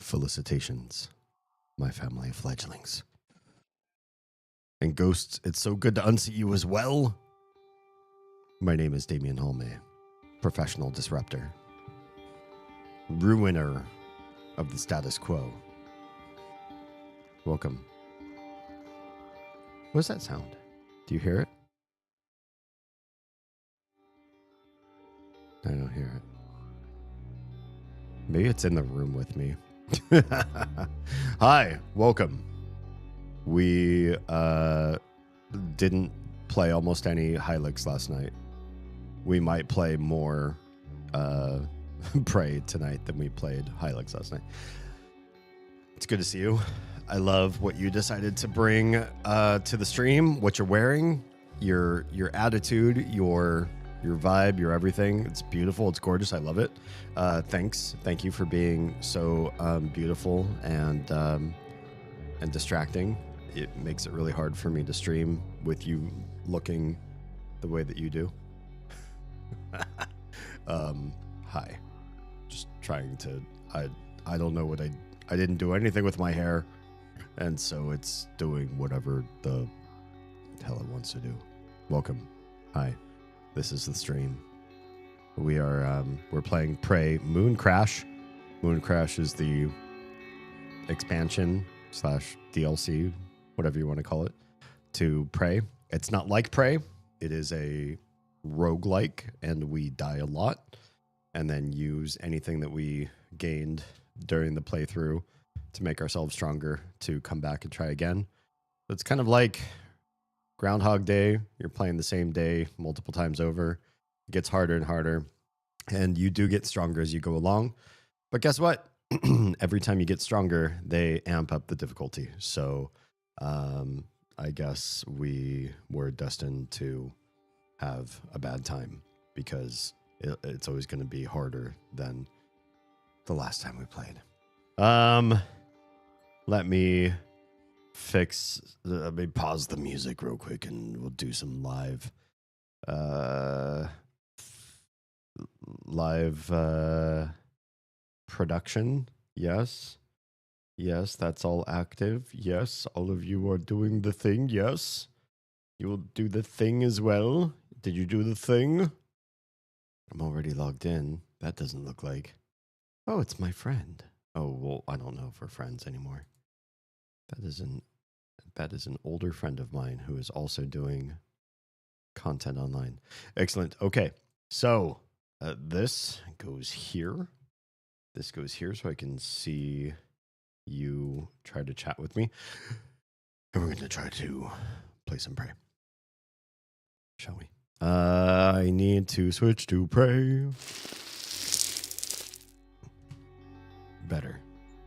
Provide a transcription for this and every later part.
Felicitations, my family of fledglings. And ghosts, it's so good to unseat you as well. My name is Damien Holme, professional disruptor, ruiner of the status quo. Welcome. What's that sound? Do you hear it? I don't hear it. Maybe it's in the room with me. Hi, welcome. We didn't play almost any Hilux last night. We might play more Prey tonight than we played Hilux last night. It's good to see you. I love what you decided to bring to the stream, what you're wearing, your attitude, your vibe, your everything. It's beautiful. It's gorgeous. I love it. Thanks. Thank you for being so beautiful and distracting. It makes it really hard for me to stream with you looking the way that you do. Hi. Just trying to, I don't know what I didn't do anything with my hair, and so it's doing whatever the hell it wants to do. Welcome. Hi. This is the stream. We are we're playing Prey Moon Crash. Moon Crash is the expansion / DLC, whatever you want to call it, to Prey. It's not like Prey. It is a roguelike, and we die a lot and then use anything that we gained during the playthrough to make ourselves stronger to come back and try again. It's kind of like Groundhog Day. You're playing the same day multiple times over. It gets harder and harder, and you do get stronger as you go along. But guess what? Every time you get stronger, they amp up the difficulty. So I guess we were destined to have a bad time because it's always going to be harder than the last time we played. Let me pause the music real quick and we'll do some live production. Yes, that's all active. Yes, all of you are doing the thing. Yes, you will do the thing as well. Did you do the thing? I'm already logged in. That doesn't look like. Oh, it's my friend. Oh, well, I don't know if we're friends anymore. That is an older friend of mine who is also doing content online. Excellent. Okay, so this goes here. This goes here so I can see you try to chat with me. And we're going to try to play some Prey. Shall we? I need to switch to Prey. Better.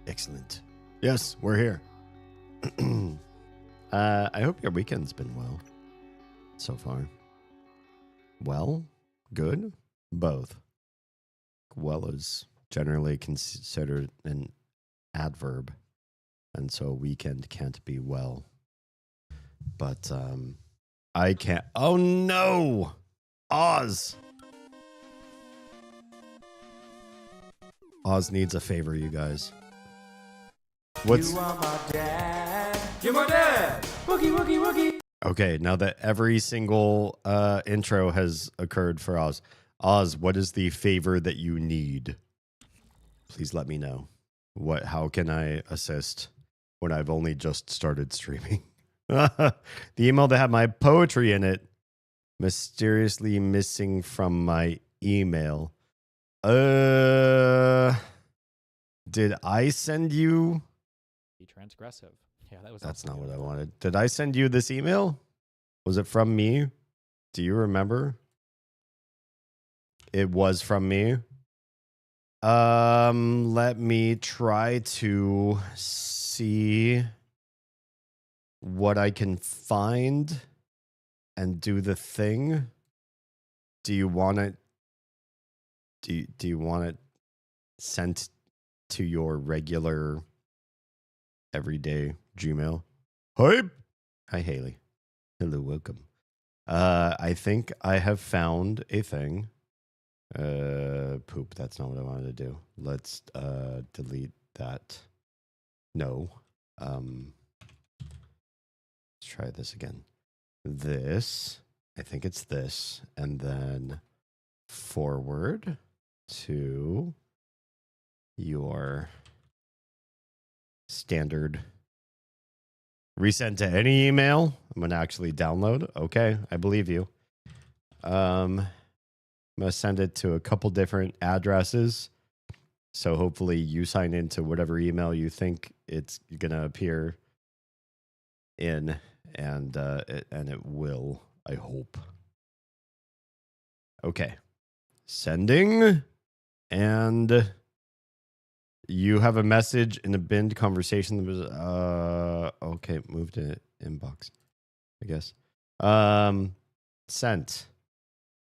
Excellent. Yes, we're here. I hope your weekend's been well so far. Well, good, both. Well is generally considered an adverb, and so a weekend can't be well. But I can't. Oh no, Oz. Oz needs a favor, you guys. What's... You are my dad. You're my dad. Wookie, wookie, wookie. Okay, now that every single intro has occurred for Oz. Oz, what is the favor that you need? Please let me know. How can I assist when I've only just started streaming? The email that had my poetry in it, mysteriously missing from my email. Did I send you? Be transgressive. Yeah, that was. That's not what I wanted. Did I send you this email? Was it from me? Do you remember? It was from me. Let me try to see what I can find and do the thing. Do you want it? Do you want it sent to your regular everyday Gmail? Hi, Haley. Hello, welcome. I think I have found a thing. Poop, that's not what I wanted to do. Let's delete that. No. Let's try this again. This. I think it's this. And then forward to your standard resend to any email. I'm going to actually download. Okay, I believe you. I'm going to send it to a couple different addresses. So hopefully you sign into whatever email you think it's going to appear in, and it will, I hope. Okay. Sending, and you have a message in a binned conversation that was okay, moved to inbox, I guess. Sent.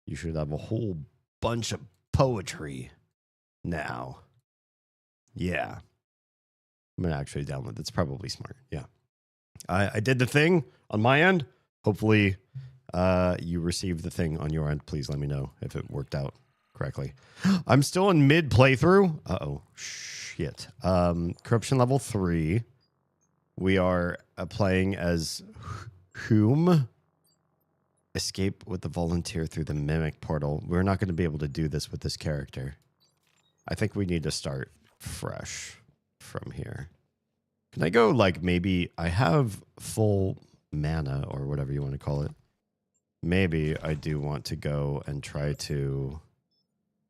You should have a whole bunch of poetry now. Yeah. I'm gonna actually download. That's probably smart. Yeah. I did the thing on my end. Hopefully you received the thing on your end. Please let me know if it worked out correctly. I'm still in mid playthrough. Uh-oh. Shit. Corruption level 3. We are playing as whom? Escape with the volunteer through the mimic portal. We're not going to be able to do this with this character. I think we need to start fresh from here. Can I go, like, maybe I have full mana or whatever you want to call it. Maybe I do want to go and try to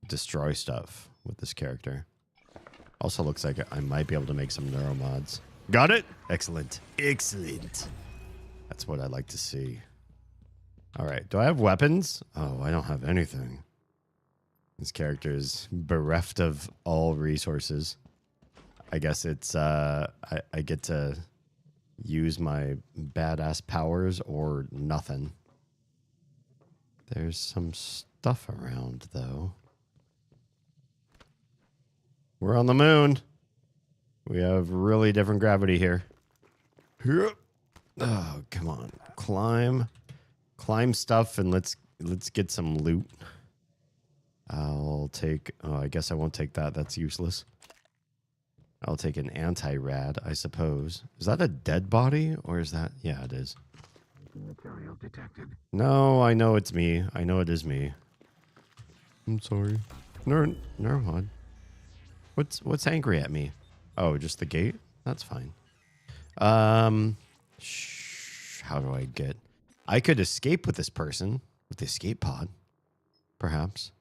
destroy stuff with this character. Also looks like I might be able to make some neuromods. Got it? Excellent. Excellent. That's what I like to see. All right. Do I have weapons? Oh, I don't have anything. This character is bereft of all resources. I guess it's, I get to use my badass powers or nothing. There's some stuff around, though. We're on the moon. We have really different gravity here. Oh, come on. Climb stuff and let's get some loot. I'll take, oh, I guess I won't take that. That's useless. I'll take an anti-rad, I suppose. Is that a dead body or is that, yeah, it is. Material detected. No, I know it's me. I know it is me. I'm sorry. Neuromod. What's angry at me? Oh, just the gate? That's fine. How do I get... I could escape with this person, with the escape pod, perhaps.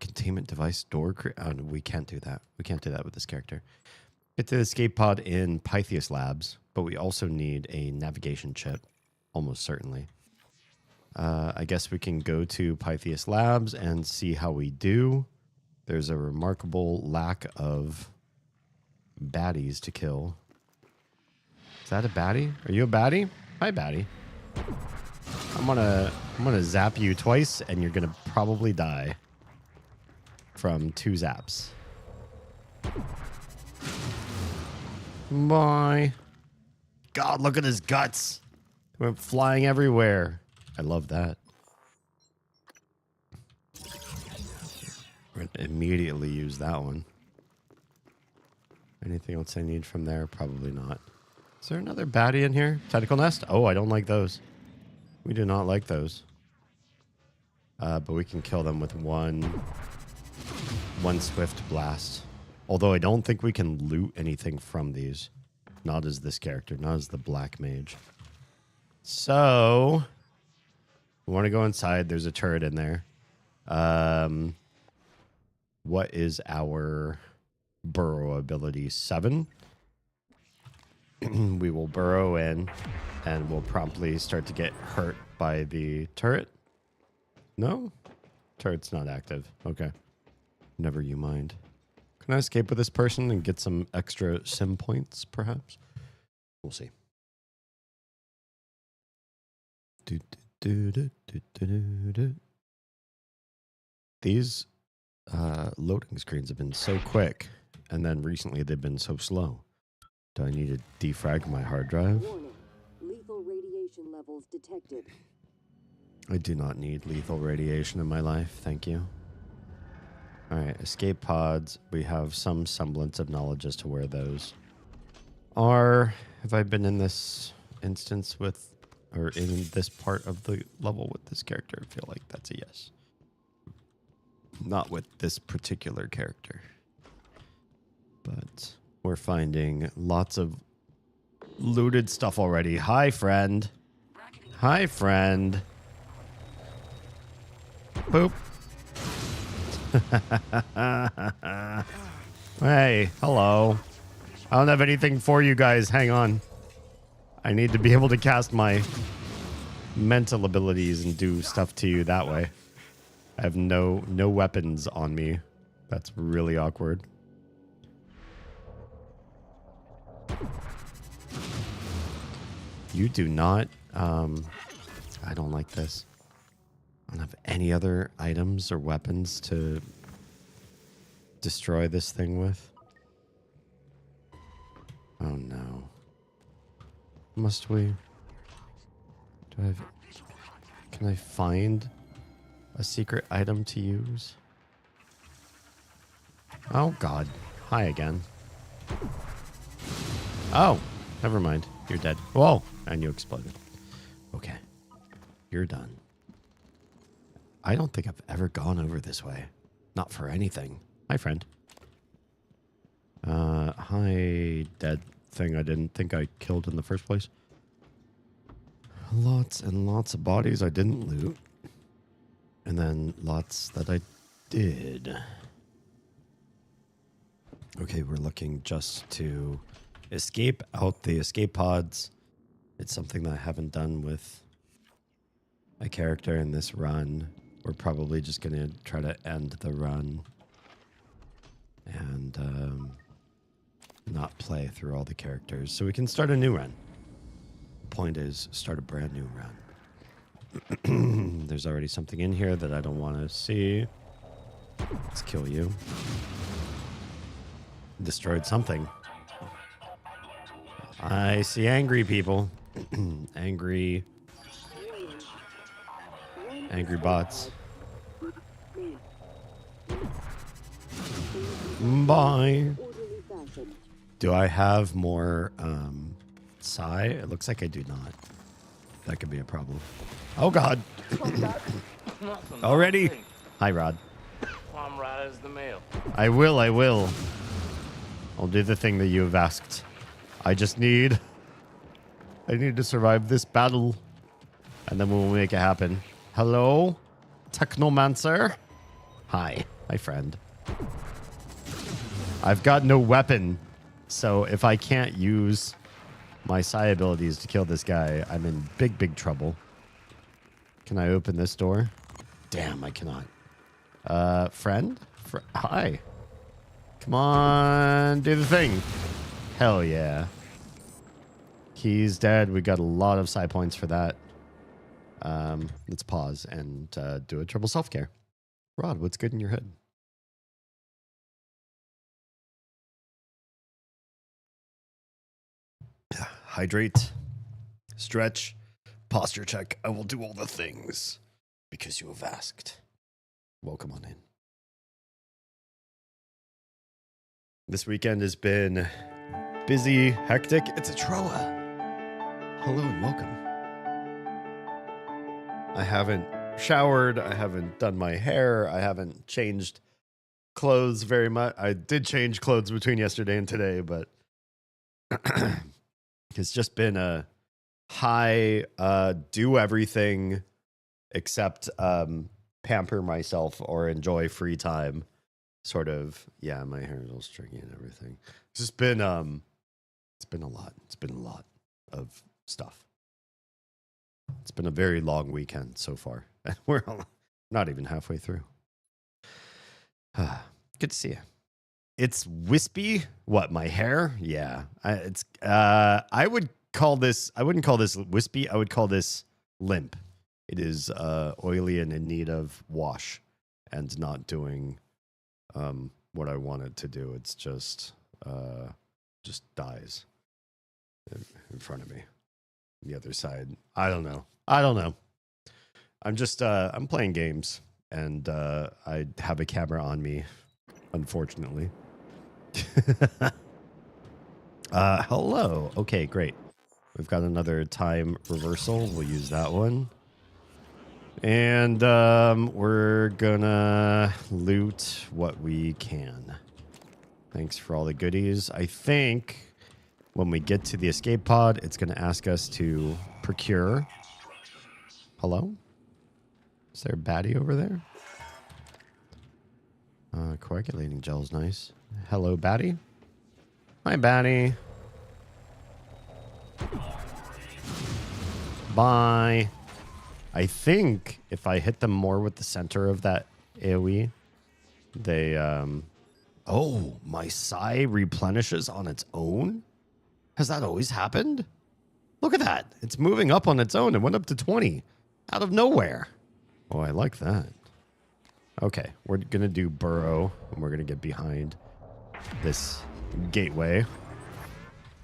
Containment device door... Oh, no, we can't do that. We can't do that with this character. Get the escape pod in Pythias Labs, but we also need a navigation chip, almost certainly. I guess we can go to Pythias Labs and see how we do. There's a remarkable lack of baddies to kill. Is that a baddie? Are you a baddie? Hi, baddie. I'm gonna zap you twice, and you're gonna probably die from 2 zaps. Bye. God, look at his guts. They went flying everywhere. I love that. We're gonna immediately use that one. Anything else I need from there? Probably not. Is there another baddie in here? Tentacle nest? Oh, I don't like those. We do not like those. But we can kill them with one swift blast. Although I don't think we can loot anything from these. Not as this character. Not as the black mage. So... we want to go inside. There's a turret in there. What is our burrow ability? 7. We will burrow in and we'll promptly start to get hurt by the turret. No? Turret's not active. Okay. Never you mind. Can I escape with this person and get some extra sim points, perhaps? We'll see. These loading screens have been so quick, and then recently they've been so slow. Do I need to defrag my hard drive? Warning. Lethal radiation levels detected. I do not need lethal radiation in my life, thank you. All right, escape pods. We have some semblance of knowledge as to where those have I been in this instance with, or in this part of the level with this character? I feel like that's a yes. Not with this particular character. But we're finding lots of looted stuff already. Hi, friend. Hi, friend. Boop. Hey, hello. I don't have anything for you guys. Hang on. I need to be able to cast my mental abilities and do stuff to you that way. I have no weapons on me. That's really awkward. You do not. I don't like this. I don't have any other items or weapons to destroy this thing with. Oh no. Must we? Do I have... Can I find a secret item to use? Oh god. Hi again. Oh, never mind. You're dead. Whoa, and you exploded. Okay. You're done. I don't think I've ever gone over this way. Not for anything. Hi, friend. Hi, dead thing I didn't think I killed in the first place. Lots and lots of bodies I didn't loot. And then lots that I did. Okay, we're looking just to escape out the escape pods. It's something that I haven't done with a character in this run. We're probably just going to try to end the run and not play through all the characters so we can start a new run. The point is start a brand new run. There's already something in here that I don't want to see. Let's kill you. Destroyed something. I see angry people. Angry bots. Bye. Do I have more psi? It looks like I do not. That could be a problem. Oh god. Already? Hi, Rod. Plum right as the mail. I will. I'll do the thing that you have asked. I need to survive this battle. And then we'll make it happen. Hello? Technomancer? Hi. Hi, friend. I've got no weapon. So if I can't use my psi abilities to kill this guy, I'm in big trouble. Can I open this door? Damn, I cannot. Friend? Hi. Come on, do the thing. Hell yeah. He's dead. We got a lot of psi points for that. Let's pause and do a triple self-care. Rod, what's good in your head? Hydrate, stretch, posture check. I will do all the things because you have asked. Welcome on in. This weekend has been busy, hectic. It's a Troa. Hello and welcome. I haven't showered. I haven't done my hair. I haven't changed clothes very much. I did change clothes between yesterday and today, but it's just been a high do everything except pamper myself or enjoy free time sort of. Yeah, my hair is all stringy and everything. It's just been it's been a lot. It's been a lot of stuff. It's been a very long weekend so far. We're not even halfway through. Good to see you. It's wispy. What, my hair? Yeah. I would call this, I wouldn't call this wispy. I would call this limp. It is oily and in need of wash and not doing what I want it to do. It's just dies in front of me. The other side, I don't know. I'm just I'm playing games and I have a camera on me, unfortunately. Hello. Okay, great. We've got another time reversal. We'll use that one. And we're gonna loot what we can. Thanks for all the goodies. I think when we get to the escape pod, it's gonna ask us to procure. Hello? Is there a baddie over there? Coagulating gel's nice. Hello, baddie. Hi, baddie. Bye. I think if I hit them more with the center of that AoE, they, Oh, my Psy replenishes on its own? Has that always happened? Look at that. It's moving up on its own. It went up to 20 out of nowhere. Oh, I like that. Okay, we're going to do burrow, and we're going to get behind this gateway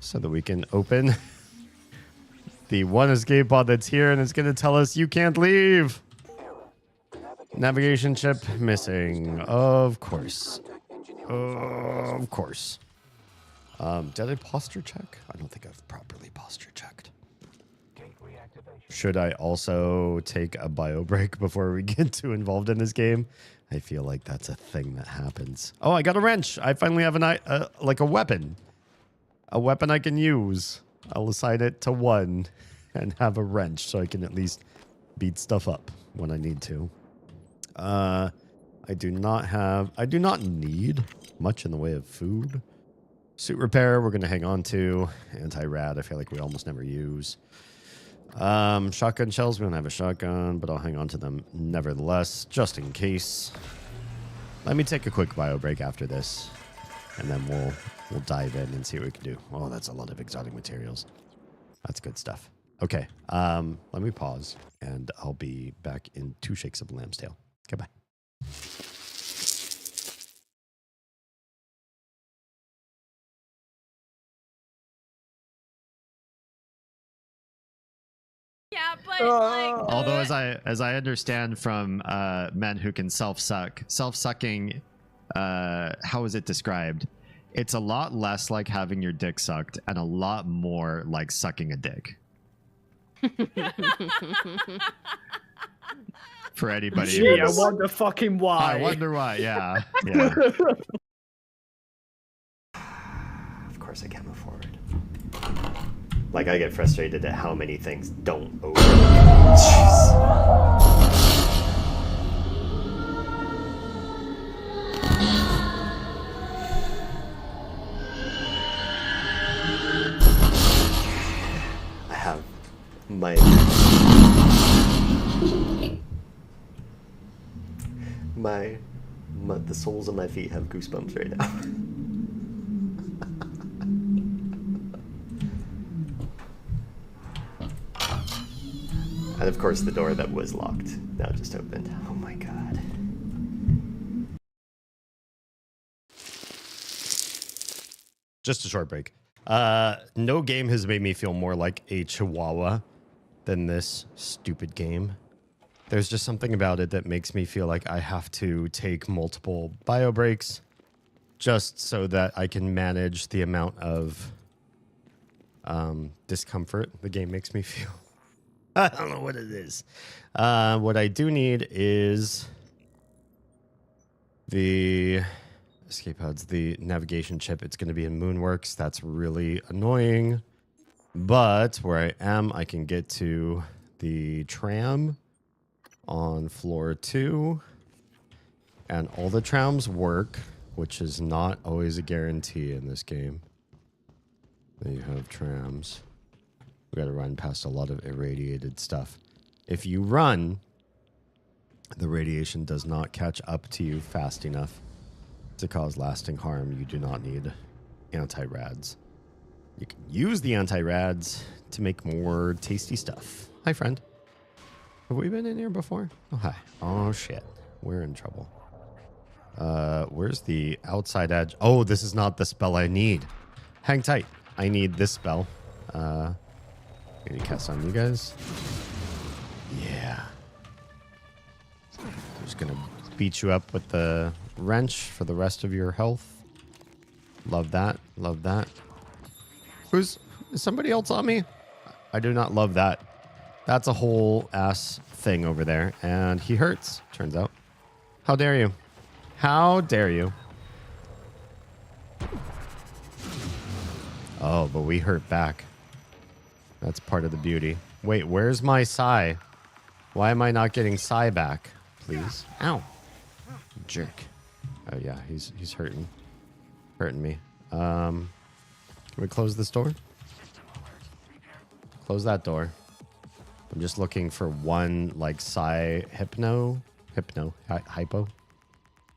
so that we can open the one escape pod that's here, and it's going to tell us you can't leave. Navigation chip missing. Of course. Of course. Did I posture check? I don't think I've properly posture checked. Should I also take a bio break before we get too involved in this game? I feel like that's a thing that happens. Oh, I got a wrench. I finally have like a weapon. A weapon I can use. I'll assign it to 1 and have a wrench so I can at least beat stuff up when I need to. I do not need much in the way of food. Suit repair, we're going to hang on to. Anti-rad, I feel like we almost never use. Shotgun shells, we don't have a shotgun, but I'll hang on to them nevertheless, just in case. Let me take a quick bio break after this, and then we'll dive in and see what we can do. Oh, that's a lot of exotic materials. That's good stuff. Okay, let me pause, and I'll be back in 2 shakes of lamb's tail. Goodbye. Yeah, but like. Although, as I understand from men who can self-sucking, how is it described? It's a lot less like having your dick sucked and a lot more like sucking a dick. For anybody. Gee, I wonder fucking why. I wonder why. Yeah. Of course, I can't move forward. Like, I get frustrated at how many things don't open. Jeez. I have the soles of my feet have goosebumps right now. And of course, the door that was locked now just opened. Oh my god. Just a short break. No game has made me feel more like a chihuahua than this stupid game. There's just something about it that makes me feel like I have to take multiple bio breaks just so that I can manage the amount of discomfort the game makes me feel. I don't know what it is. What I do need is the escape pods, the navigation chip. It's going to be in Moonworks. That's really annoying. But where I am, I can get to the tram on floor 2. And all the trams work, which is not always a guarantee in this game. Then you have trams. We got to run past a lot of irradiated stuff. If you run, the radiation does not catch up to you fast enough to cause lasting harm. You do not need anti-rads. You can use the anti-rads to make more tasty stuff. Hi, friend. Have we been in here before? Oh, hi. Oh, shit. We're in trouble. Where's the outside edge? Oh, this is not the spell I need. Hang tight. I need this spell. Maybe cast on you guys. Yeah. I'm just gonna beat you up with the wrench for the rest of your health. Love that. Love that. Is somebody else on me? I do not love that. That's a whole ass thing over there. And he hurts, turns out. How dare you? How dare you? Oh, but we hurt back. That's part of the beauty. Wait, where's my Psy? Why am I not getting Psy back? Please. Ow. Jerk. Oh yeah, he's hurting. Hurting me. Can we close this door? Close that door. I'm just looking for one, like, hypo?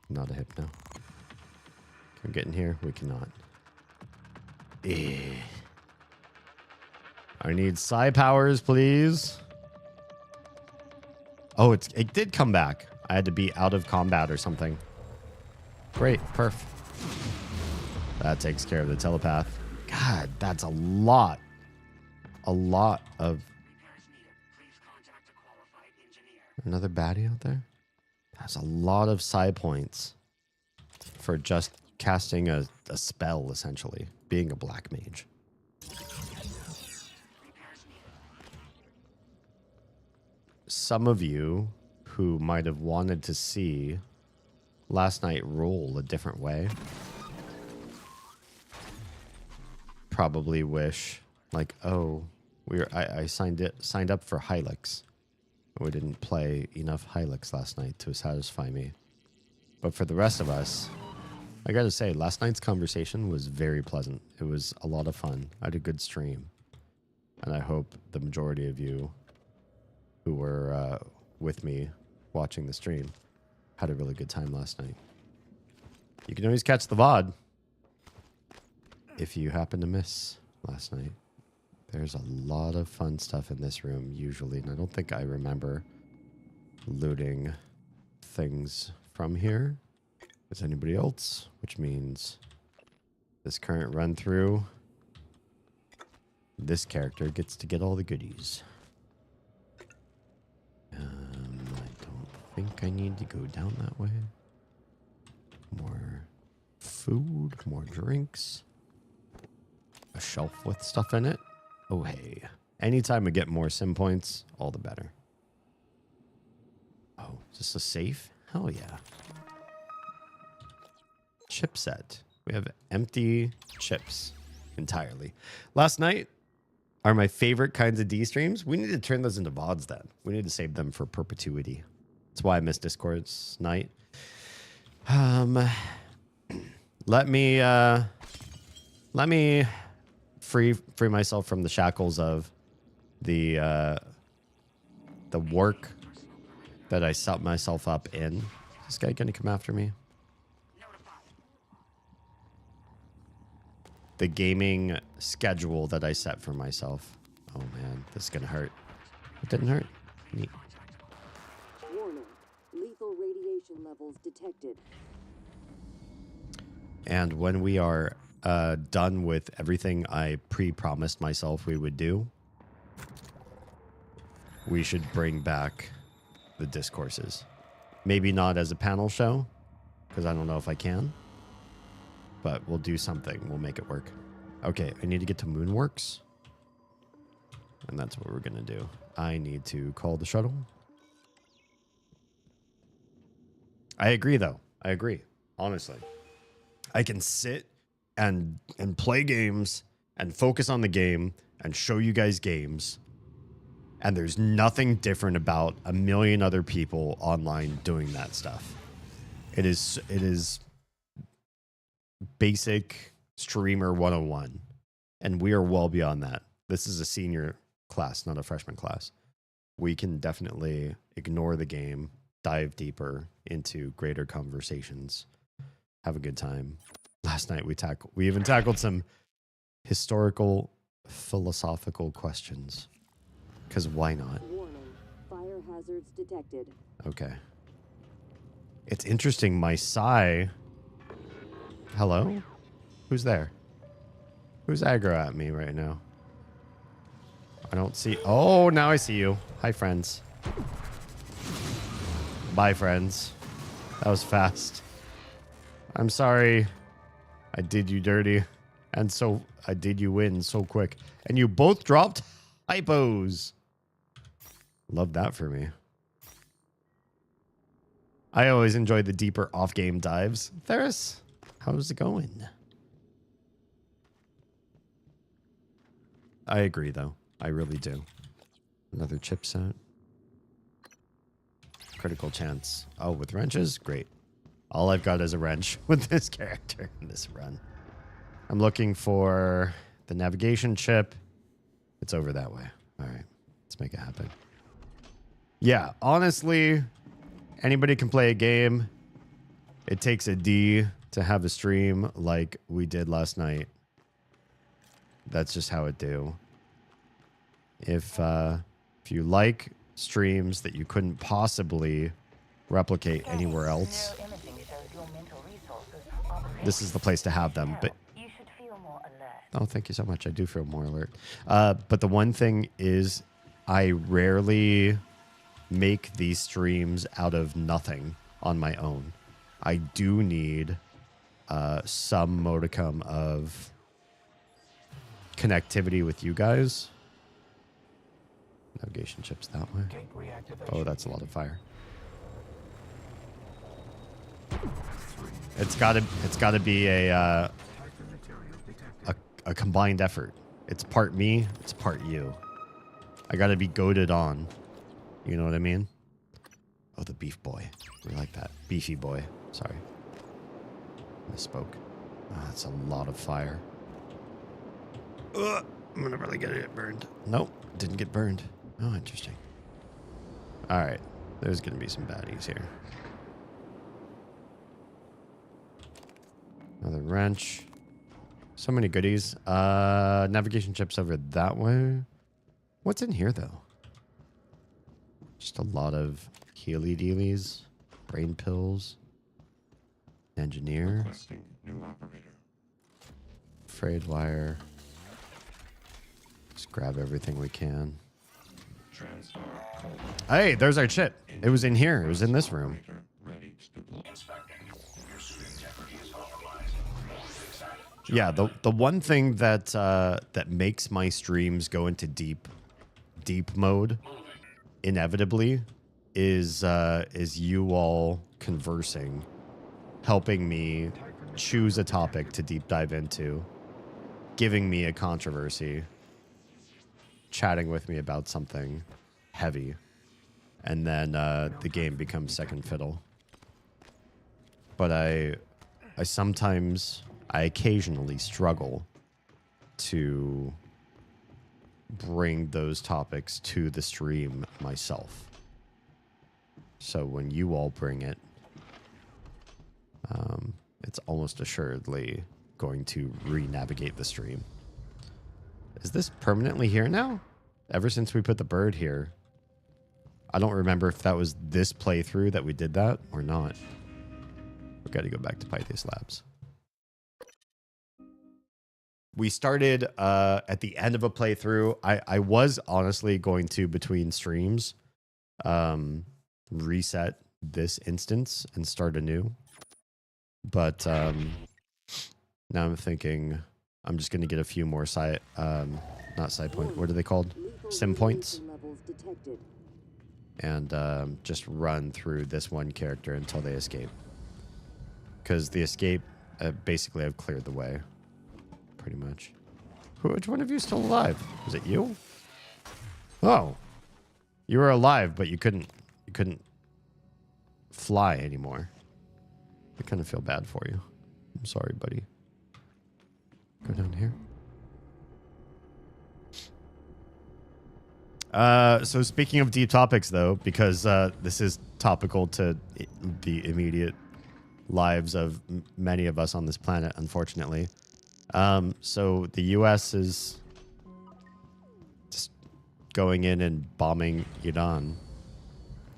Not a hypno. Can we get in here? We cannot. I need psi powers, please. Oh, it did come back. I had to be out of combat or something. Great, perf. That takes care of the telepath. God, that's a lot. A lot of... Another baddie out there? That's a lot of psi points for just casting a spell, essentially. Being a black mage. Some of you who might have wanted to see last night roll a different way probably wish, like, oh, I signed up for Hylix. We didn't play enough Hylix last night to satisfy me. But for the rest of us, I gotta say, last night's conversation was very pleasant. It was a lot of fun. I had a good stream. And I hope the majority of you who were with me watching the stream had a really good time last night. You can always catch the VOD if you happen to miss last night. There's a lot of fun stuff in this room usually, and I don't think I remember looting things from here. Is anybody else? Which means this current run through, this character gets to get all the goodies. I don't think I need to go down that way. More food, more drinks. A shelf with stuff in it. Oh, hey. Anytime we get more sim points, all the better. Oh, is this a safe? Hell yeah. Chipset. We have empty chips entirely. Last night are my favorite kinds of D streams. We need to turn those into VODs then. We need to save them for perpetuity. That's why I missed Discord's night. Let me free myself from the shackles of the work that I set myself up in. Is this guy gonna come after me? The gaming schedule that I set for myself. Oh man, this is gonna hurt. It didn't hurt. Neat. Warning. Lethal radiation levels detected. And when we are done with everything I pre-promised myself we would do, we should bring back the discourses. Maybe not as a panel show, because I don't know if I can. But we'll do something. We'll make it work. Okay, I need to get to Moonworks. And that's what we're going to do. I need to call the shuttle. I agree, though. I agree. Honestly. I can sit and play games and focus on the game and show you guys games. And there's nothing different about a million other people online doing that stuff. It is basic streamer 101. And we are well beyond that. This is a senior class, not a freshman class. We can definitely ignore the game, dive deeper into greater conversations, have a good time. Last night we even tackled some historical, philosophical questions. Because why not? Warning. Fire hazards detected. Okay. It's interesting, my Psy... Hello? Who's there? Who's aggro at me right now? I don't see... Oh, now I see you. Hi, friends. Bye, friends. That was fast. I'm sorry. I did you dirty. And so I did you win so quick. And you both dropped hypos. Love that for me. I always enjoy the deeper off-game dives. Theris, how's it going? I agree, though. I really do. Another chipset. Critical chance. Oh, with wrenches? Great. All I've got is a wrench with this character in this run. I'm looking for the navigation chip. It's over that way. All right. Let's make it happen. Yeah, honestly, anybody can play a game. It takes a D to have a stream like we did last night. That's just how it do. If you like streams that you couldn't possibly replicate anywhere else, this is the place to have them. But oh, thank you so much. I do feel more alert. But the one thing is, I rarely make these streams out of nothing on my own. I do need some modicum of connectivity with you guys. Navigation chips that way. Oh, that's a lot of fire. It's gotta be a combined effort. It's part me, it's part you. I gotta be goaded on. You know what I mean? Oh, the beef boy. We like that. Beefy boy. Sorry. Misspoke. Oh, that's a lot of fire. Ugh, I'm gonna really get it burned. Nope, didn't get burned. Oh, interesting. All right, there's gonna be some baddies here. Another wrench. So many goodies. Navigation chips over that way. What's in here though? Just a lot of healy dealies, brain pills, engineer, frayed wire. Just grab everything we can. Hey, there's our chip. It was in here. It was in this room. Yeah, the one thing that that makes my streams go into deep mode inevitably is you all conversing, helping me choose a topic to deep dive into, giving me a controversy, chatting with me about something heavy, and then the game becomes second fiddle. But I occasionally struggle to bring those topics to the stream myself. So when you all bring it, it's almost assuredly going to re-navigate the stream. Is this permanently here now? Ever since we put the bird here. I don't remember if that was this playthrough that we did that or not. We've got to go back to Pythias Labs. We started at the end of a playthrough. I was honestly going to, between streams, reset this instance and start anew. But now I'm thinking I'm just going to get a few more not side point. What are they called? Sim points. And just run through this one character until they escape. Because the escape, basically I've cleared the way. Pretty much. Which one of you is still alive? Was it you? Oh. You were alive, but you couldn't fly anymore. I kind of feel bad for you. I'm sorry, buddy. Go down here. So speaking of deep topics, though, because this is topical to the immediate lives of many of us on this planet, unfortunately. So the U.S. is just going in and bombing Iran.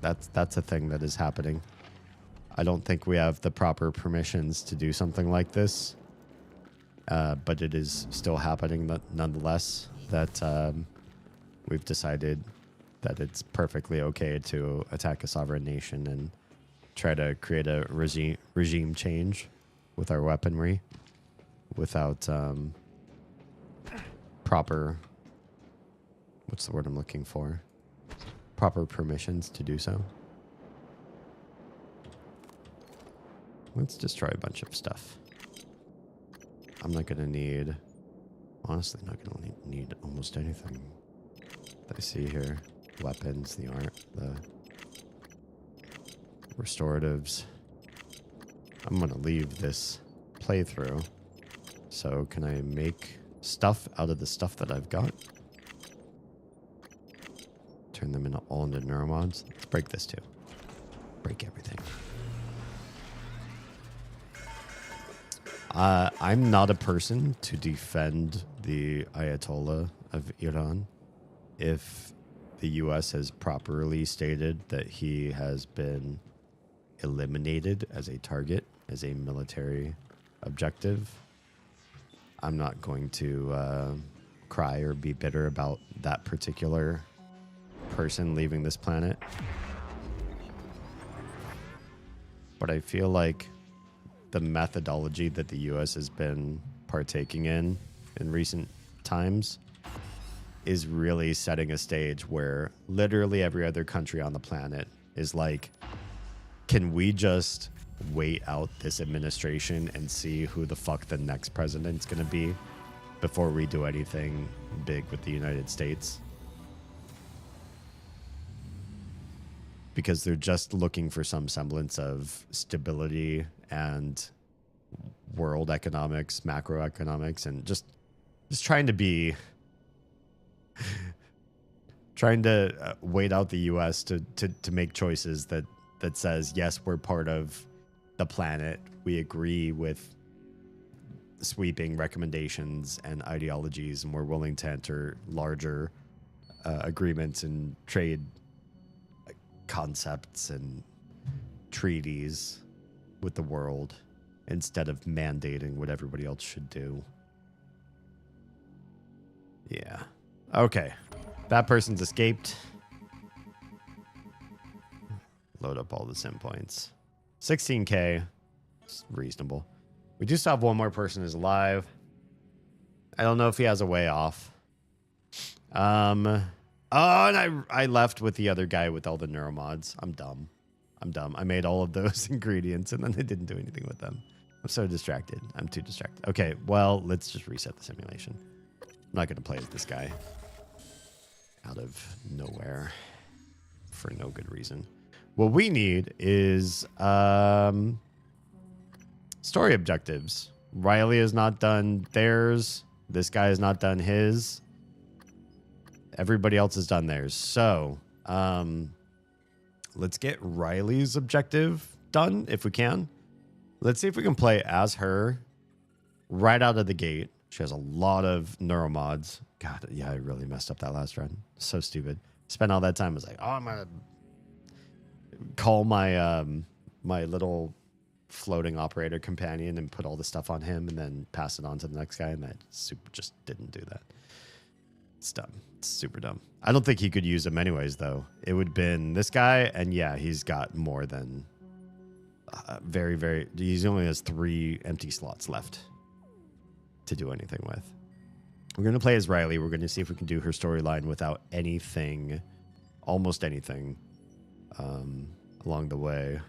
That's a thing that is happening. I don't think we have the proper permissions to do something like this, but it is still happening nonetheless. That we've decided that it's perfectly okay to attack a sovereign nation and try to create a regime change with our weaponry without proper, what's the word I'm looking for? Proper permissions to do so. Let's destroy a bunch of stuff. I'm not going to need, honestly, not going to need almost anything that I see here. Weapons, the art, the restoratives. I'm going to leave this playthrough. So can I make stuff out of the stuff that I've got? Turn them all into neuromods. Let's break this too. Break everything. I'm not a person to defend the Ayatollah of Iran. If the U.S. has properly stated that he has been eliminated as a target, as a military objective, I'm not going to cry or be bitter about that particular person leaving this planet. But I feel like the methodology that the U.S. has been partaking in recent times is really setting a stage where literally every other country on the planet is like, can we just wait out this administration and see who the fuck the next president's going to be before we do anything big with the United States? Because they're just looking for some semblance of stability and world economics, macroeconomics, and just trying to be trying to wait out the U.S. to make choices that says, yes, we're part of the planet. We agree with sweeping recommendations and ideologies, and we're willing to enter larger agreements and trade concepts and treaties with the world instead of mandating what everybody else should do. Yeah. Okay. That person's escaped. Load up all the sim points. 16K. It's reasonable. We do still have one more person who's alive. I don't know if he has a way off. Oh, and I left with the other guy with all the neuromods. I'm dumb. I made all of those ingredients and then I didn't do anything with them. I'm so distracted. I'm too distracted. Okay, well, let's just reset the simulation. I'm not going to play as this guy out of nowhere for no good reason. What we need is story objectives. Riley has not done theirs. This guy has not done his. Everybody else has done theirs. So let's get Riley's objective done if we can. Let's see if we can play as her right out of the gate. She has a lot of neuromods. God, yeah, I really messed up that last run. So stupid. Spent all that time. I was like, oh, I'm going to call my my little floating operator companion and put all the stuff on him and then pass it on to the next guy. And that just didn't do that. It's dumb. It's super dumb. I don't think he could use them anyways, though. It would have been this guy. And yeah, he's got more than he only has 3 empty slots left to do anything with. We're going to play as Riley. We're going to see if we can do her storyline without anything, almost anything along the way.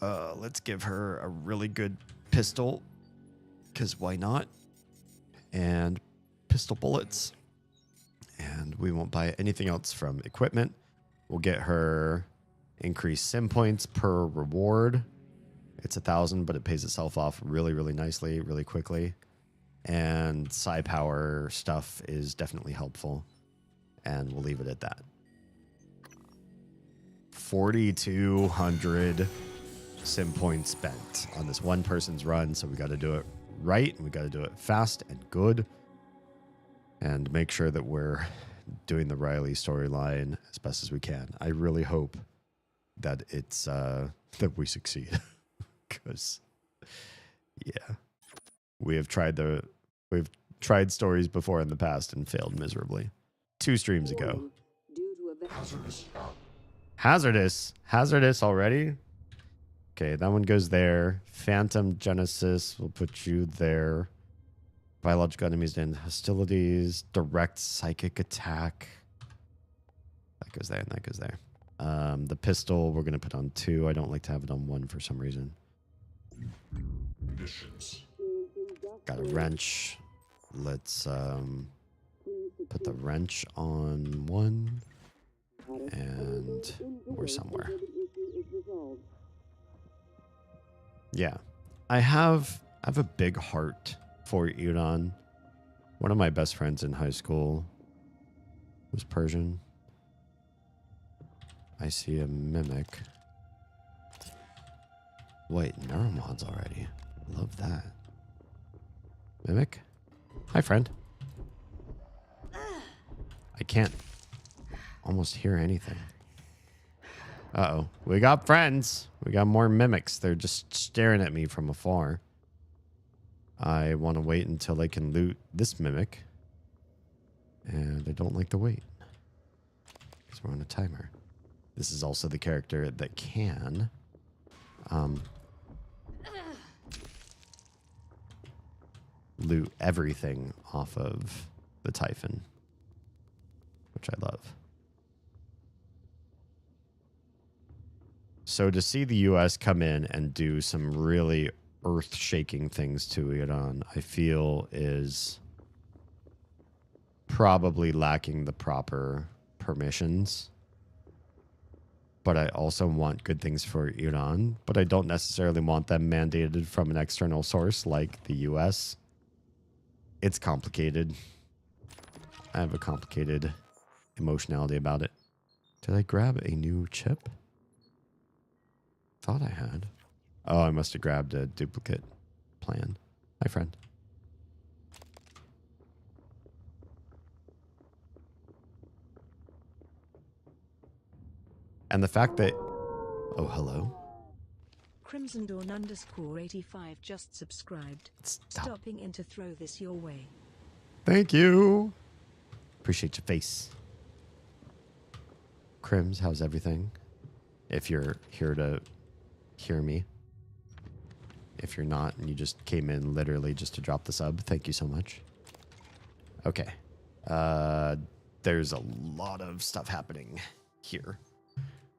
Let's give her a really good pistol, because why not? And pistol bullets. And we won't buy anything else from equipment. We'll get her increased sim points per reward. It's 1,000, but it pays itself off really, really nicely, really quickly. And psi power stuff is definitely helpful. And we'll leave it at that. 4,200 sim points spent on this one person's run. So we got to do it right. And we got to do it fast and good. And make sure that we're doing the Riley storyline as best as we can. I really hope that it's that we succeed. Because, yeah, we've tried stories before in the past and failed miserably. 2 streams ago. Hazardous already. Okay, that one goes there. Phantom Genesis will put you there. Biological enemies and hostilities. Direct psychic attack. That goes there and that goes there. The pistol we're going to put on 2. I don't like to have it on 1 for some reason. Got a wrench. Let's put the wrench on 1. And we're somewhere. Yeah. I have a big heart for Iran. One of my best friends in high school was Persian. I see a mimic. Wait, neuromods already. Love that. Mimic? Hi, friend. I can't almost hear anything. Uh-oh. We got friends. We got more mimics. They're just staring at me from afar. I want to wait until I can loot this mimic. And I don't like to wait. Because we're on a timer. This is also the character that can loot everything off of the Typhon, which I love. So to see the US come in and do some really earth-shaking things to Iran, I feel is probably lacking the proper permissions. But I also want good things for Iran, but I don't necessarily want them mandated from an external source like the US. It's complicated. I have a complicated emotionality about it. Did I grab a new chip? Thought I had. Oh, I must have grabbed a duplicate plan. Hi, friend. And the fact that... Oh, hello. Crimson Dawn _85 just subscribed. Stopping in to throw this your way. Thank you. Appreciate your face. Crims, how's everything? If you're here to hear me. If you're not and you just came in literally just to drop the sub, thank you so much. Okay. There's a lot of stuff happening here.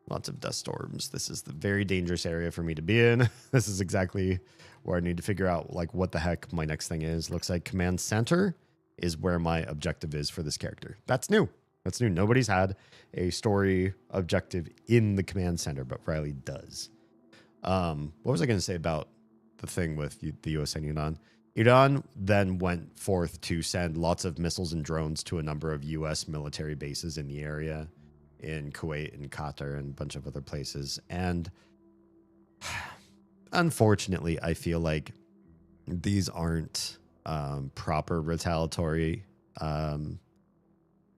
Lots of dust storms. This is the very dangerous area for me to be in. This is exactly where I need to figure out like what the heck my next thing is. Looks like command center is where my objective is for this character. That's new. That's new. Nobody's had a story objective in the command center, but Riley does. What was I going to say about the thing with the US and Iran? Iran then went forth to send lots of missiles and drones to a number of US military bases in the area, in Kuwait and Qatar and a bunch of other places. And unfortunately, I feel like these aren't proper retaliatory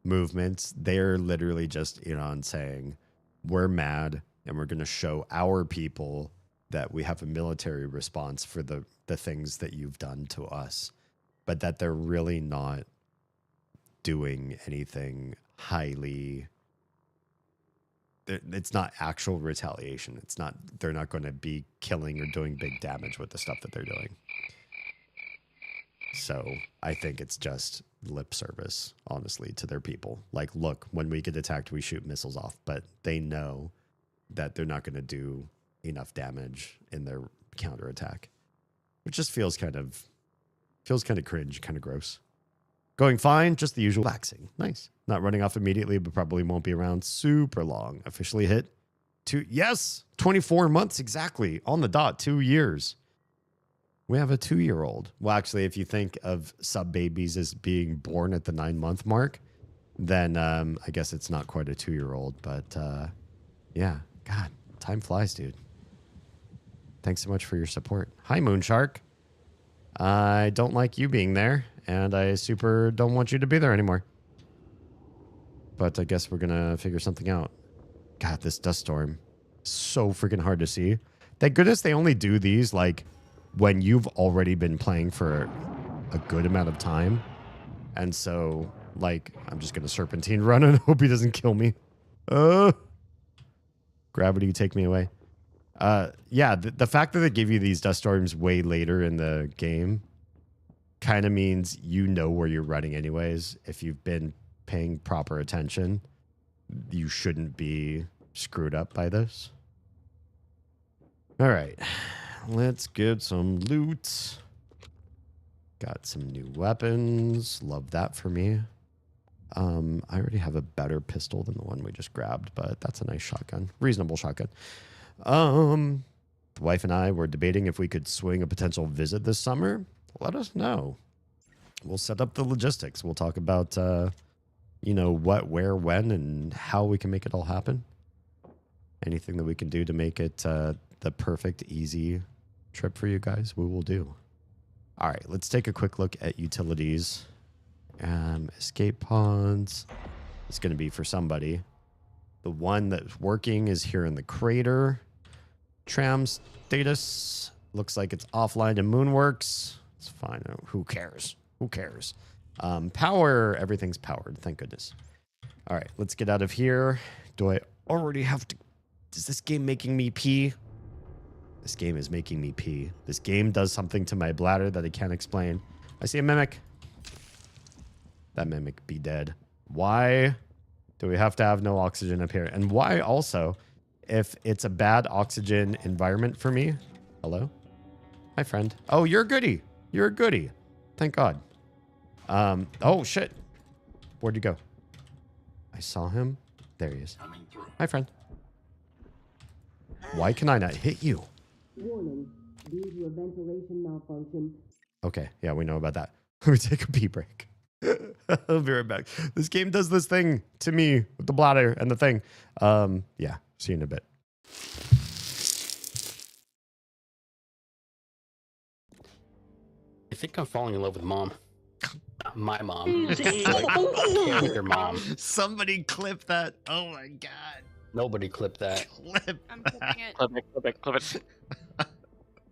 movements. They're literally just Iran saying, we're mad and we're going to show our people that we have a military response for the things that you've done to us, but that they're really not doing anything highly... It's not actual retaliation. It's not, they're not going to be killing or doing big damage with the stuff that they're doing. So I think it's just lip service, honestly, to their people. Like, look, when we get attacked, we shoot missiles off, but they know that they're not going to do enough damage in their counterattack, which just feels kind of cringe, kind of gross. Going fine, just the usual. Relaxing. Nice. Not running off immediately, but probably won't be around super long. Officially hit 24 months exactly. On the dot, 2 years. We have a 2-year-old. Well, actually, if you think of sub babies as being born at the 9-month mark, then I guess it's not quite a 2-year-old. But yeah, God, time flies, dude. Thanks so much for your support. Hi, Moonshark. I don't like you being there, and I super don't want you to be there anymore. But I guess we're going to figure something out. God, this dust storm. So freaking hard to see. Thank goodness they only do these, like, when you've already been playing for a good amount of time. And so, like, I'm just going to serpentine run and hope he doesn't kill me. Gravity, take me away. Yeah, the fact that they give you these dust storms way later in the game kind of means you know where you're running anyways. If you've been paying proper attention, you shouldn't be screwed up by this. All right, let's get some loot. Got some new weapons. Love that for me. I already have a better pistol than the one we just grabbed, but that's a nice shotgun. Reasonable shotgun. The wife and I were debating if we could swing a potential visit this summer. Let us know. We'll set up the logistics. We'll talk about, you know, what, where, when, and how we can make it all happen. Anything that we can do to make it the perfect, easy trip for you guys, we will do. All right, let's take a quick look at utilities. Escape pods. It's going to be for somebody. The one that's working is here in the crater. Tram status looks like it's offline to Moonworks. It's fine. Who cares? Who cares? Power. Everything's powered. Thank goodness. All right, let's get out of here. Do I already have to... Is this game making me pee? This game is making me pee. This game does something to my bladder that I can't explain. I see a mimic. That mimic be dead. Why do we have to have no oxygen up here? And why also, if it's a bad oxygen environment for me... Hello? Hi, friend. Oh, you're a goodie. You're a goodie. Thank God. Oh, shit. Where'd you go? I saw him. There he is. Hi, friend. Why can I not hit you? Warning, due to a ventilation malfunction. Okay, yeah, we know about that. Let me take a pee break. I'll be right back. This game does this thing to me with the bladder and the thing. Yeah, see you in a bit. I think I'm falling in love with mom. My mom. Like, I can't with your mom. Somebody clip that. Oh my god. Nobody clip that. Clip. I'm clipping it. Clip it, clip it, clip it.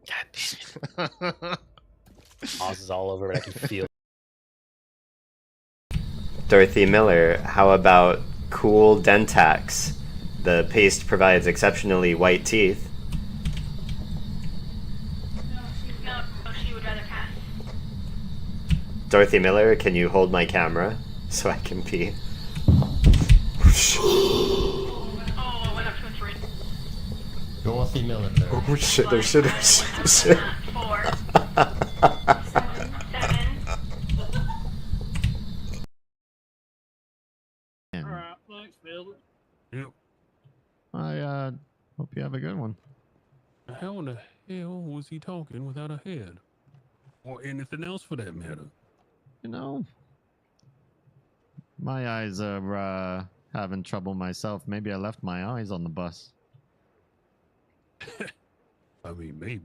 God damn it. Oz is all over it. I can feel it. Dorothy Miller, how about Cool Dentax? The paste provides exceptionally white teeth. No, she would rather pass. Dorothy Miller, can you hold my camera so I can pee? Oh, went up to a 3. Dorothy Miller. Oh shit, there should have... 4. 7. And Thanks, Phil. I hope you have a good one. How in the hell was he talking without a head? Or anything else for that matter? You know, my eyes are having trouble myself. Maybe I left my eyes on the bus. I mean, maybe.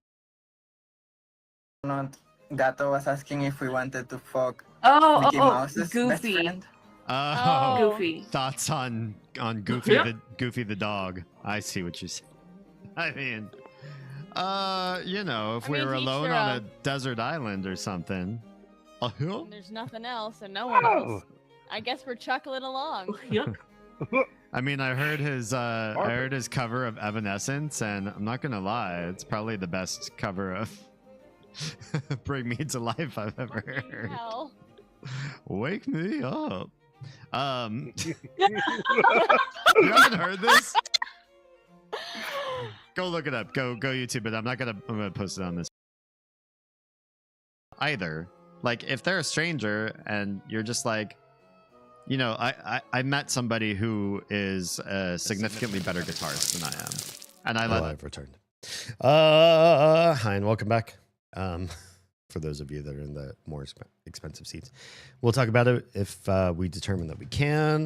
Gato was asking if we wanted to fuck Mickey Mouse's best Goofy. friend. Oh, Goofy. Thoughts on Goofy the dog? I see what you say. I mean, you know, if I we mean, were to each alone their on a own. desert island or something. And there's nothing else and no one else. I guess we're chuckling along. I mean, I heard his cover of Evanescence, and I'm not gonna lie, it's probably the best cover of Bring Me to Life I've ever heard. Hell. Wake me up. You haven't heard this? Go look it up. Go YouTube it. I'm gonna post it on this either. Like, if they're a stranger and you're just like, you know, I met somebody who is a significantly better guitarist than I am, and I've returned. Hi and welcome back. For those of you that are in the more expensive seats, we'll talk about it if we determine that we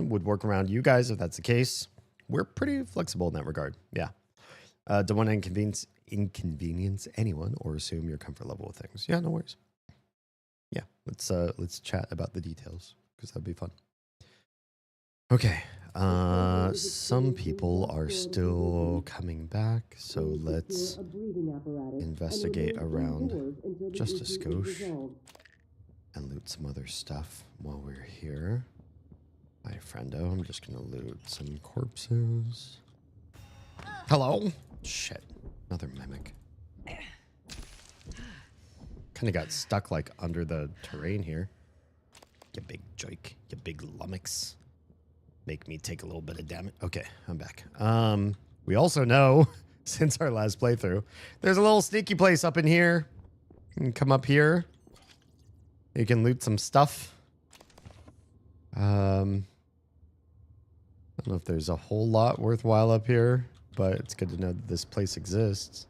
would work around you guys if that's the case. We're pretty flexible in that regard. Yeah. Don't want to inconvenience anyone or assume your comfort level with things. Yeah, no worries. Yeah, let's chat about the details because that'd be fun. Okay. Some people are still coming back, so let's investigate around just a skosh and loot some other stuff while we're here. Hi, friendo. I'm just gonna loot some corpses. Hello? Shit. Another mimic. Kind of got stuck like under the terrain here. You big joik, you big lummox. Make me take a little bit of damage. Okay, I'm back. We also know, since our last playthrough, there's a little sneaky place up in here. You can come up here. You can loot some stuff. I don't know if there's a whole lot worthwhile up here, but it's good to know that this place exists.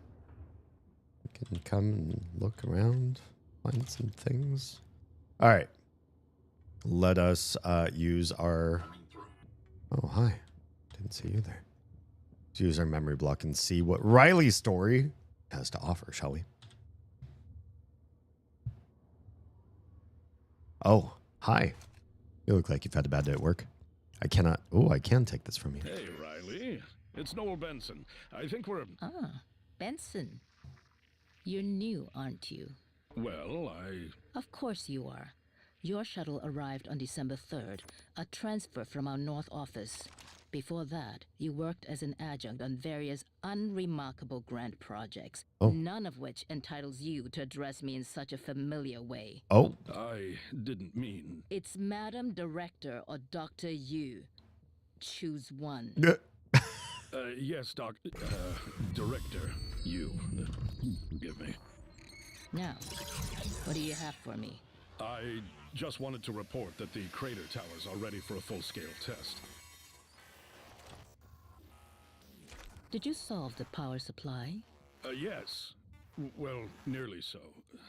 You can come and look around, find some things. All right. Let us use our... Oh, hi. Didn't see you there. Let's use our memory block and see what Riley's story has to offer, shall we? Oh, hi. You look like you've had a bad day at work. I cannot... Oh, I can take this from you. Hey, Riley. It's Noel Benson. I think we're... Ah, Benson. You're new, aren't you? Well, Of course you are. Your shuttle arrived on December 3rd, a transfer from our North office. Before that, you worked as an adjunct on various unremarkable grant projects, none of which entitles you to address me in such a familiar way. Oh. I didn't mean... It's Madam Director or Dr. Yu. Choose one. Yes, Director Yu. Forgive me. Now, what do you have for me? I just wanted to report that the crater towers are ready for a full-scale test. Did you solve the power supply? Yes. Well, nearly so.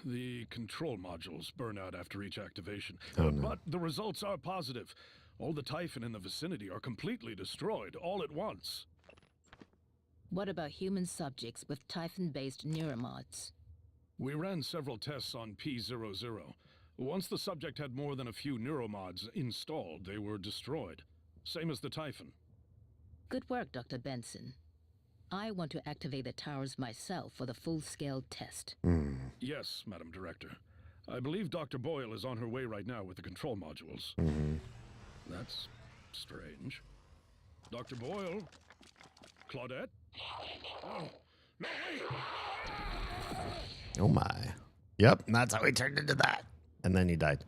The control modules burn out after each activation. Oh, no. But the results are positive. All the Typhon in the vicinity are completely destroyed, all at once. What about human subjects with Typhon-based neuromods? We ran several tests on P00. Once the subject had more than a few neuromods installed, they were destroyed. Same as the Typhon. Good work, Dr. Benson. I want to activate the towers myself for the full-scale test. Yes, Madam Director. I believe Dr. Boyle is on her way right now with the control modules. That's strange. Dr. Boyle? Claudette? Oh, no, wait! Oh my. Yep, and that's how he turned into that. And then he died.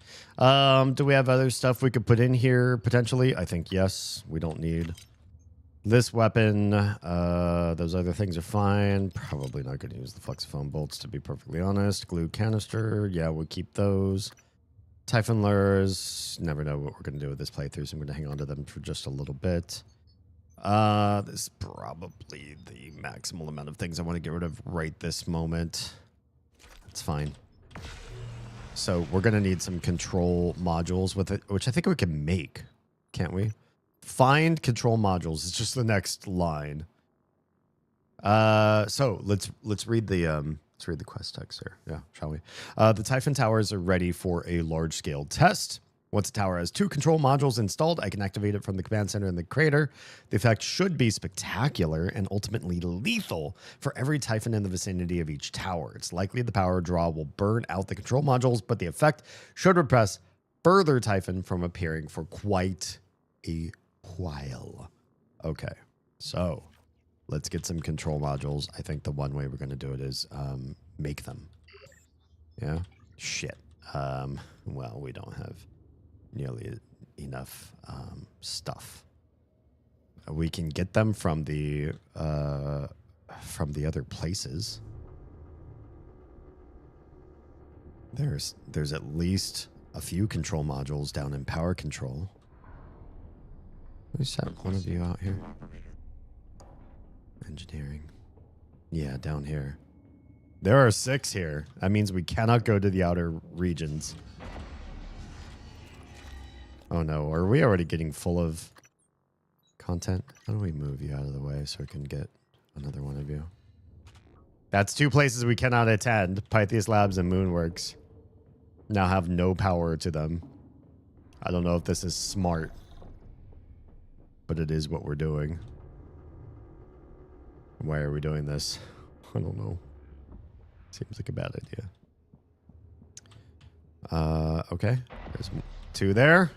Do we have other stuff we could put in here, potentially? I think yes. We don't need this weapon. Those other things are fine. Probably not going to use the flexiphone bolts, to be perfectly honest. Glue canister. Yeah, we'll keep those. Typhon lures. Never know what we're going to do with this playthrough, so I'm going to hang on to them for just a little bit. This is probably the maximal amount of things I want to get rid of right this moment. That's fine. So we're going to need some control modules with it, which I think we can make, can't we? Find control modules. It's just the next line. So let's read the quest text here. Yeah, shall we? The Typhon towers are ready for a large-scale test. Once a tower has 2 control modules installed, I can activate it from the command center in the crater. The effect should be spectacular and ultimately lethal for every Typhon in the vicinity of each tower. It's likely the power draw will burn out the control modules, but the effect should repress further Typhon from appearing for quite a while. Okay, so let's get some control modules. I think the one way we're going to do it is make them. Yeah? Shit. Well, we don't have nearly enough stuff. We can get them from the other places. There's at least a few control modules down in power control. We sent one of you out here. Engineering. Yeah, down here. There are 6 here. That means we cannot go to the outer regions. Oh no, are we already getting full of content? How do we move you out of the way so we can get another one of you? That's 2 places we cannot attend. Pythias Labs and Moonworks now have no power to them. I don't know if this is smart, but it is what we're doing. Why are we doing this? I don't know. Seems like a bad idea. Okay. There's 2 there.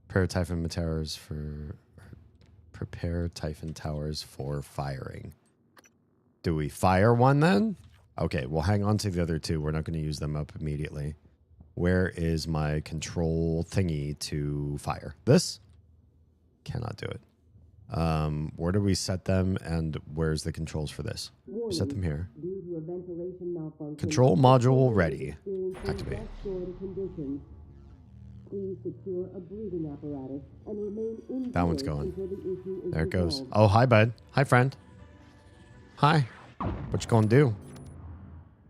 Prepare Typhon towers for firing. Do we fire one then? Okay, we'll hang on to the other two. We're not going to use them up immediately. Where is my control thingy to fire? This? Cannot do it. Where do we set them, and where's the controls for this? We set them here. Control module ready. Activate. That one's going. There it goes. Oh, hi, bud. Hi, friend. Hi. What you gonna do?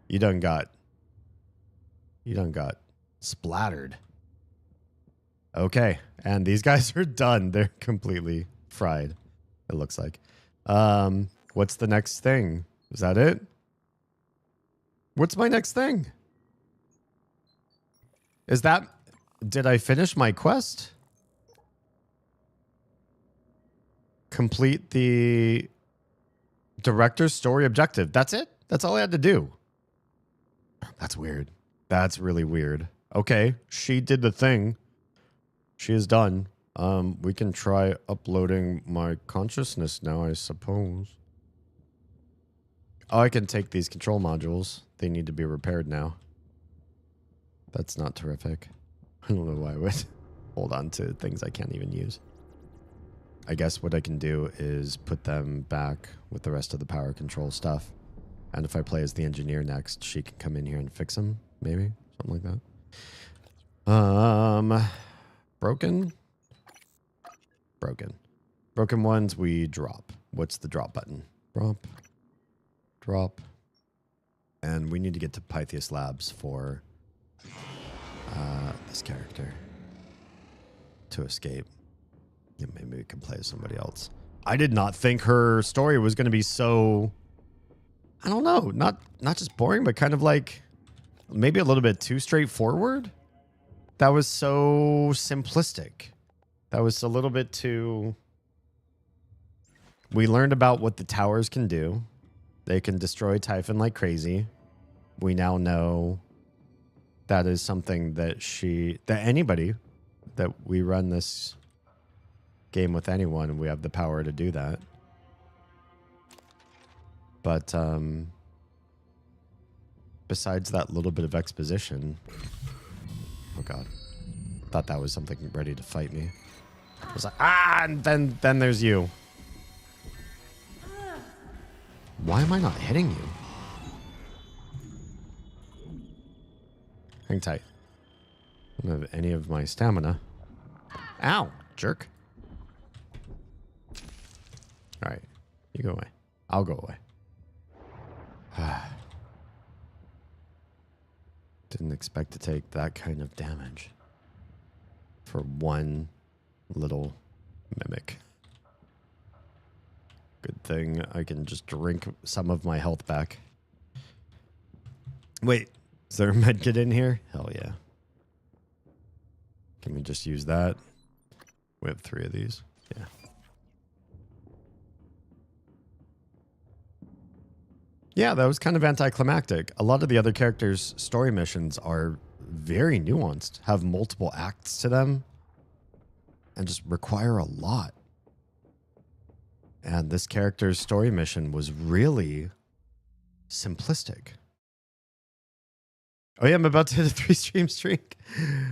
You done got splattered. Okay, and these guys are done. They're completely fried, it looks like. What's the next thing? Is that it? What's my next thing? Is that... Did I finish my quest? Complete the director's story objective. That's it? That's all I had to do. That's weird. That's really weird. Okay, she did the thing. She is done. We can try uploading my consciousness now, I suppose. Oh, I can take these control modules. They need to be repaired now. That's not terrific. I don't know why I would hold on to things I can't even use. I guess what I can do is put them back with the rest of the power control stuff. And if I play as the engineer next, she can come in here and fix them, maybe? Something like that. Broken? Broken. Broken ones we drop. What's the drop button? Drop. Drop. And we need to get to Pythias Labs for this character to escape. Yeah, maybe we can play as somebody else. I did not think her story was going to be so... I don't know. Not just boring, but kind of like maybe a little bit too straightforward. That was so simplistic. That was a little bit too... We learned about what the towers can do. They can destroy Typhon like crazy. We now know that is something that anybody that we run this game with anyone, we have the power to do that. But besides that little bit of exposition, oh god, thought that was something ready to fight me. I was like, and then there's you. Why am I not hitting you? Hang tight. I don't have any of my stamina. Ow, jerk. All right, you go away. I'll go away. Didn't expect to take that kind of damage for one little mimic. Good thing I can just drink some of my health back. Wait, is there a medkit in here? Hell yeah. Can we just use that? We have 3 of these. Yeah. Yeah, that was kind of anticlimactic. A lot of the other characters' story missions are very nuanced, have multiple acts to them, and just require a lot. And this character's story mission was really simplistic. Oh yeah, I'm about to hit a 3-stream streak.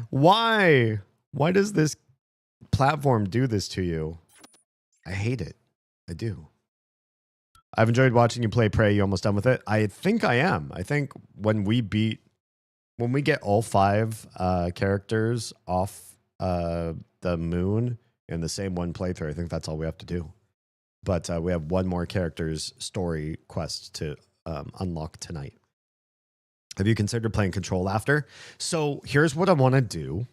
Why? Why does this platform do this to you? I hate it. I do. I've enjoyed watching you play Prey. You almost done with it? I think I am. I think when we get all 5 characters off the moon in the same one playthrough, I think that's all we have to do. But we have one more character's story quest to unlock tonight. Have you considered playing Control after? So here's what I want to do.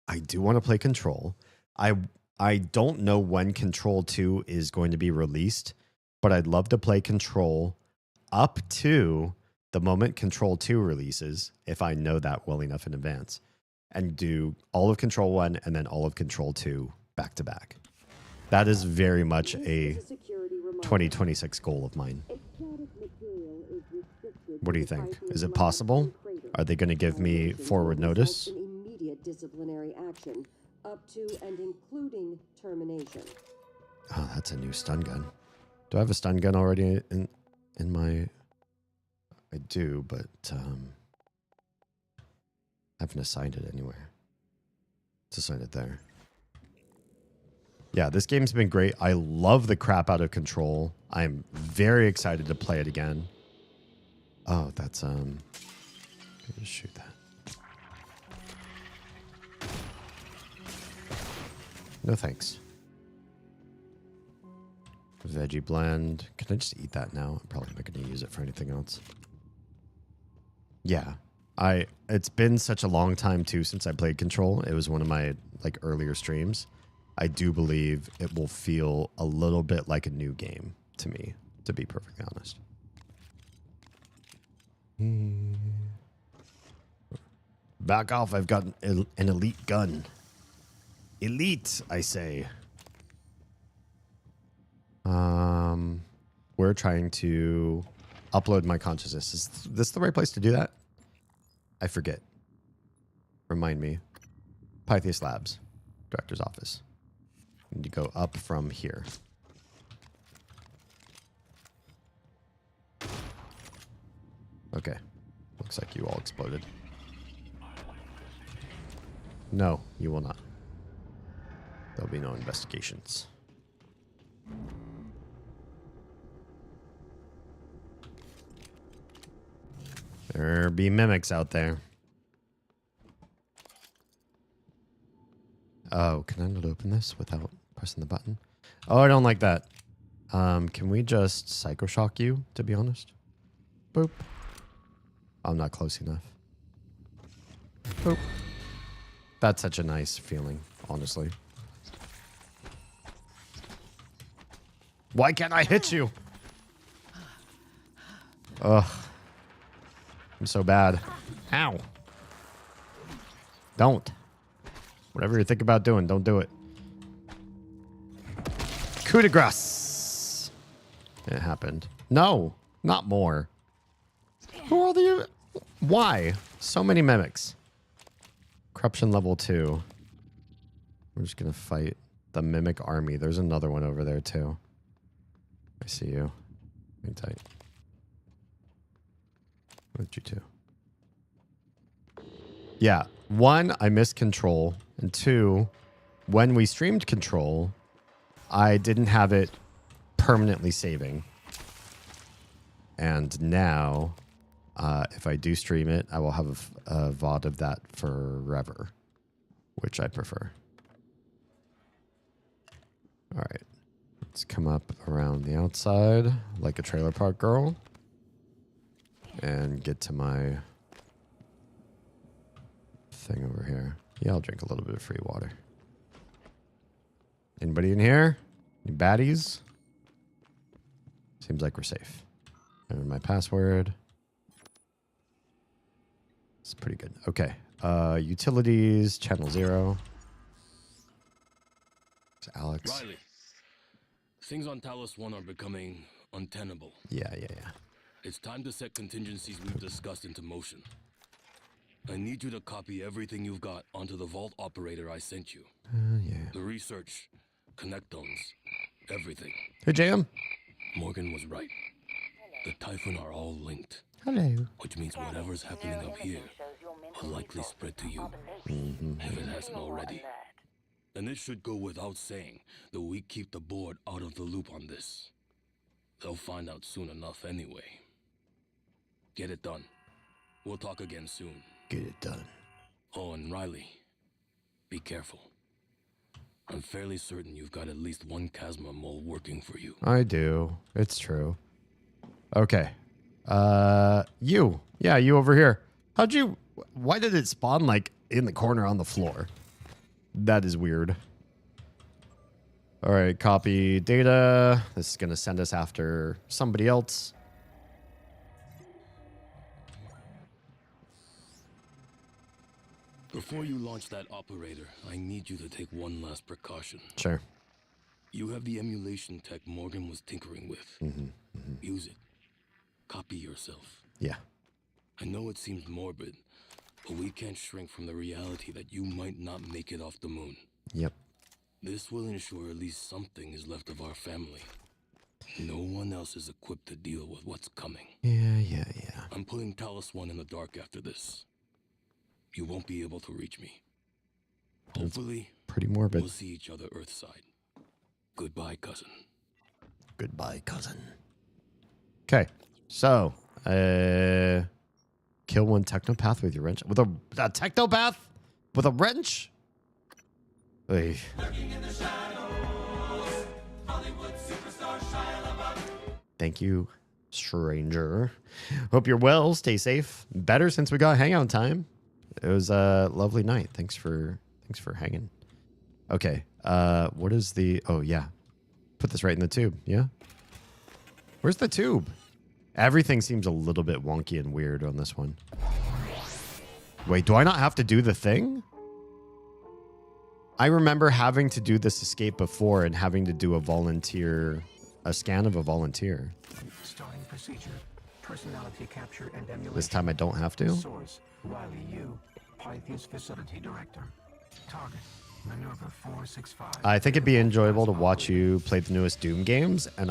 I do want to play Control. I don't know when Control 2 is going to be released, but I'd love to play Control up to the moment Control 2 releases, if I know that well enough in advance, and do all of Control 1 and then all of Control 2 back to back. That is very much a 2026 goal of mine. What do you think? Is it possible? Are they going to give me forward notice? Immediate disciplinary action, up to and including termination. Oh, that's a new stun gun. Do I have a stun gun already in my... I do, but I haven't assigned it anywhere. Let's assign it there. Yeah, this game's been great. I love the crap out of Control. I'm very excited to play it again. Oh, that's just shoot that. No thanks. Veggie blend. Can I just eat that now? I'm probably not going to use it for anything else. Yeah. It's been such a long time too since I played Control. It was one of my earlier streams. I do believe it will feel a little bit like a new game to me, to be perfectly honest. Back off, I've got an elite gun. Elite, I say. We're trying to upload my consciousness. Is this the right place to do that? I forget. Remind me. Pythias Labs, Director's Office. Need to go up from here. Okay. Looks like you all exploded. No, you will not. There'll be no investigations. There be mimics out there. Oh, can I not open this without pressing the button? Oh, I don't like that. Can we just psychoshock you, to be honest? Boop. I'm not close enough. Boop. That's such a nice feeling, honestly. Why can't I hit you? Ugh. I'm so bad. Ow. Don't. Whatever you think about doing, don't do it. Coup de grace. It happened. No, not more. Who are you? Why? So many mimics. Corruption level 2. We're just going to fight the mimic army. There's another one over there too. I see you. Hang tight. What did you do? Yeah. 1, I missed Control. And 2, when we streamed Control, I didn't have it permanently saving. And now, if I do stream it, I will have a VOD of that forever, which I prefer. All right. Let's come up around the outside like a trailer park girl and get to my thing over here. Yeah, I'll drink a little bit of free water. Anybody in here? Any baddies? Seems like we're safe. Enter my password. It's pretty good. Okay. Utilities, channel 0. It's Alex. Riley, things on Talos 1 are becoming untenable. Yeah. It's time to set contingencies we've discussed into motion. I need you to copy everything you've got onto the vault operator I sent you. Yeah. The research, connectomes, everything. Hey, JM. Morgan was right. The Typhon are all linked. Hello. Which means whatever's happening up here will likely spread to you, if it hasn't already. And it should go without saying that we keep the board out of the loop on this. They'll find out soon enough anyway. Get it done. We'll talk again soon. Get it done. Oh, and Riley, be careful. I'm fairly certain you've got at least one Chasma mole working for you. I do. It's true. Okay. You. Yeah, you over here. Why did it spawn in the corner on the floor? That is weird. All right, copy data. This is going to send us after somebody else. Before you launch that operator, I need you to take one last precaution. Sure. You have the emulation tech Morgan was tinkering with. Use it. Copy yourself. Yeah. I know it seems morbid, but we can't shrink from the reality that you might not make it off the moon. Yep. This will ensure at least something is left of our family. No one else is equipped to deal with what's coming. Yeah. I'm putting Talus 1 in the dark after this. You won't be able to reach me. Hopefully, pretty morbid. we'll see each other Earthside. Goodbye, cousin. Goodbye, cousin. Okay, so kill one technopath with your wrench. With a technopath with a wrench. Oy. Thank you, stranger. Hope you're well. Stay safe. Better since we got hangout time. It was a lovely night. Thanks for hanging. Okay. What is the? Oh yeah. Put this right in the tube. Yeah. Where's the tube? Everything seems a little bit wonky and weird on this one. Wait, do I not have to do the thing? I remember having to do this escape before and having to do a scan of a volunteer. Starting procedure. Personality capture and emulation. This time I don't have to? Source, Riley Yu, Pythia's facility director. Target, maneuver 465. I think it'd be enjoyable to watch you play the newest Doom games and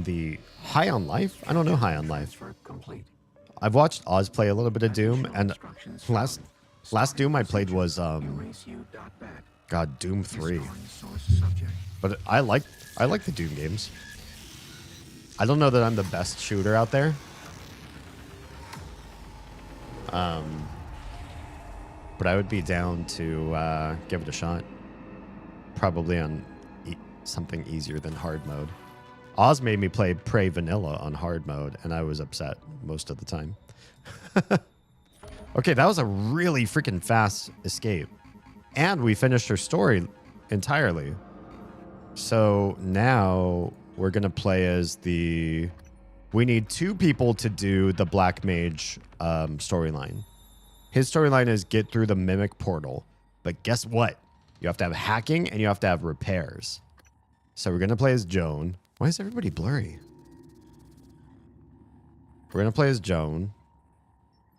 the High on Life. I don't know High on Life. I've watched Oz play a little bit of Doom, and last Doom I played was God, Doom 3. But I like the Doom games. I don't know that I'm the best shooter out there. But I would be down to give it a shot. Probably on something easier than hard mode. Oz made me play Prey Vanilla on hard mode, and I was upset most of the time. Okay, that was a really freaking fast escape. And we finished her story entirely. So now we're going to play as the... We need 2 people to do the Black Mage storyline. His storyline is get through the Mimic portal. But guess what? You have to have hacking and you have to have repairs. So we're going to play as Joan. Why is everybody blurry? We're going to play as Joan.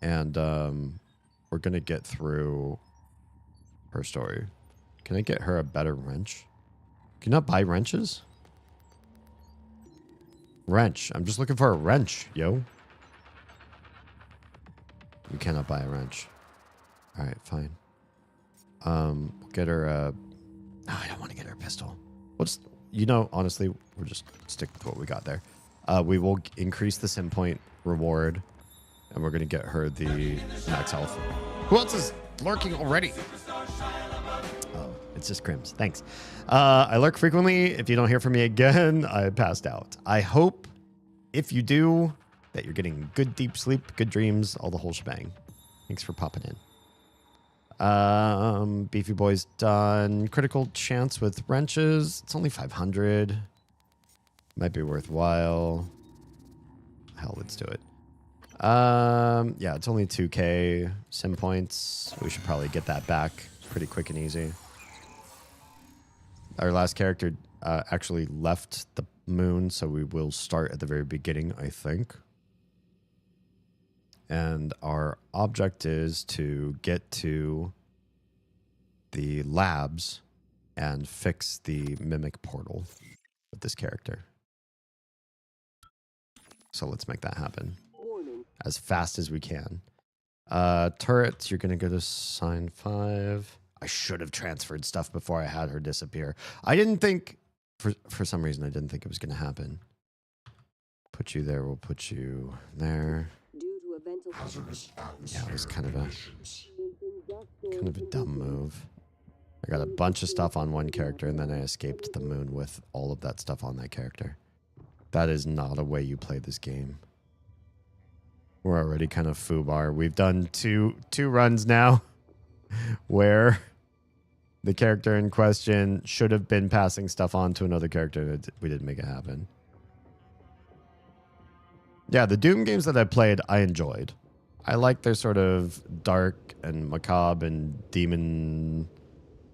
And we're going to get through her story. Can I get her a better wrench? Can you not buy wrenches? Wrench. I'm just looking for a wrench, yo. You cannot buy a wrench. All right, fine. We'll get her a... No, I don't want to get her a pistol. We'll just... You know, honestly, we'll just stick with what we got there. We will increase the sim point reward. And we're going to get her the max health. Who else is lurking already? Oh, it's just Crims. Thanks. I lurk frequently. If you don't hear from me again, I passed out. I hope, if you do, that you're getting good deep sleep, good dreams, all the whole shebang. Thanks for popping in. Beefy Boy's done. Critical chance with wrenches. It's only 500. Might be worthwhile. Hell, let's do it. Yeah, it's only 2k sim points. We should probably get that back pretty quick and easy. Our last character actually left the moon, so we will start at the very beginning, I think. And our object is to get to the labs and fix the Mimic portal with this character. So let's make that happen as fast as we can. Turrets, you're going to go to sign 5. I should have transferred stuff before I had her disappear. I didn't think, for some reason, I didn't think it was going to happen. Put you there, we'll put you there. Yeah, it was kind of a dumb move. I got a bunch of stuff on one character, and then I escaped the moon with all of that stuff on that character. That is not a way you play this game. We're already kind of foobar. We've done two runs now where the character in question should have been passing stuff on to another character. We didn't make it happen. Yeah, the Doom games that I played, I enjoyed. I like their sort of dark and macabre and demon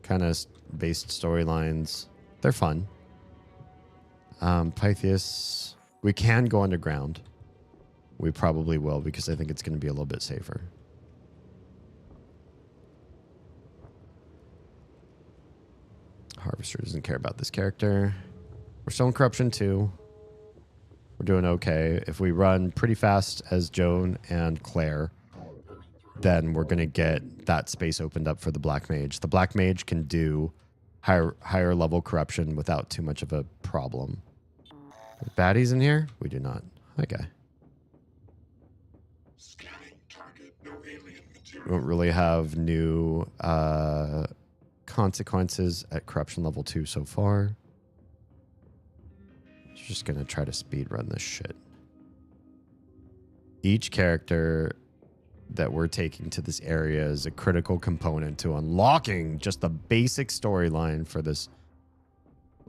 kind of based storylines. They're fun. Pythias, we can go underground. We probably will because I think it's going to be a little bit safer. Harvester doesn't care about this character. We're still in Corruption 2. We're doing okay. If we run pretty fast as Joan and Claire, then we're going to get that space opened up for the Black Mage. The Black Mage can do higher level corruption without too much of a problem. Baddies in here? We do not. Okay. We don't really have new consequences at corruption level 2 so far. Just gonna try to speed run this shit. Each character that we're taking to this area is a critical component to unlocking just the basic storyline for this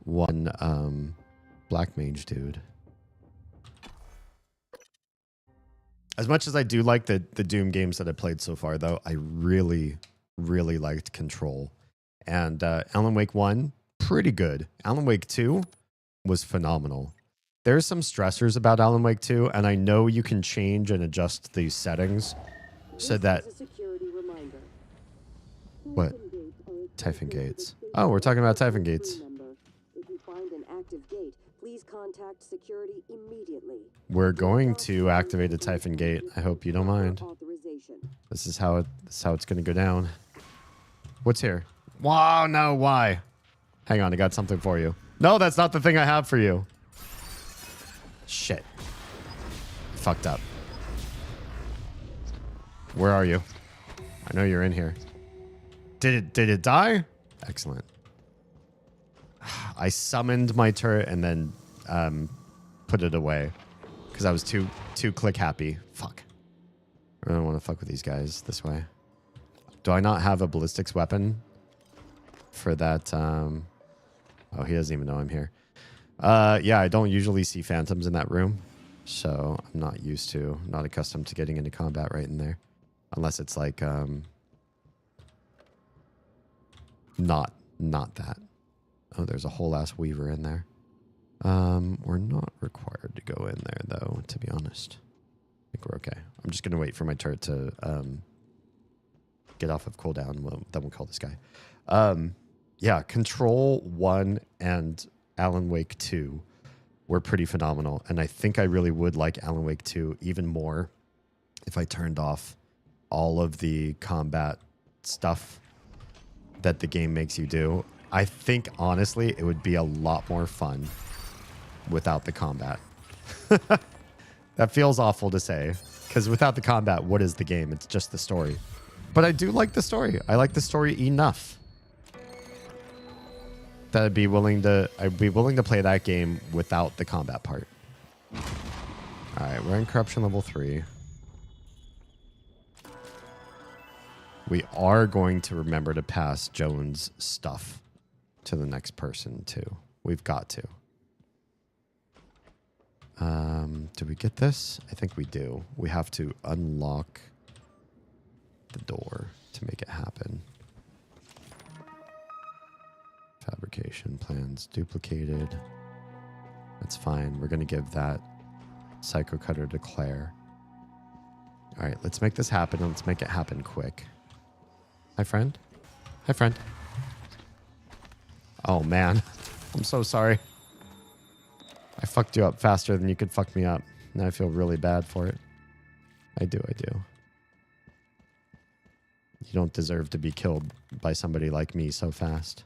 one Black Mage dude. As much as I do like the Doom games that I played so far, though, I really, really liked Control. And Alan Wake 1, pretty good. Alan Wake 2 was phenomenal. There's some stressors about Alan Wake 2, and I know you can change and adjust these settings so that... What? Typhon Gates. Oh, we're talking about Typhon Gates. If you find an active gate, please contact security immediately. We're going to activate a Typhon Gate. I hope you don't mind. This is how it's going to go down. What's here? Wow, no, why? Hang on, I got something for you. No, that's not the thing I have for you. Shit. Fucked up. Where are you? I know you're in here. Did it die? Excellent. I summoned my turret and then put it away because I was too click happy. Fuck. I don't want to fuck with these guys this way. Do I not have a ballistics weapon for that? Oh, he doesn't even know I'm here. Yeah, I don't usually see phantoms in that room, so I'm not accustomed to getting into combat right in there, unless it's like not that. Oh, there's a whole ass Weaver in there. We're not required to go in there though, to be honest. I think we're okay. I'm just gonna wait for my turret to get off of cooldown. Then we'll call this guy. Yeah, Control 1 and Alan Wake 2 were pretty phenomenal, and I think I really would like Alan Wake 2 even more if I turned off all of the combat stuff that the game makes you do. I think, honestly, it would be a lot more fun without the combat. That feels awful to say, because without the combat, what is the game? It's just the story. But I do like the story. I like the story enough that I'd be willing to play that game without the combat part. All right, we're in corruption level 3. We are going to remember to pass Joan's stuff to the next person too. We've got to. Do we get this? I think we do. We have to unlock the door to make it happen. Fabrication plans duplicated. That's fine. We're going to give that Psycho Cutter to Claire. All right, let's make this happen, and let's make it happen quick. Hi, friend. Hi, friend. Oh, man. I'm so sorry. I fucked you up faster than you could fuck me up. Now I feel really bad for it. I do. You don't deserve to be killed by somebody like me so fast.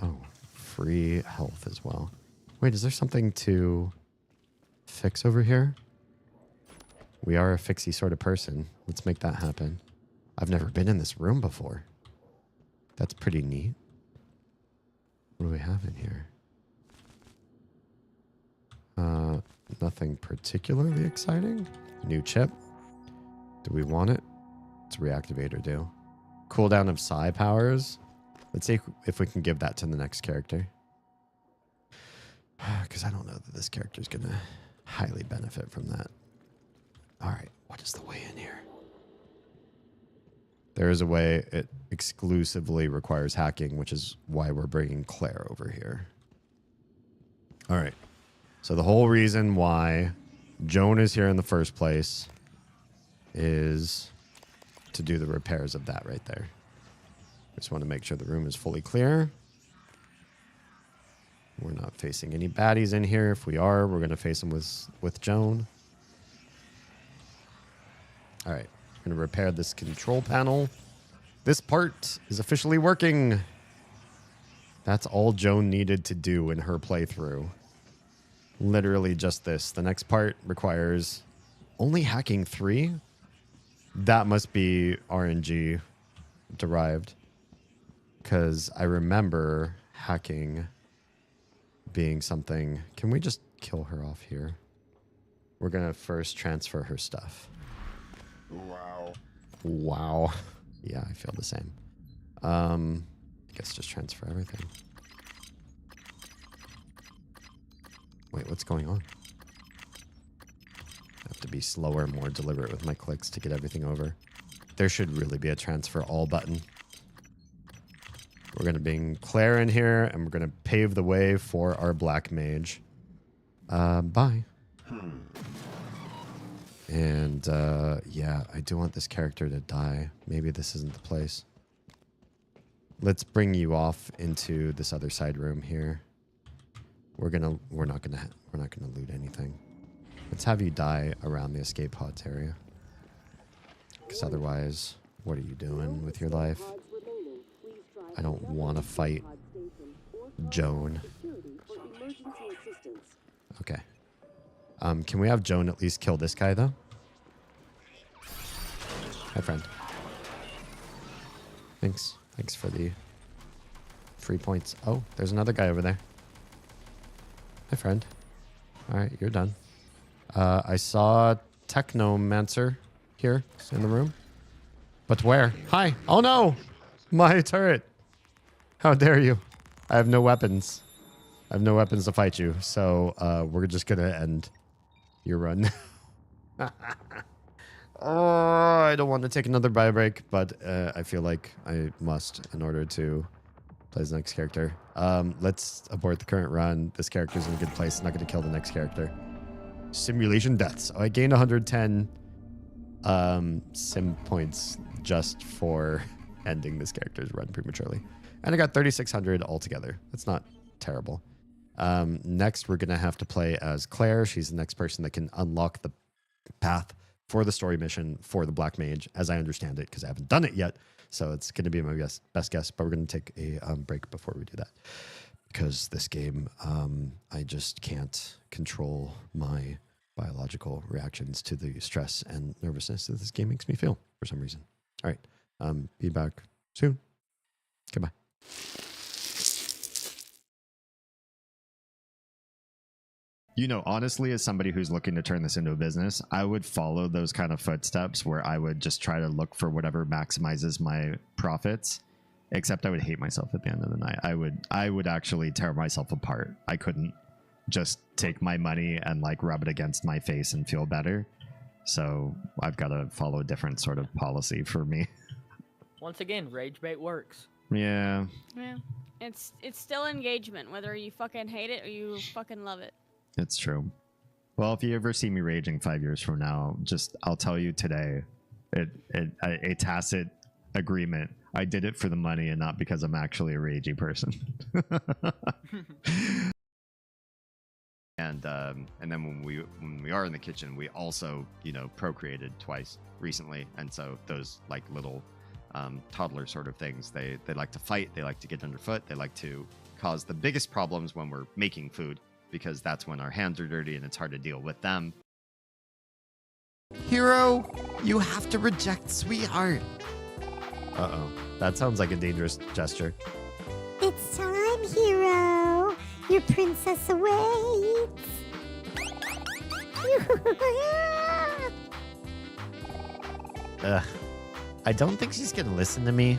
Oh, free health as well. Wait, is there something to fix over here? We are a fixie sort of person. Let's make that happen. I've never been in this room before. That's pretty neat. What do we have in here? Nothing particularly exciting. New chip. Do we want it? What's reactivator do? Cooldown of psi powers. Let's see if we can give that to the next character. Because I don't know that this character is going to highly benefit from that. All right. What is the way in here? There is a way. It exclusively requires hacking, which is why we're bringing Claire over here. All right. So the whole reason why Joan is here in the first place is to do the repairs of that right there. Just want to make sure the room is fully clear. We're not facing any baddies in here. If we are, we're going to face them with Joan. All right. I'm going to repair this control panel. This part is officially working. That's all Joan needed to do in her playthrough. Literally just this. The next part requires only hacking 3. That must be RNG derived. Because I remember hacking being something. Can we just kill her off here? We're going to first transfer her stuff. Wow. Wow. Yeah, I feel the same. I guess just transfer everything. Wait, what's going on? I have to be slower, more deliberate with my clicks to get everything over. There should really be a transfer all button. We're going to bring Claire in here, and we're going to pave the way for our black mage. Bye. And, yeah, I do want this character to die. Maybe this isn't the place. Let's bring you off into this other side room here. We're not gonna loot anything. Let's have you die around the escape pods area. Because otherwise, what are you doing with your life? I don't want to fight Joan. Okay. Can we have Joan at least kill this guy, though? Hi, friend. Thanks. Thanks for the free points. Oh, there's another guy over there. Hi, friend. All right, you're done. I saw Technomancer here in the room. But where? Hi. Oh, no. My turret. How dare you? I have no weapons. I have no weapons to fight you. So we're just going to end your run. Oh, I don't want to take another bio break, but I feel like I must in order to play the next character. Let's abort the current run. This character's in a good place. Not going to kill the next character. Simulation deaths. Oh, I gained 110 sim points just for ending this character's run prematurely. And I got 3,600 altogether. That's not terrible. Next, we're going to have to play as Claire. She's the next person that can unlock the path for the story mission for the Black Mage, as I understand it, because I haven't done it yet. So it's going to be my best guess, but we're going to take a break before we do that. Because this game, I just can't control my biological reactions to the stress and nervousness that this game makes me feel for some reason. All right. Be back soon. Goodbye. You know, honestly, as somebody who's looking to turn this into a business, I would follow those kind of footsteps where I would just try to look for whatever maximizes my profits. Except I would hate myself at the end of the night. I would actually tear myself apart. I couldn't just take my money and like rub it against my face and feel better. So I've got to follow a different sort of policy for me. Once again, rage bait works. Yeah. Yeah. It's still engagement, whether you fucking hate it or you fucking love it. It's true. Well, if you ever see me raging 5 years from now, I'll tell you today, a tacit agreement. I did it for the money and not because I'm actually a ragey person. And then when we are in the kitchen, we also, you know, procreated twice recently, and so those like little toddler sort of things, they like to fight, they like to get underfoot, they like to cause the biggest problems when we're making food, because that's when our hands are dirty and it's hard to deal with them. Hero, you have to reject sweetheart. Uh-oh. That sounds like a dangerous gesture. It's time, hero. Your princess awaits. Ugh. I don't think she's gonna listen to me.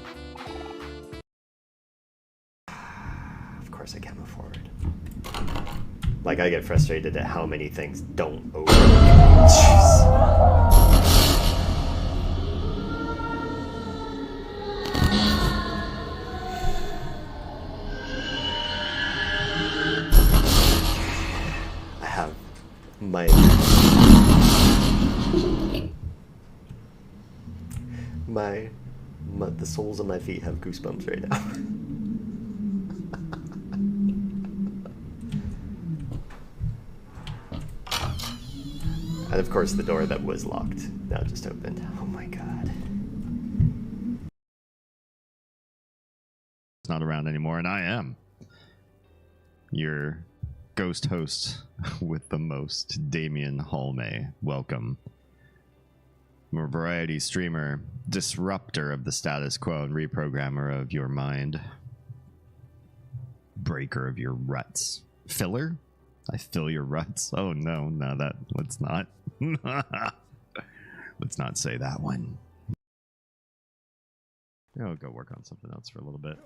Of course I can't move forward. Like, I get frustrated at how many things don't open. Jeez. I have the soles of my feet have goosebumps right now. And of course, the door that was locked now just opened. Oh my god. It's not around anymore, and I am your ghost host with the most, Damien Halme. Welcome. I'm a variety streamer, disruptor of the status quo, and reprogrammer of your mind. Breaker of your ruts. Filler? I fill your ruts. Oh no, let's not. Let's not say that one. I'll go work on something else for a little bit,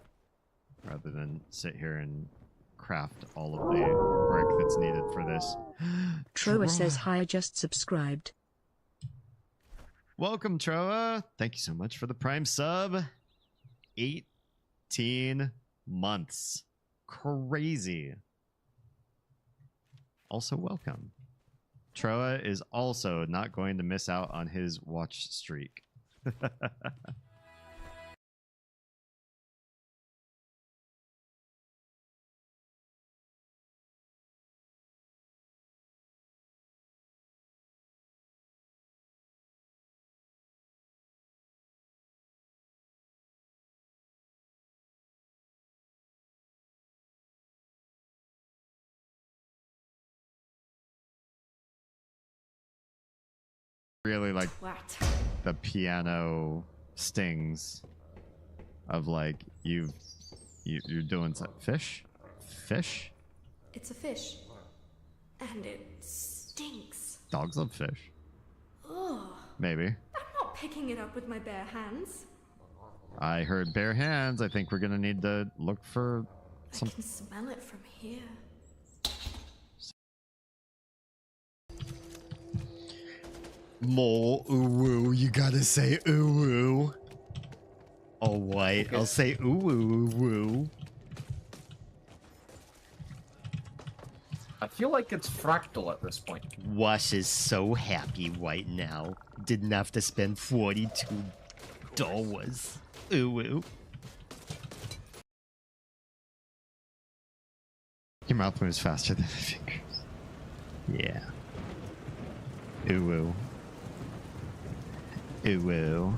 rather than sit here and craft all of the brick that's needed for this. Troa says hi, just subscribed. Welcome, Troa. Thank you so much for the Prime sub. 18 months. Crazy. Also, welcome. Troa is also not going to miss out on his watch streak. Really like the piano stings of like you're doing something. Fish. It's a fish, and it stinks. Dogs love fish. Ugh. Maybe. I'm not picking it up with my bare hands. I heard bare hands. I think we're gonna need to look for some. I can smell it from here. More ooh, you gotta say ooh. All white. Okay. I'll say ooh. I feel like it's fractal at this point. Wash is so happy right now. Didn't have to spend $42. Ooh. Your mouth moves faster than the fingers. Yeah. Ooh. Ooh.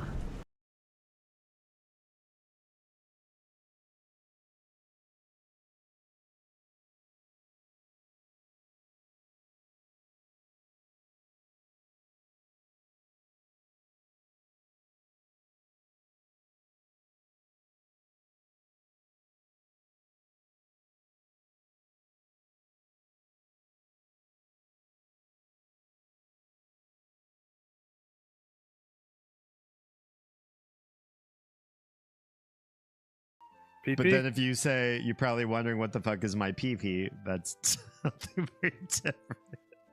PP? But then if you say you're probably wondering what the fuck is my PP, that's something very different.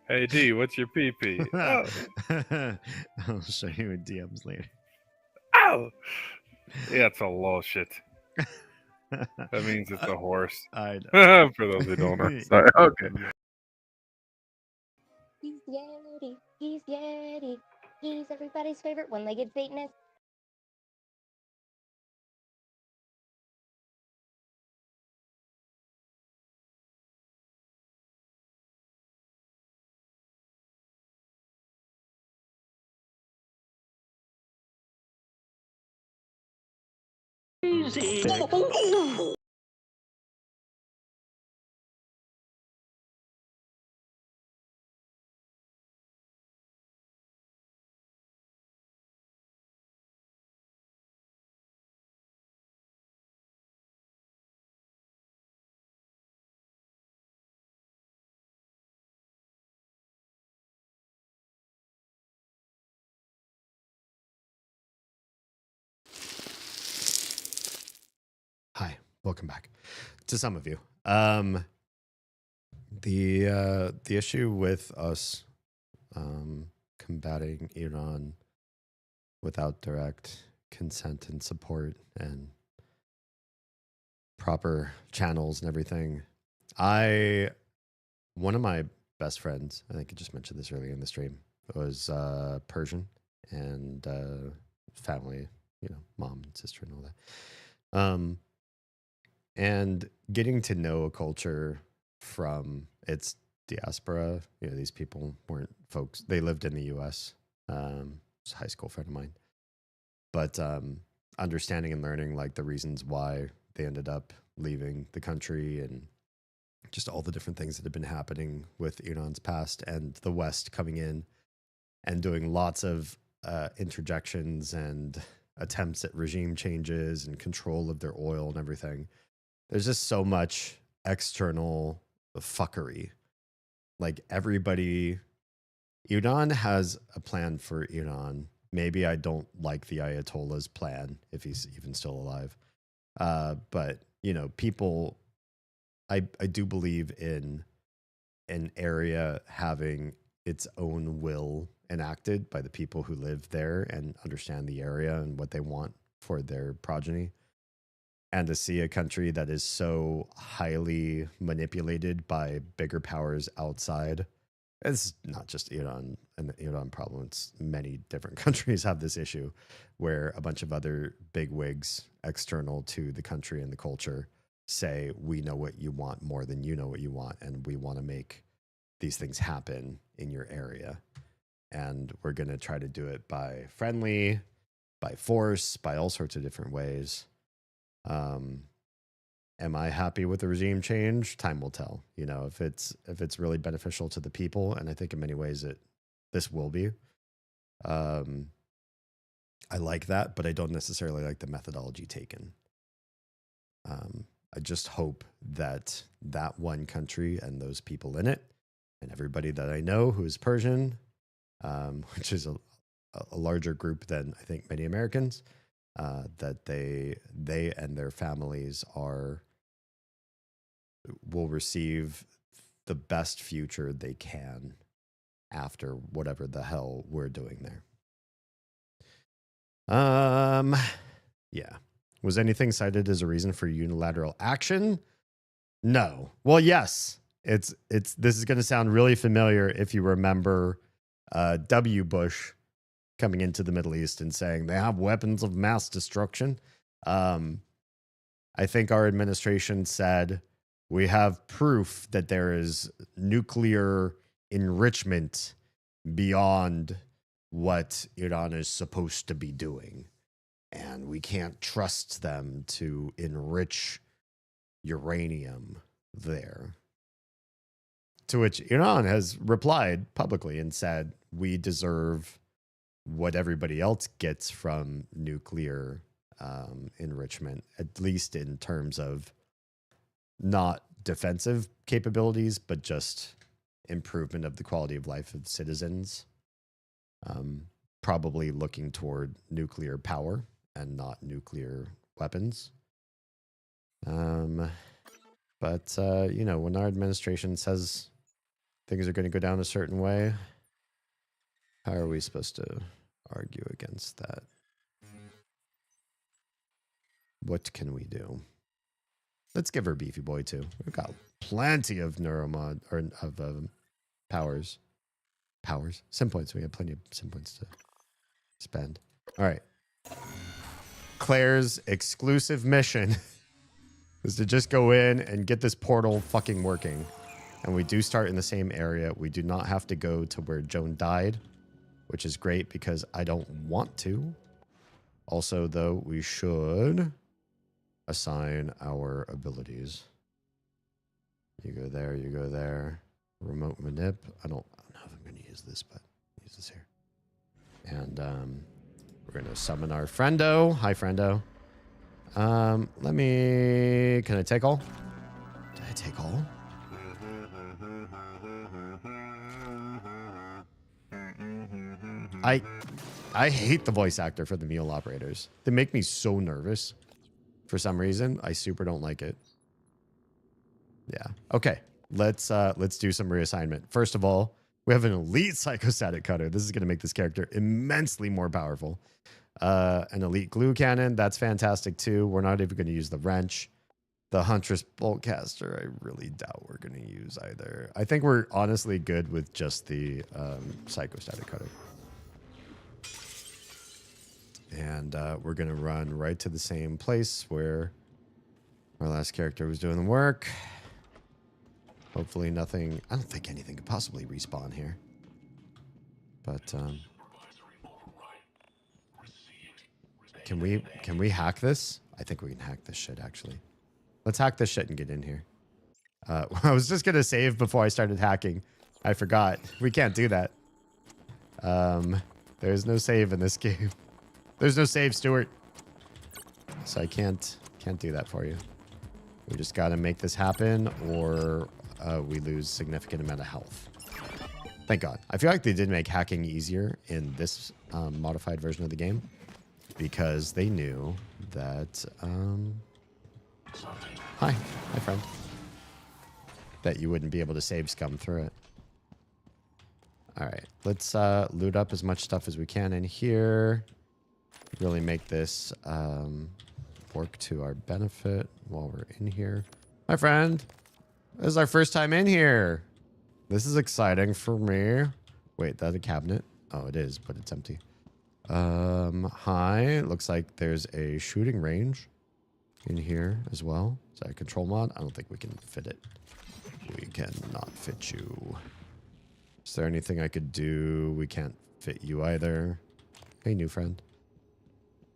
Hey D, what's your PP? Oh. I'll show you in DMs later. Ow! Yeah, it's a low shit. That means it's a horse. I know. For those who don't know. Sorry. Okay. He's Yeti. He's Yeti. He's everybody's favorite one-legged Satanist. Easy. Hi, welcome back. To some of you. The issue with us combating Iran without direct consent and support and proper channels and everything. One of my best friends, I think I just mentioned this earlier in the stream, was Persian and family, mom and sister and all that. And getting to know a culture from its diaspora. You know, these people weren't folks. They lived in the U.S. It's a high school friend of mine. But understanding and learning like the reasons why they ended up leaving the country and just all the different things that have been happening with Iran's past and the West coming in and doing lots of interjections and attempts at regime changes and control of their oil and everything. There's just so much external fuckery. Like everybody, Iran has a plan for Iran. Maybe I don't like the Ayatollah's plan if he's even still alive. But, you know, people, I do believe in an area having its own will enacted by the people who live there and understand the area and what they want for their progeny. And to see a country that is so highly manipulated by bigger powers outside, it's not just Iran and the Iran problem. It's many different countries have this issue where a bunch of other bigwigs external to the country and the culture say, we know what you want more than you know what you want, and we want to make these things happen in your area. And we're going to try to do it by friendly, by force, by all sorts of different ways. Am I happy with the regime change? Time will tell. You know, if it's really beneficial to the people, and I think in many ways this will be. I like that, but I don't necessarily like the methodology taken. I just hope that that one country and those people in it, and everybody that I know who is Persian, which is a larger group than I think many Americans, that they and their families will receive the best future they can after whatever the hell we're doing there. Yeah. Was anything cited as a reason for unilateral action? No. Well, yes. This is going to sound really familiar if you remember W. Bush coming into the Middle East and saying they have weapons of mass destruction. I think our administration said we have proof that there is nuclear enrichment beyond what Iran is supposed to be doing. And we can't trust them to enrich uranium there. To which Iran has replied publicly and said, we deserve what everybody else gets from nuclear enrichment, at least in terms of not defensive capabilities, but just improvement of the quality of life of citizens. Probably looking toward nuclear power and not nuclear weapons. But you know, when our administration says things are going to go down a certain way, how are we supposed to argue against that? What can we do? Let's give her Beefy Boy too. We've got plenty of neuromod or of powers. Sim points. We have plenty of sim points to spend. All right. Claire's exclusive mission is to just go in and get this portal fucking working. And we do start in the same area. We do not have to go to where Joan died, which is great because I don't want to. Also, though, we should assign our abilities. You go there, you go there. Remote manip. I don't know if I'm going to use this, but I'll use this here. And we're going to summon our friendo. Hi, friendo. Can I take all? Did I take all? I hate the voice actor for the mule operators. They make me so nervous. For some reason, I super don't like it. Yeah. Okay. Let's do some reassignment. First of all, we have an elite psychostatic cutter. This is going to make this character immensely more powerful. An elite glue cannon. That's fantastic too. We're not even going to use the wrench. The Huntress Boltcaster, I really doubt we're going to use either. I think we're honestly good with just the psychostatic cutter. And we're going to run right to the same place where our last character was doing the work. Hopefully nothing... I don't think anything could possibly respawn here. But, Can we hack this? I think we can hack this shit, actually. Let's hack this shit and get in here. I was just going to save before I started hacking. I forgot. We can't do that. There's no save in this game. There's no save, Stuart. So I can't do that for you. We just got to make this happen, or we lose significant amount of health. Thank God. I feel like they did make hacking easier in this modified version of the game, because they knew that... Hi, friend. That you wouldn't be able to save scum through it. All right, let's loot up as much stuff as we can in here. Really make this work to our benefit while we're in here. My friend, this is our first time in here. This is exciting for me. Wait, that a cabinet? Oh, it is, but it's empty. Hi, looks like there's a shooting range in here as well. Is that a control mod? I don't think we can fit it. We cannot fit you. Is there anything I could do? We can't fit you either. Hey, new friend.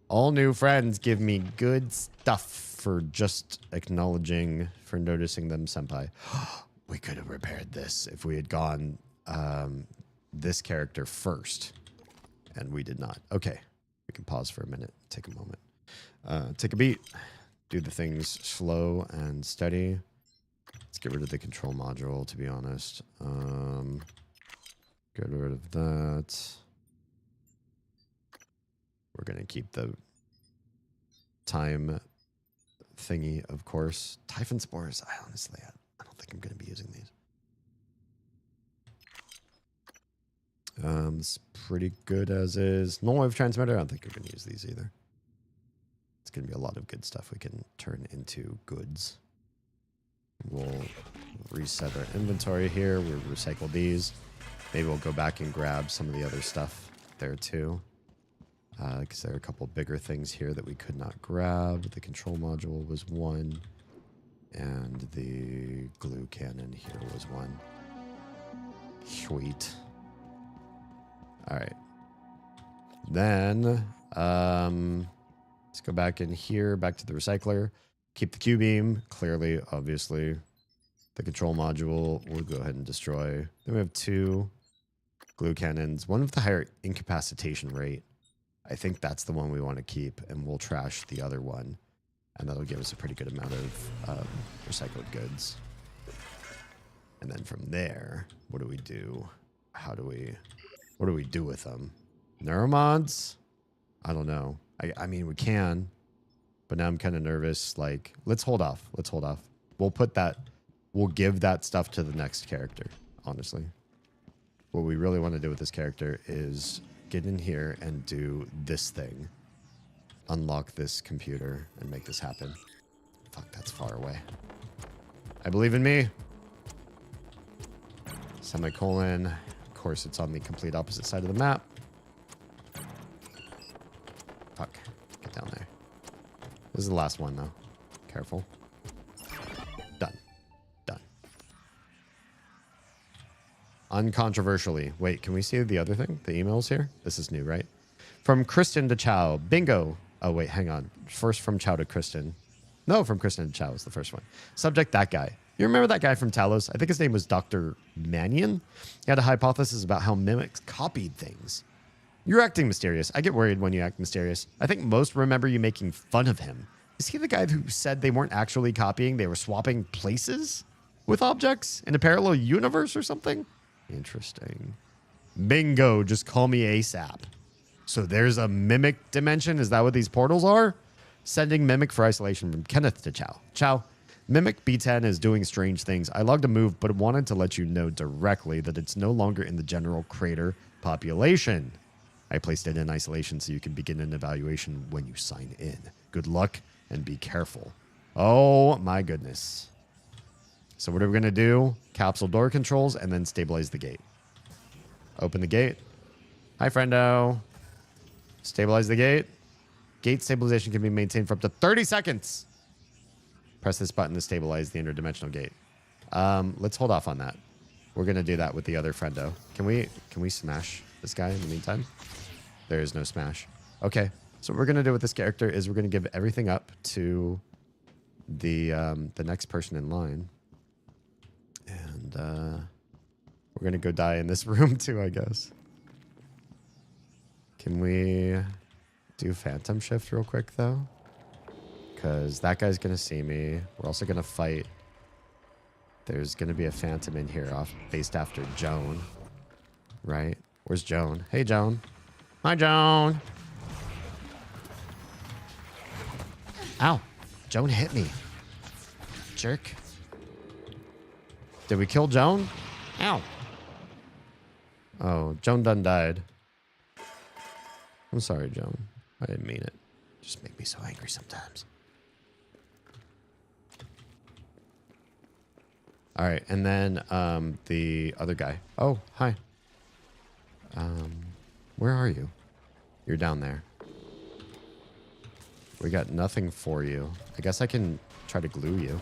All new friends give me good stuff for just acknowledging, for noticing them, senpai. We could have repaired this if we had gone this character first. And we did not. Okay. We can pause for a minute. Take a moment. Take a beat. Do the things slow and steady. Let's get rid of the control module, to be honest. Get rid of that. We're going to keep the time thingy, of course. Typhon spores. I don't think I'm going to be using these. It's pretty good as is. Null wave transmitter. I don't think we're going to use these either. It's going to be a lot of good stuff we can turn into goods. We'll reset our inventory here. We'll recycle these. Maybe we'll go back and grab some of the other stuff there too. Because there are a couple bigger things here that we could not grab. The control module was one. And the glue cannon here was one. Sweet. All right. Then, let's go back in here, back to the recycler. Keep the Q-beam, clearly, obviously. The control module, we'll go ahead and destroy. Then we have two glue cannons, one with the higher incapacitation rate. I think that's the one we want to keep, and we'll trash the other one. And that'll give us a pretty good amount of recycled goods. And then from there, what do we do? What do we do with them? Neuromods? I don't know. I mean, we can. But now I'm kind of nervous. Like, let's hold off. We'll give that stuff to the next character, honestly. What we really want to do with this character is get in here and do this thing. Unlock this computer and make this happen. Fuck, that's far away. I believe in me. Semicolon. Of course, it's on the complete opposite side of the map. Fuck. Get down there. This is the last one, though. Careful. Done. Done. Uncontroversially. Wait, can we see the other thing? The emails here? This is new, right? From Kristen to Chow. Bingo. Oh, wait, hang on. First from Chow to Kristen. No, from Kristen to Chow is the first one. Subject, that guy. You remember that guy from Talos? I think his name was Dr. Mannion. He had a hypothesis about how mimics copied things. You're acting mysterious. I get worried when you act mysterious. I think most remember you making fun of him. Is he the guy who said they weren't actually copying, they were swapping places with objects in a parallel universe or something? Interesting. Bingo, just call me ASAP. So there's a mimic dimension? Is that what these portals are? Sending mimic for isolation from Kenneth to Chow. Chow, mimic B10 is doing strange things. I logged a move, but wanted to let you know directly that it's no longer in the general crater population. I placed it in isolation so you can begin an evaluation when you sign in. Good luck and be careful. Oh my goodness. So what are we going to do? Capsule door controls and then stabilize the gate. Open the gate. Hi, friendo. Stabilize the gate. Gate stabilization can be maintained for up to 30 seconds. Press this button to stabilize the interdimensional gate. Let's hold off on that. We're gonna do that with the other friendo. Can we smash this guy in the meantime? There is no smash. Okay. So what we're gonna do with this character is we're gonna give everything up to the next person in line, and we're gonna go die in this room too, I guess. Can we do Phantom Shift real quick though? Because that guy's gonna see me. We're also gonna fight. There's gonna be a Phantom in here based after Joan, right? Where's Joan? Hey, Joan. Hi, Joan. Ow. Joan hit me. Jerk. Did we kill Joan? Ow. Oh, Joan done died. I'm sorry, Joan. I didn't mean it. Just make me so angry sometimes. All right, and then the other guy. Oh, hi. Where are you? You're down there. We got nothing for you. I guess I can try to glue you.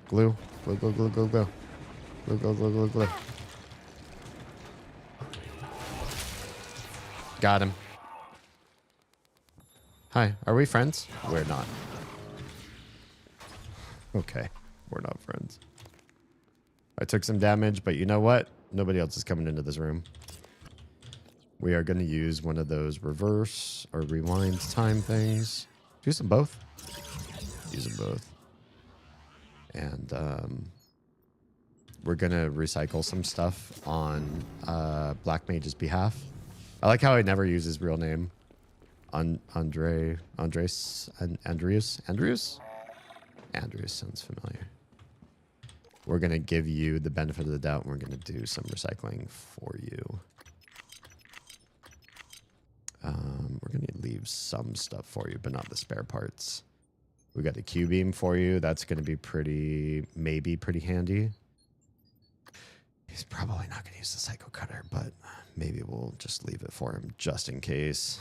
Glue. Glue, glue, glue, glue, glue. Glue, glue, glue, glue, glue. Got him. Hi, are we friends? We're not. Okay, we're not friends. I took some damage, but you know what? Nobody else is coming into this room. We are going to use one of those reverse or rewind time things. Use them both. Use them both. And we're going to recycle some stuff on Black Mage's behalf. I like how I never use his real name. Andreas sounds familiar. We're going to give you the benefit of the doubt, and we're going to do some recycling for you. We're going to leave some stuff for you, but not the spare parts. We got the Q-beam for you. That's going to be maybe pretty handy. He's probably not going to use the Psycho Cutter, but maybe we'll just leave it for him just in case.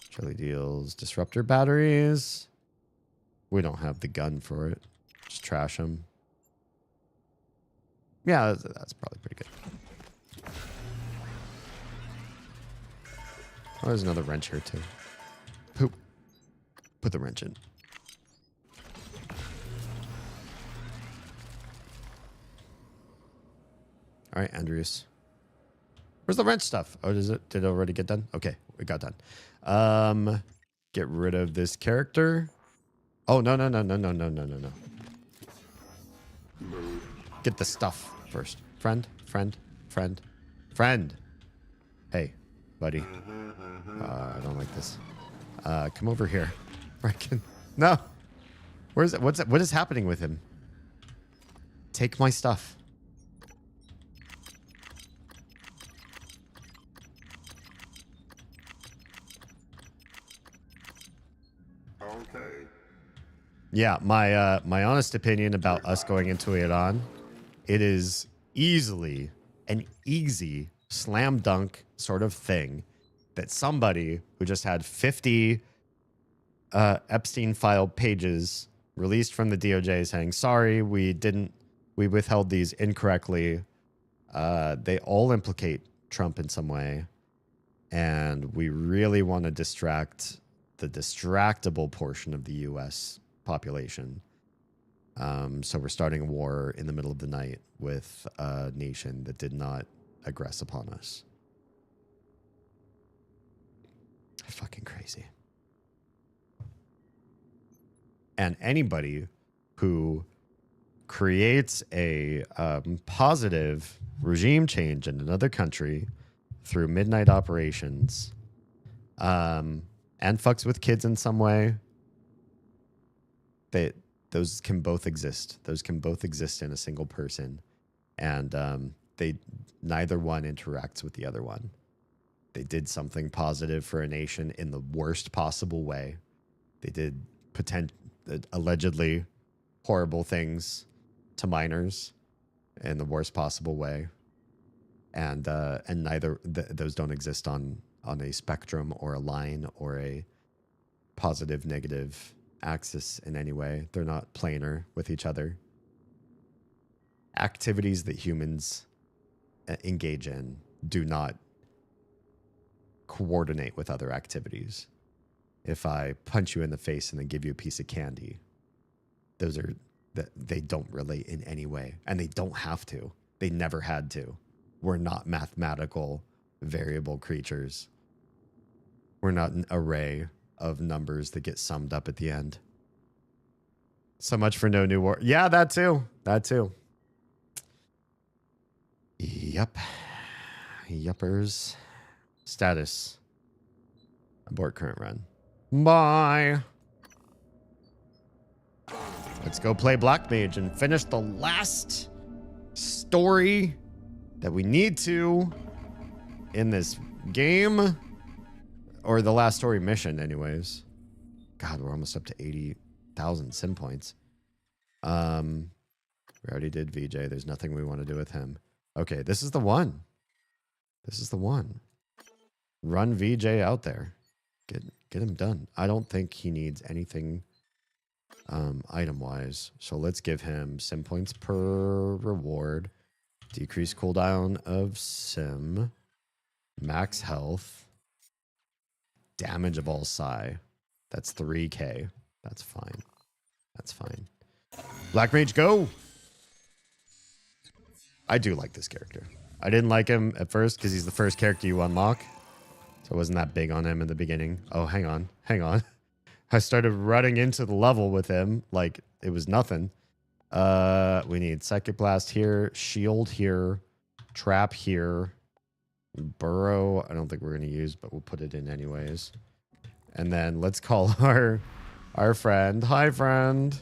Charlie deals disruptor batteries. We don't have the gun for it. Just trash them. Yeah, that's probably pretty good. Oh, there's another wrench here too. Poop. Put the wrench in. All right, Andreas. Where's the wrench stuff? Oh, did it already get done? Okay, it got done. Get rid of this character. Oh, no. Get the stuff first. Friend. Hey, buddy. I don't like this. Come over here. No. Where's it? What is happening with him? Take my stuff. Okay. Yeah, my honest opinion about us going into Iran, it is easily an easy slam dunk sort of thing that somebody who just had 50 Epstein file pages released from the DOJ saying, sorry, we withheld these incorrectly. They all implicate Trump in some way. And we really want to distract the distractible portion of the U.S. population. So we're starting a war in the middle of the night with a nation that did not aggress upon us. Fucking crazy. And anybody who creates a positive regime change in another country through midnight operations and fucks with kids in some way, those can both exist. Those can both exist in a single person. And neither one interacts with the other one. They did something positive for a nation in the worst possible way. They did allegedly horrible things to minors in the worst possible way. And neither those don't exist on a spectrum or a line or a positive, negative axis in any way. They're not planar with each other. Activities that humans engage in do not coordinate with other activities. If I punch you in the face and then give you a piece of candy, those are that they don't relate in any way, and they don't have to. They never had to. We're not mathematical variable creatures. We're not an array of numbers that get summed up at the end. So much for no new war. Yeah, that too. That too. Yup. Yuppers. Status. Abort current run. Bye. Let's go play Black Mage and finish the last story that we need to in this game. Or the last story mission, anyways. God, we're almost up to 80,000 sim points. We already did VJ. There's nothing we want to do with him. Okay, this is the one. This is the one. Run VJ out there. Get him done. I don't think he needs anything item-wise. So let's give him sim points per reward. Decrease cooldown of sim. Max health. Damage of all psi. That's 3k. That's fine. That's fine. Black Mage, go! I do like this character. I didn't like him at first because he's the first character you unlock. So I wasn't that big on him in the beginning. Oh, hang on. Hang on. I started running into the level with him like it was nothing. We need Psychic Blast here, Shield here, Trap here, Burrow. I don't think we're going to use, but we'll put it in anyways. And then let's call our friend. Hi, friend.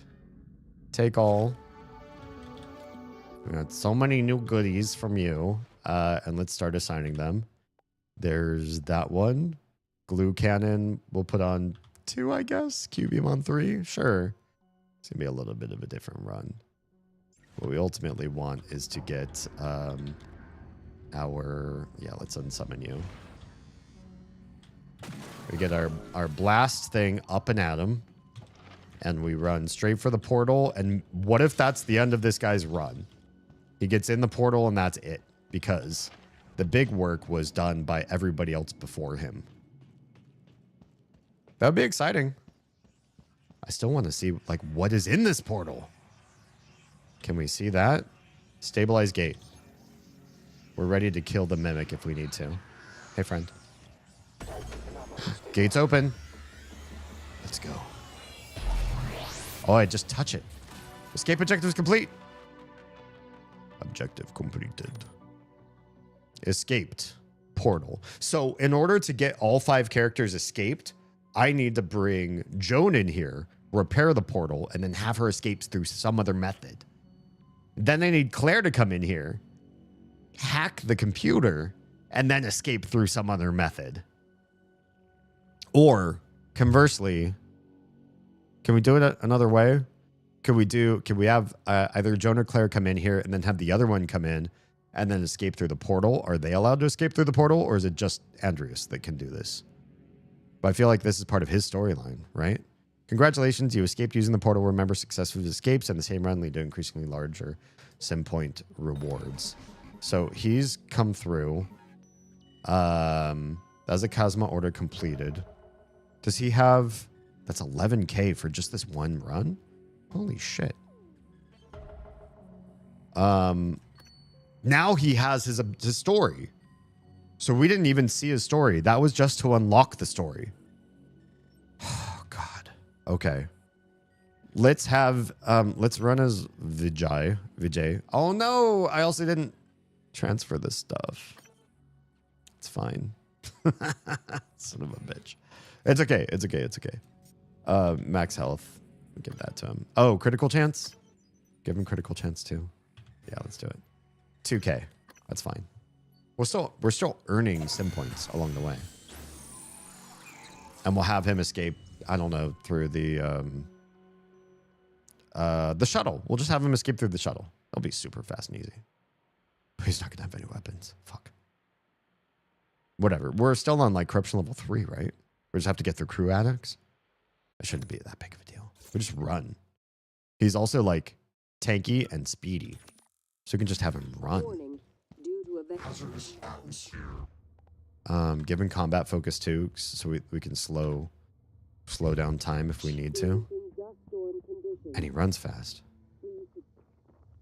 Take all. We got so many new goodies from you. And let's start assigning them. There's that one. Glue Cannon we'll put on 2, I guess. Q-Beam on 3. Sure. It's going to be a little bit of a different run. What we ultimately want is to get yeah, let's unsummon you. We get our blast thing up and at him. And we run straight for the portal. And what if that's the end of this guy's run? He gets in the portal and that's it. Because the big work was done by everybody else before him. That would be exciting. I still want to see, like, what is in this portal. Can we see that? Stabilize gate. We're ready to kill the mimic if we need to. Hey, friend. Gate's open. Let's go. Oh, I just touch it. Escape objective is complete. Objective completed. Escaped. Portal. So in order to get all 5 characters escaped, I need to bring Joan in here, repair the portal, and then have her escape through some other method. Then I need Claire to come in here, hack the computer, and then escape through some other method. Or, conversely, can we do it another way? Can we have either Joan or Claire come in here and then have the other one come in and then escape through the portal? Are they allowed to escape through the portal, or is it just Andreas that can do this? But I feel like this is part of his storyline, right? Congratulations, you escaped using the portal. Remember, successful escapes and the same run lead to increasingly larger sim point rewards. So he's come through. That's a Cosmo order completed. Does he have... That's 11k for just this one run? Holy shit. Now he has his story. So we didn't even see his story. That was just to unlock the story. Oh, God. Okay. Let's have... let's run as Vijay. Oh, no! I also didn't transfer this stuff. It's fine. Son of a bitch. It's okay. It's okay. It's okay. Max health. Give that to him. Oh, critical chance? Give him critical chance too. Yeah, let's do it. 2k. That's fine. We're still earning sim points along the way. And we'll have him escape, I don't know, through the shuttle. We'll just have him escape through the shuttle. It'll be super fast and easy. But he's not gonna have any weapons. Fuck. Whatever. We're still on like corruption level 3, right? We just have to get through crew addicts. It shouldn't be that big of a deal. We just run. He's also like tanky and speedy. So we can just have him run. Give him combat focus too, so we can slow down time if we need to. And he runs fast.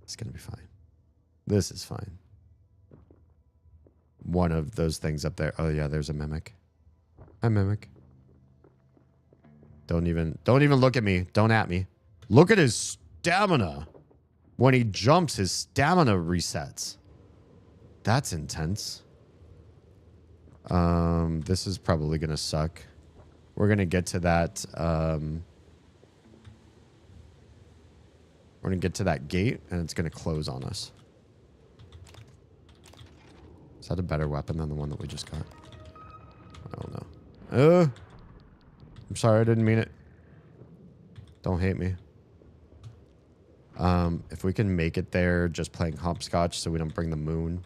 It's gonna be fine. This is fine. One of those things up there. Oh yeah, there's a mimic. Hi, mimic. Don't even look at me. Don't at me. Look at his stamina. When he jumps, his stamina resets. That's intense. This is probably gonna suck. We're gonna get to that. We're gonna get to that gate, and it's gonna close on us. Is that a better weapon than the one that we just got? I don't know. I'm sorry, I didn't mean it. Don't hate me. If we can make it there just playing hopscotch so we don't bring the moon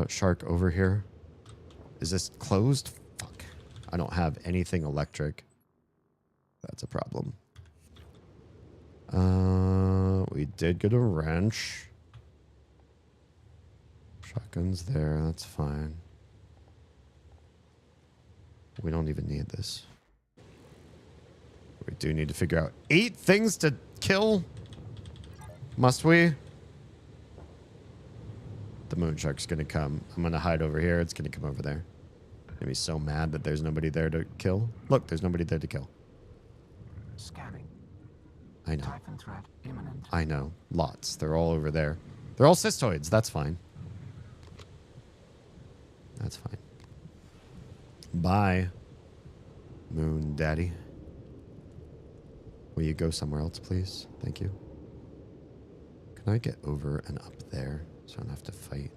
shark over here. Is this closed? Fuck. I don't have anything electric. That's a problem. We did get a wrench. Shotgun's there. That's fine. We don't even need this. We do need to figure out 8 things to kill. Must we? The moon shark's gonna come. I'm gonna hide over here. It's gonna come over there. I'm gonna be so mad that there's nobody there to kill. Look, there's nobody there to kill. Scanning. I know. Typhon threat imminent. I know. Lots. They're all over there. They're all cystoids. That's fine. That's fine. Bye, Moon Daddy. Will you go somewhere else, please? Thank you. Can I get over and up there so I don't have to fight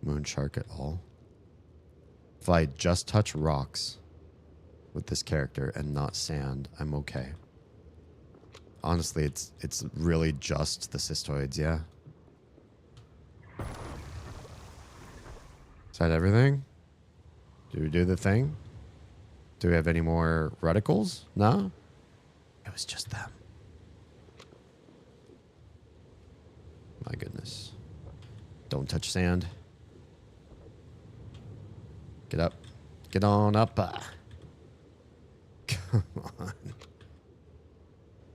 Moon Shark at all? If I just touch rocks with this character and not sand, I'm okay. Honestly, it's really just the cystoids, yeah. Is that everything? Do we do the thing? Do we have any more reticles? No? It was just them. My goodness. Don't touch sand. Get up. Get on up. Come on.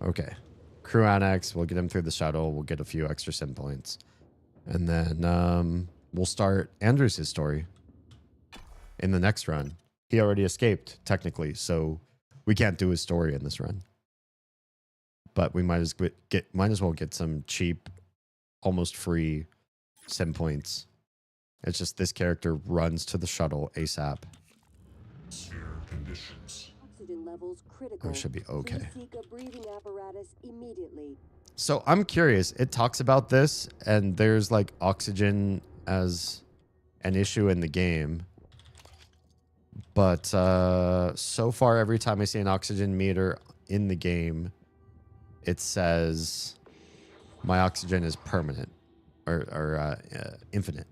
Okay. Crew annex. We'll get him through the shuttle. We'll get a few extra sim points. And then we'll start Andrews' story in the next run. He already escaped, technically, so we can't do his story in this run. But we might as well get some cheap, almost free sim points. It's just this character runs to the shuttle ASAP. Oxygen levels critical. Oh, it should be okay. Please seek a breathing apparatus immediately. So I'm curious. It talks about this, and there's like oxygen as an issue in the game. But so far, every time I see an oxygen meter in the game, it says my oxygen is permanent or infinite.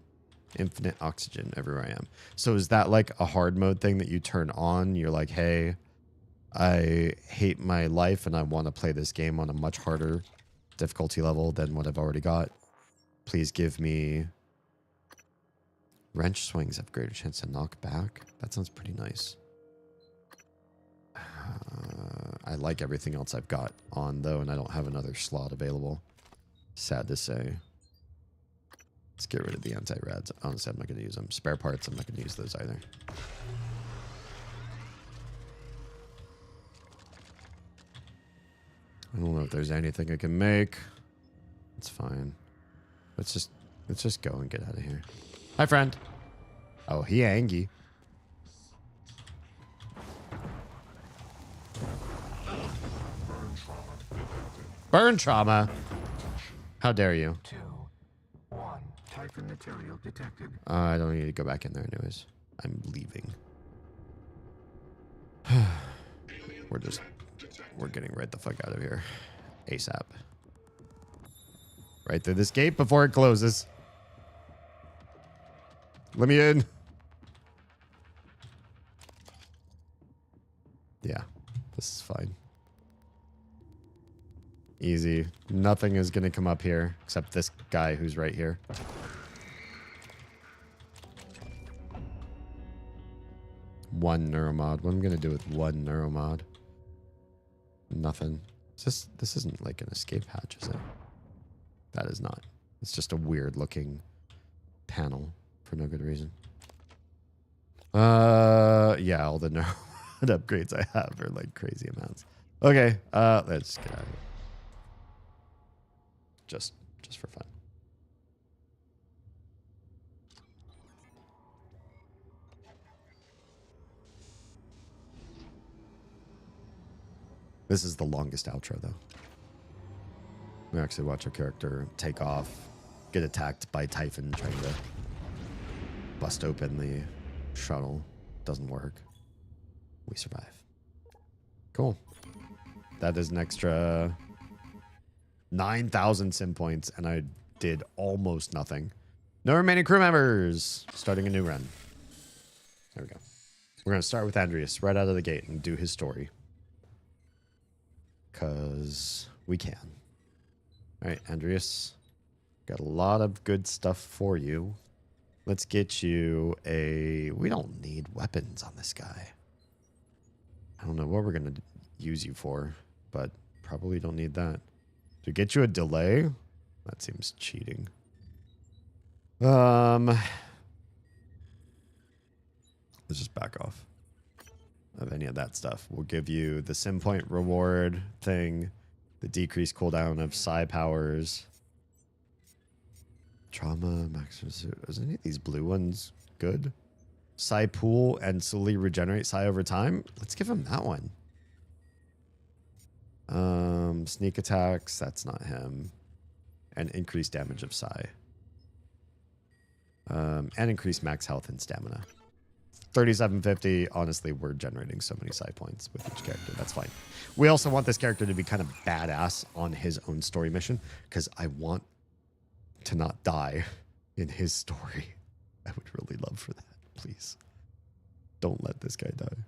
Infinite oxygen everywhere I am. So is that like a hard mode thing that you turn on? You're like, hey, I hate my life and I want to play this game on a much harder difficulty level than what I've already got. Please give me wrench swings have greater chance to knock back. That sounds pretty nice. I like everything else I've got on though, and I don't have another slot available. Sad to say. Let's get rid of the anti-rads. Honestly, I'm not going to use them. Spare parts, I'm not going to use those either. I don't know if there's anything I can make. It's fine. Let's just go and get out of here. Hi, friend. Oh, he angry. Burn trauma. How dare you? 2, 1. Typhon material detected. I don't need to go back in there anyways. I'm leaving. We're getting right the fuck out of here. ASAP. Right through this gate before it closes. Let me in. Yeah. This is fine. Easy. Nothing is going to come up here except this guy who's right here. One neuromod. What am I going to do with one neuromod? Nothing. This isn't like an escape hatch, is it? That is not. It's just a weird looking panel for no good reason. Yeah, all the neuromod upgrades I have are like crazy amounts. Okay, let's get out of here. Just for fun. This is the longest outro, though. We actually watch our character take off, get attacked by Typhon trying to bust open the shuttle. Doesn't work. We survive. Cool. That is an extra 9,000 sim points, and I did almost nothing. No remaining crew members. Starting a new run. There we go. We're going to start with Andreas right out of the gate and do his story. Because we can. All right, Andreas. Got a lot of good stuff for you. Let's get you a... We don't need weapons on this guy. I don't know what we're going to use you for, but probably don't need that. To get you a delay? That seems cheating. Let's just back off of any of that stuff. We'll give you the sim point reward thing, the decreased cooldown of psi powers, trauma, maximum. Is any of these blue ones good? Psi pool and slowly regenerate psi over time. Let's give him that one. Sneak attacks. That's not him. And increased damage of psi. And increased max health and stamina. 3750. Honestly, we're generating so many psi points with each character. That's fine. We also want this character to be kind of badass on his own story mission, because I want to not die in his story. I would really love for that. Please. Don't let this guy die.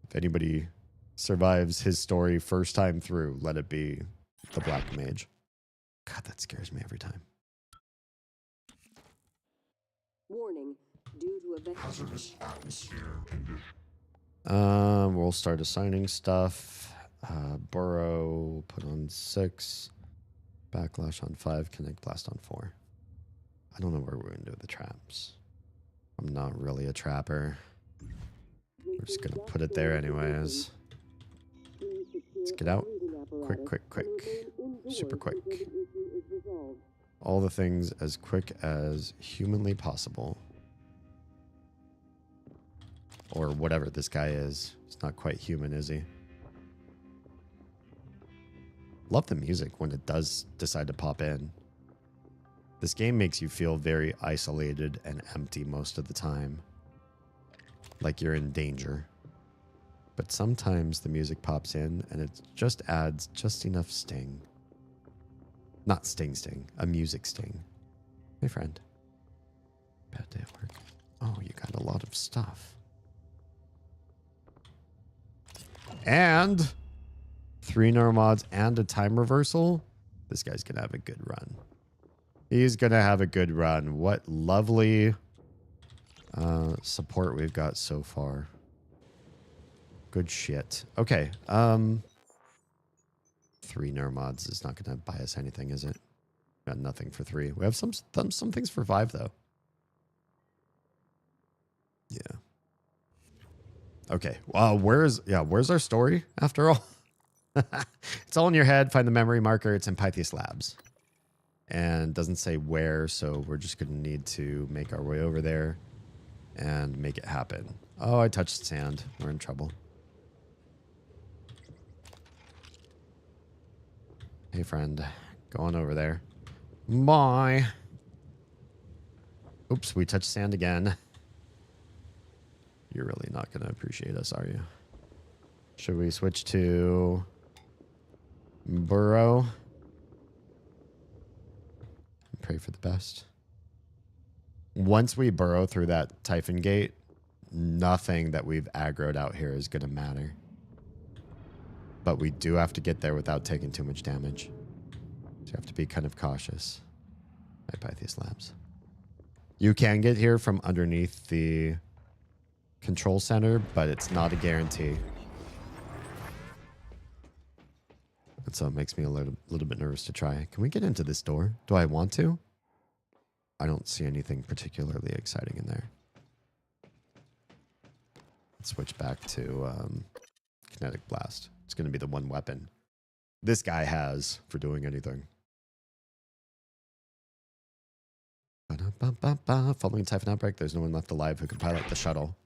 If anybody survives his story first time through, let it be the Black Mage. God, that scares me every time. Warning. Due to a hazardous atmosphere condition. We'll start assigning stuff. Burrow, put on 6. Backlash on 5. Connect blast on 4. I don't know where we're going to do the traps. I'm not really a trapper. We're just going to put it there anyways. Let's get out. Quick, quick, quick. Super quick. All the things as quick as humanly possible. Or whatever this guy is. He's not quite human, is he? Love the music when it does decide to pop in. This game makes you feel very isolated and empty most of the time. Like you're in danger. But sometimes the music pops in and it just adds just enough sting. Not sting, a music sting. Hey, friend. Bad day at work. Oh, you got a lot of stuff. And 3 neuromods and a time reversal. This guy's going to have a good run. He's going to have a good run. What lovely support we've got so far. Good shit. Okay. 3 neuromods is not going to buy us anything, is it? Got nothing for 3. We have some things for 5, though. Yeah. Okay. Where's our story after all? It's all in your head. Find the memory marker. It's in Pythias Labs. And doesn't say where, so we're just going to need to make our way over there and make it happen. Oh, I touched sand. We're in trouble. Hey, friend. Go on over there. Bye. Oops, we touched sand again. You're really not going to appreciate us, are you? Should we switch to Burrow? Pray for the best. Once we burrow through that Typhon gate, nothing that we've aggroed out here is going to matter. But we do have to get there without taking too much damage. So you have to be kind of cautious. Right by these labs. You can get here from underneath the control center, but it's not a guarantee. And so it makes me a little bit nervous to try. Can we get into this door? Do I want to? I don't see anything particularly exciting in there. Let's switch back to kinetic blast. It's going to be the one weapon this guy has for doing anything. Following Typhon outbreak, there's no one left alive who can pilot the shuttle.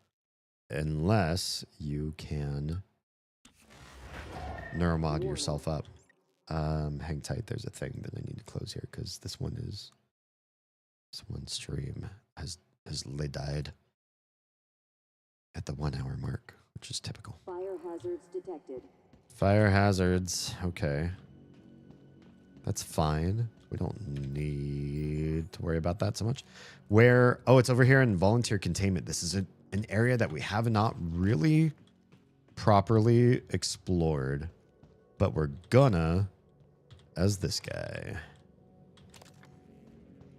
Unless you can neuromod yourself up. Hang tight, there's a thing that I need to close here because this one stream has died at the 1 hour mark, which is typical. Fire hazards detected. Fire hazards, okay. That's fine. We don't need to worry about that so much. Where, oh, it's over here in volunteer containment. This is an area that we have not really properly explored, but we're gonna as this guy.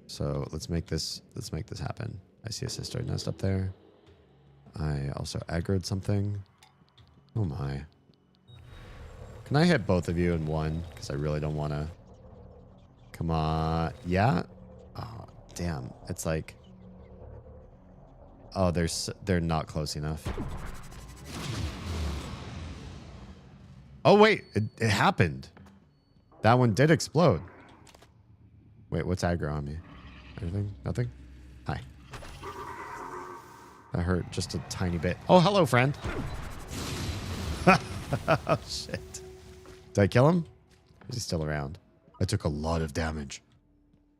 So let's make this happen. I see a sister nest up there. I also aggroed something. Oh my. Can I hit both of you in one? Because I really don't want to. Come on. Yeah? Oh, damn. It's like... Oh, they're not close enough. Oh, wait. It happened. That one did explode. Wait, what's aggro on me? Anything? Nothing? Hi. That hurt just a tiny bit. Oh, hello, friend. Oh, shit. Did I kill him? Is he still around? I took a lot of damage.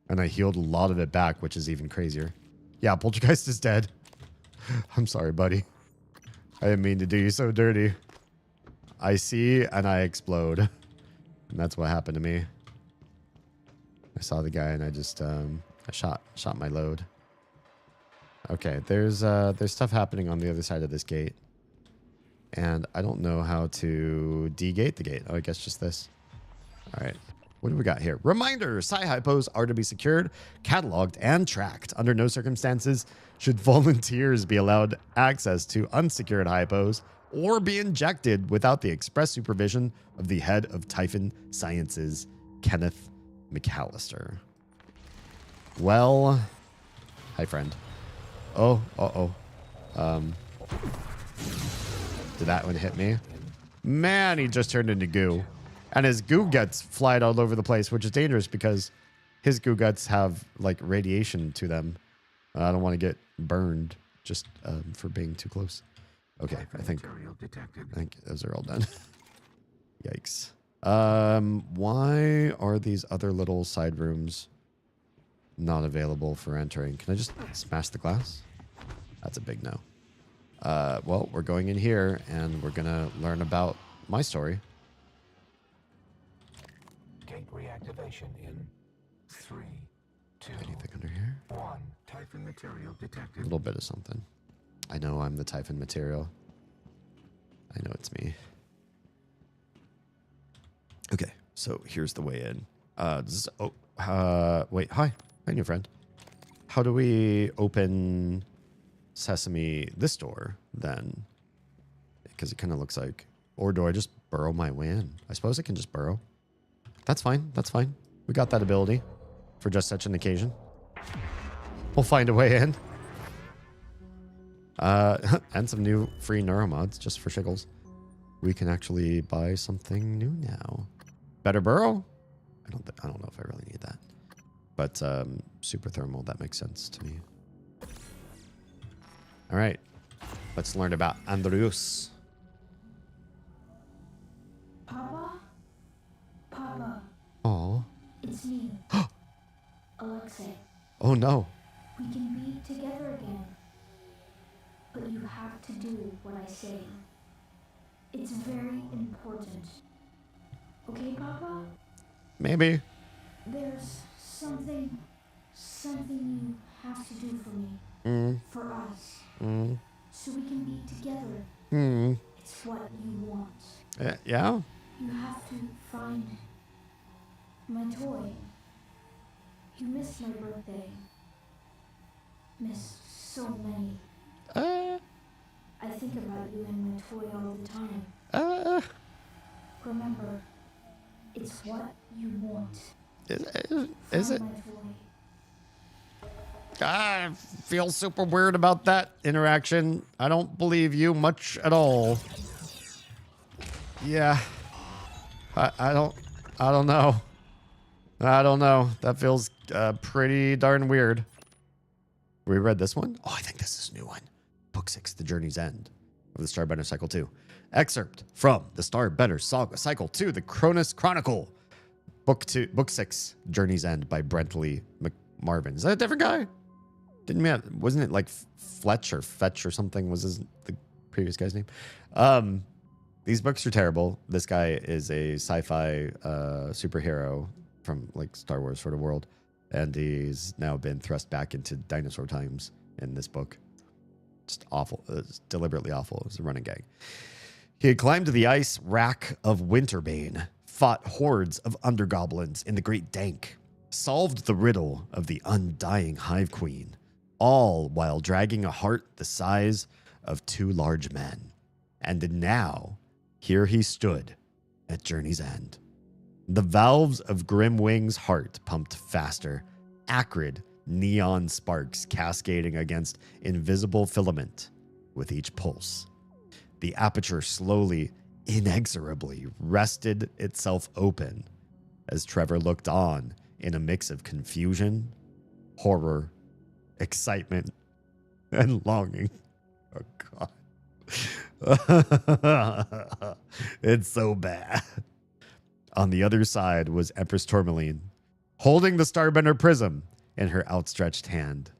And I healed a lot of it back, which is even crazier. Yeah, Poltergeist is dead. I'm sorry, buddy. I didn't mean to do you so dirty. I see and I explode. And that's what happened to me. I saw the guy and I just I shot my load. Okay, there's stuff happening on the other side of this gate. And I don't know how to de-gate the gate. Oh, I guess just this. All right. What do we got here? Reminder, Psi-hypos are to be secured, cataloged, and tracked. Under no circumstances should volunteers be allowed access to unsecured hypos or be injected without the express supervision of the head of Typhon Sciences, Kenneth McAllister. Well, hi, friend. Oh, did that one hit me? Man, he just turned into goo. And his goo guts fly all over the place, which is dangerous because his goo guts have like radiation to them. I don't want to get burned just for being too close. Okay, I think those are all done. Yikes. Why are these other little side rooms not available for entering? Can I just smash the glass? That's a big no. Well, we're going in here and we're going to learn about my story. Gate reactivation in 3, 2, anything under here? 1. Typhon material detected. A little bit of something. I know I'm the Typhon material. I know it's me. Okay, so here's the way in. Wait, hi, new friend. How do we open Sesame this door then? Because it kind of looks like, or do I just burrow my way in? I suppose I can just burrow. That's fine. That's fine. We got that ability for just such an occasion. We'll find a way in. And some new free neuromods just for shiggles. We can actually buy something new now. Better burrow? I don't know if I really need that. But super thermal, that makes sense to me. All right. Let's learn about Andrews. Papa? Papa. Oh. It's me. Alexei. Oh no. We can be together again. But you have to do what I say. It's very important. Okay, Papa? Maybe. There's something you have to do for me. For us. so we can be together. It's what you want. Yeah? You have to find my toy. You missed my birthday. Missed so many. I think about you and my toy all the time. Remember, it's what you want. Is it? Find my toy. I feel super weird about that interaction. I don't believe you much at all. Yeah. I don't know. I don't know. That feels pretty darn weird. We read this one? Oh, I think this is a new one. Book 6, The Journey's End of the Starbender Cycle 2. Excerpt from the Starbender Saga Cycle 2, The Cronus Chronicle. Book 6, Journey's End by Brentley McMarvin. Is that a different guy? Wasn't it like Fletch or Fetch or something was the previous guy's name? These books are terrible. This guy is a sci-fi superhero from like Star Wars sort of world. And he's now been thrust back into dinosaur times in this book. Just awful. It's deliberately awful. It was a running gag. He had climbed to the ice rack of Winterbane, fought hordes of undergoblins in the Great Dank, solved the riddle of the undying Hive Queen, all while dragging a heart the size of 2 large men. And now, here he stood at Journey's End. The valves of Grimwing's heart pumped faster, acrid neon sparks cascading against invisible filament with each pulse. The aperture slowly, inexorably wrested itself open as Trevor looked on in a mix of confusion, horror, excitement, and longing. Oh, God. It's so bad. On the other side was Empress Tourmaline, holding the Starbender Prism in her outstretched hand.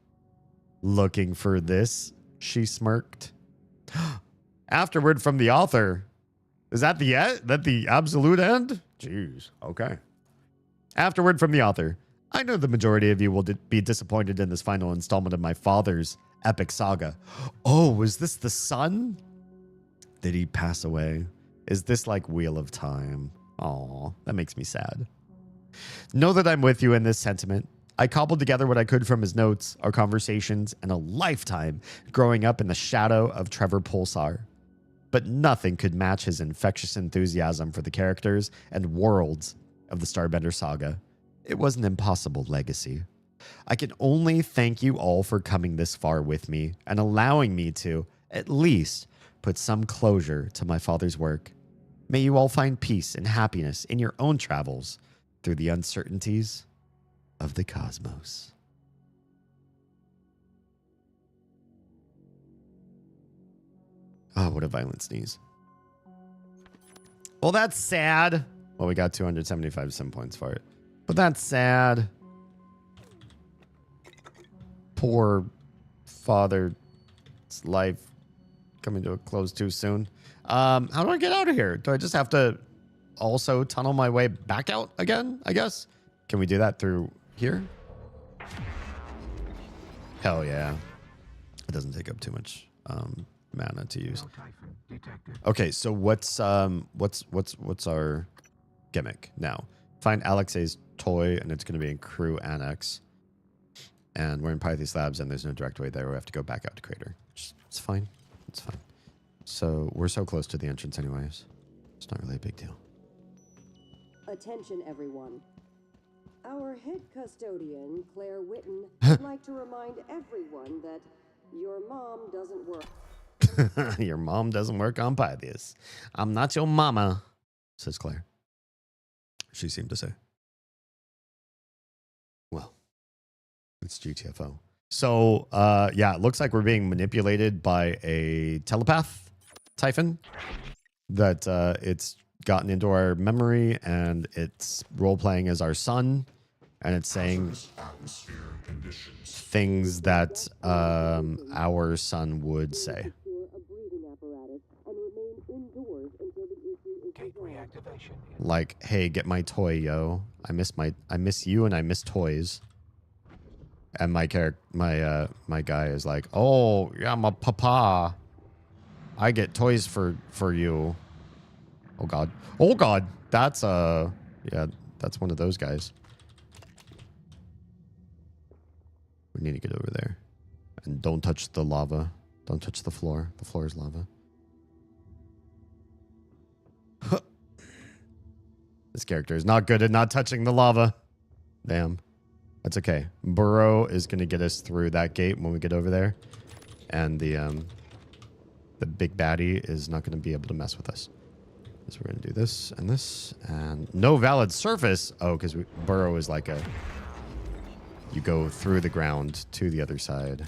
Looking for this, she smirked. Afterward from the author. Is that the end? That the absolute end? Jeez. Okay. Afterward from the author. I know the majority of you will be disappointed in this final installment of my father's epic saga. Oh, was this the son? Did he pass away? Is this like Wheel of Time? Aw, that makes me sad. Know that I'm with you in this sentiment. I cobbled together what I could from his notes, our conversations, and a lifetime growing up in the shadow of Trevor Pulsar. But nothing could match his infectious enthusiasm for the characters and worlds of the Starbender saga. It was an impossible legacy. I can only thank you all for coming this far with me and allowing me to, at least, put some closure to my father's work. May you all find peace and happiness in your own travels through the uncertainties of the cosmos. Oh, what a violent sneeze. Well, that's sad. Well, we got 275 sim points for it. But that's sad. Poor father's life coming to a close too soon. How do I get out of here? Do I just have to also tunnel my way back out again, I guess? Can we do that through here? Hell yeah. It doesn't take up too much mana to use. Okay, so what's our gimmick now? Find Alexei's toy, and it's going to be in crew annex. And we're in Pythes Labs, and there's no direct way there. We have to go back out to Crater. It's fine. It's fine. So we're so close to the entrance anyways. It's not really a big deal. Attention, everyone. Our head custodian, Claire Witten, would like to remind everyone that your mom doesn't work. Your mom doesn't work on Pythes. I'm not your mama, says Claire. She seemed to say. Well, it's GTFO. So, yeah, it looks like we're being manipulated by a telepath Typhon that it's gotten into our memory, and it's role-playing as our son, and it's saying things that our son would say. Like, hey, get my toy, yo. I miss you, and I miss toys. And my guy is like, oh, yeah, my papa. I get toys for you. Oh god. Oh god. That's yeah, that's one of those guys. We need to get over there. And don't touch the lava. Don't touch the floor. The floor is lava. This character is not good at not touching the lava. Damn. That's okay. Burrow is going to get us through that gate when we get over there. And the big baddie is not going to be able to mess with us. So we're going to do this and this. And no valid surface. Oh, because Burrow is like a... You go through the ground to the other side.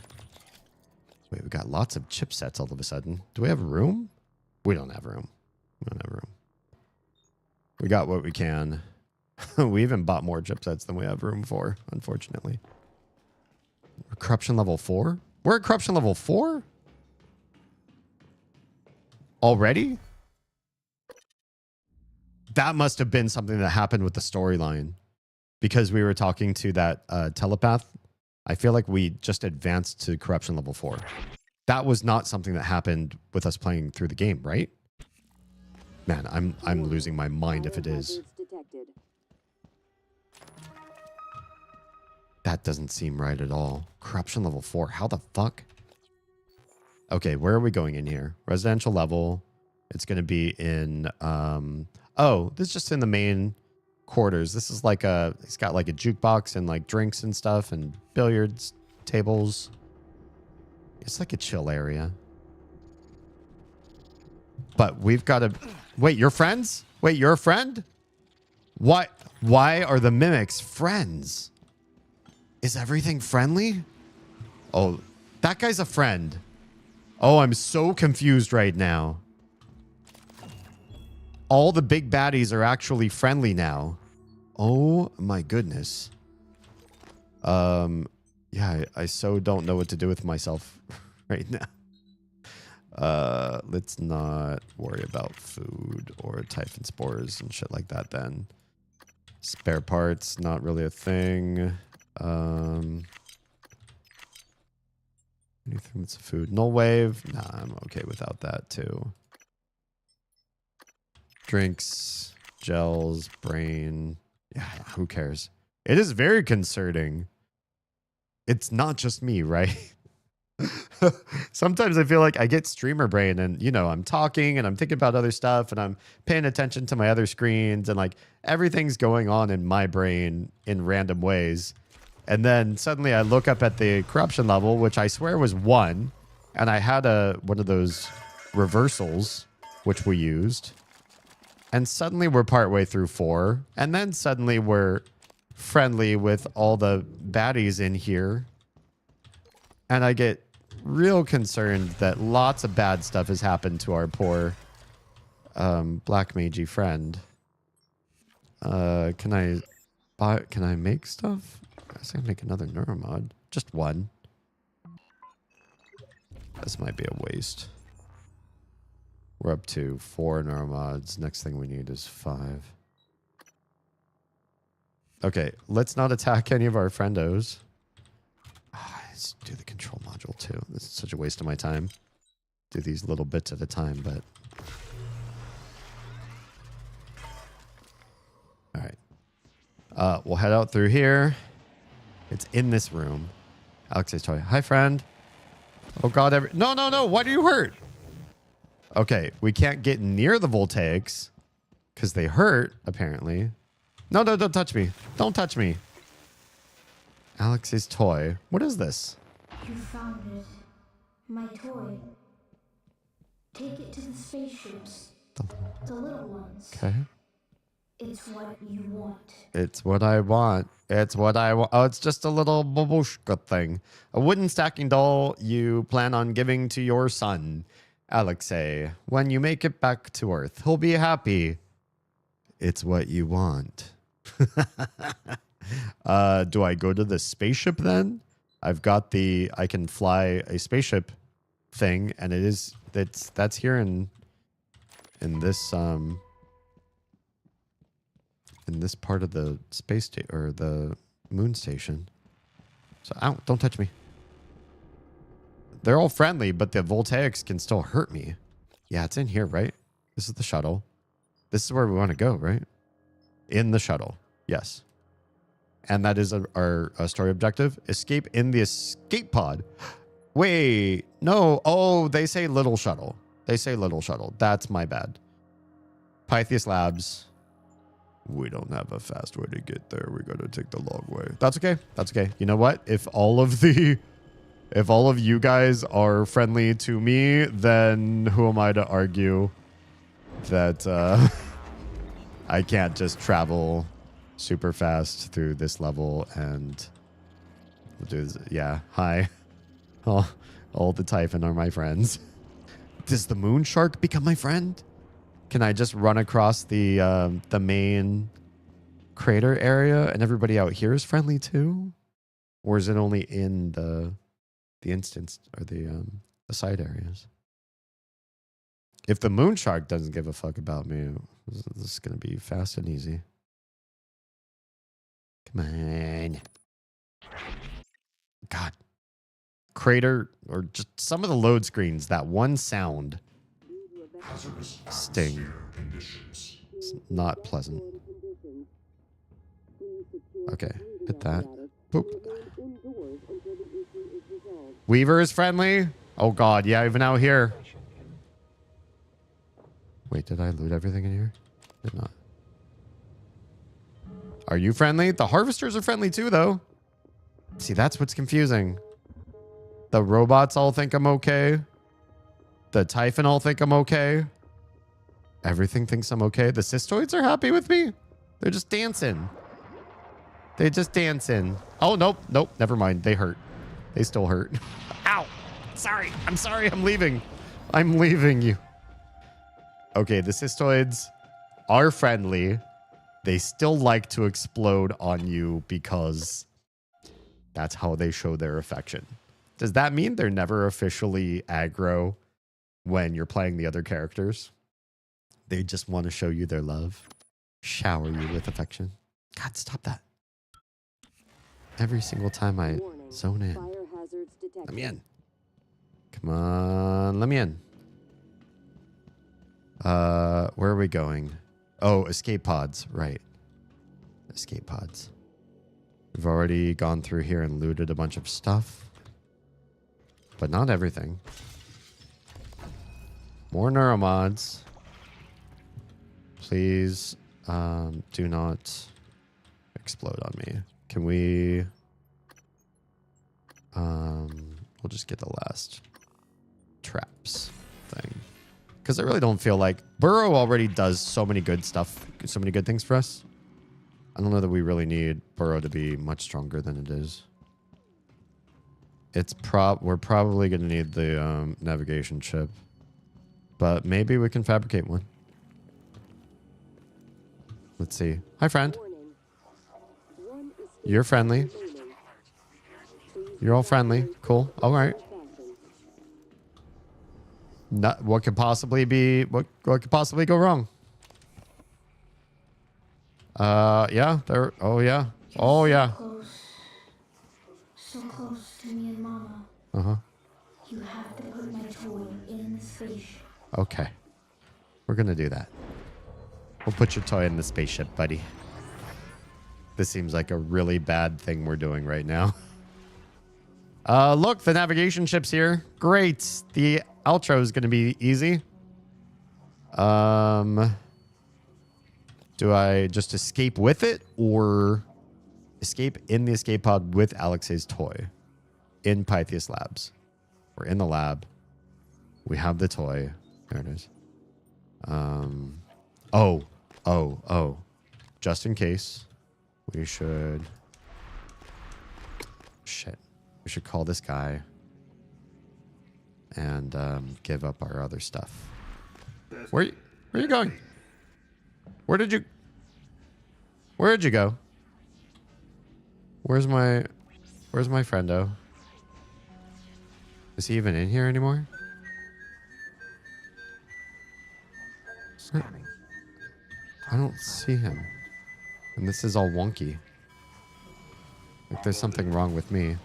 Wait, we got lots of chipsets all of a sudden. Do we have room? We don't have room. We don't have room. We got what we can. We even bought more chipsets than we have room for, unfortunately. Corruption level 4? We're at corruption level 4? Already? That must have been something that happened with the storyline. Because we were talking to that telepath. I feel like we just advanced to corruption level 4. That was not something that happened with us playing through the game, right? Man, I'm losing my mind if it is. That doesn't seem right at all. Corruption level 4. How the fuck? Okay, where are we going in here? Residential level. It's going to be in... oh, this is just in the main quarters. This is like a... It's got like a jukebox and like drinks and stuff and billiards tables. It's like a chill area. But we've got to... Wait, you're friends? Wait, you're a friend? What? Why are the mimics friends? Is everything friendly? Oh, that guy's a friend. Oh, I'm so confused right now. All the big baddies are actually friendly now. Oh my goodness. Yeah, I so don't know what to do with myself right now. Let's not worry about food or typhon spores and shit like that then. Spare parts, not really a thing. Anything that's food. Null wave. Nah, I'm okay without that too. Drinks, gels, brain. Yeah, who cares? It is very concerning. It's not just me, right? Sometimes I feel like I get streamer brain and, you know, I'm talking and I'm thinking about other stuff and I'm paying attention to my other screens and like everything's going on in my brain in random ways. And then suddenly I look up at the corruption level, which I swear was 1. And I had one of those reversals, which we used. And suddenly we're partway through 4. And then suddenly we're friendly with all the baddies in here. And I get real concerned that lots of bad stuff has happened to our poor black magey friend. Can I make stuff? I guess I can make another neuromod. Just 1. This might be a waste. We're up to 4 neuromods. Next thing we need is 5. Okay, let's not attack any of our friendos. Let's do the control module too. This is such a waste of my time. Do these little bits at a time, but... Alright. We'll head out through here. It's in this room. Alexei's toy. Hi, friend. Oh, God. No, no, no. Why do you hurt? Okay. We can't get near the voltaics because they hurt, apparently. No, no, don't touch me. Don't touch me. Alexei's toy. What is this? You found it. My toy. Take it to the spaceships. The little ones. Okay. It's what you want. It's what I want. It's what I want. Oh, it's just a little babushka thing. A wooden stacking doll you plan on giving to your son, Alexei. When you make it back to Earth, he'll be happy. It's what you want. Do I go to the spaceship then? I've got the I can fly a spaceship thing, and that's here in this in this part of the space station or the moon station. So ow, don't touch me. They're all friendly, but the voltaics can still hurt me. Yeah, it's in here, right? This is the shuttle. This is where we want to go, right? In the shuttle. Yes. And that is our story objective. Escape in the escape pod. Wait, no. Oh, they say little shuttle. They say little shuttle. That's my bad. Pythias Labs. We don't have a fast way to get there. We got to take the long way. That's okay. That's okay. You know what? If all of you guys are friendly to me, then who am I to argue that I can't just travel super fast through this level and do this. Yeah. Hi. All the Typhon are my friends. Does the moon shark become my friend? Can I just run across the main crater area and everybody out here is friendly too? Or is it only in the instance or the side areas? If the moon shark doesn't give a fuck about me, this is gonna be fast and easy. Come on. God. Crater, or just some of the load screens, that one sound sting. It's not pleasant. Okay, hit that. Boop. Weaver is friendly. Oh god, yeah, even out here. Wait, did I loot everything in here? Did not. Are you friendly? The harvesters are friendly too, though. See, that's what's confusing. The robots all think I'm okay. The Typhon all think I'm okay. Everything thinks I'm okay. The cystoids are happy with me. They're just dancing. They just dancing. Oh, nope. Nope. Never mind. They hurt. They still hurt. Ow. Sorry. I'm sorry. I'm leaving. I'm leaving you. Okay. The cystoids are friendly. They still like to explode on you because that's how they show their affection. Does that mean they're never officially aggro when you're playing the other characters? They just want to show you their love. Shower you with affection. God, stop that. Every single time I zone in. Let me in. Come on, let me in. Where are we going? Oh, escape pods. Right. Escape pods. We've already gone through here and looted a bunch of stuff. But not everything. More neuromods. Please do not explode on me. Can we... we'll just get the last traps thing. Because I really don't feel like... Burrow already does so many good stuff, so many good things for us. I don't know that we really need Burrow to be much stronger than it is. We're probably going to need the navigation chip. But maybe we can fabricate one. Let's see. Hi, friend. You're friendly. You're all friendly. Cool. All right. Not, what could possibly be... What could possibly go wrong? Yeah. There... Oh, yeah. Oh, yeah. So close to me and Mama. Uh-huh. You have to put my toy in the spaceship. Okay. We're gonna do that. We'll put your toy in the spaceship, buddy. This seems like a really bad thing we're doing right now. Look, the navigation chip's here. Great. The outro is gonna be easy. Do I just escape with it or escape in the escape pod with Alexei's toy in Pythias Labs? We're in the lab. We have the toy. There it is. Oh. Just in case, we should... Shit. We should call this guy and give up our other stuff. Where are you going? Where did you go? Where's my friendo? Is he even in here anymore? I don't see him. And this is all wonky. Like there's something wrong with me.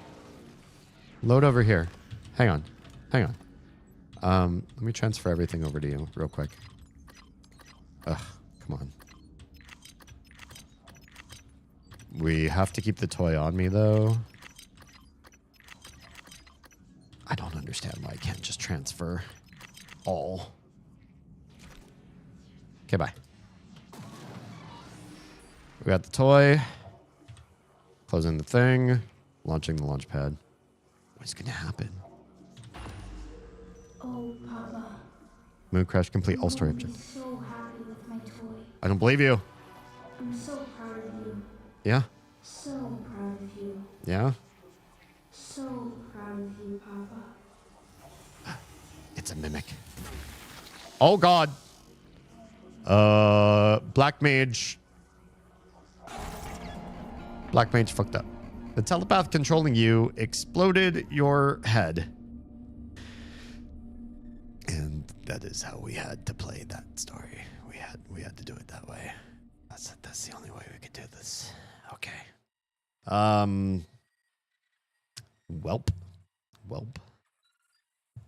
Load over here. Hang on. Let me transfer everything over to you real quick. Ugh, come on. We have to keep the toy on me, though. I don't understand why I can't just transfer all. Okay, bye. We got the toy. Closing the thing. Launching the launch pad. What's going to happen? Oh, Papa. Moon crash complete. All story I'm object. so happy with my toy. I don't believe you. I'm so proud of you. Yeah? So proud of you. Yeah? So proud of you, Papa. It's a mimic. Oh, God. Black Mage. Black Mage fucked up. The telepath controlling you exploded your head. And that is how we had to play that story. We had to do it that way. That's the only way we could do this. Okay. Welp.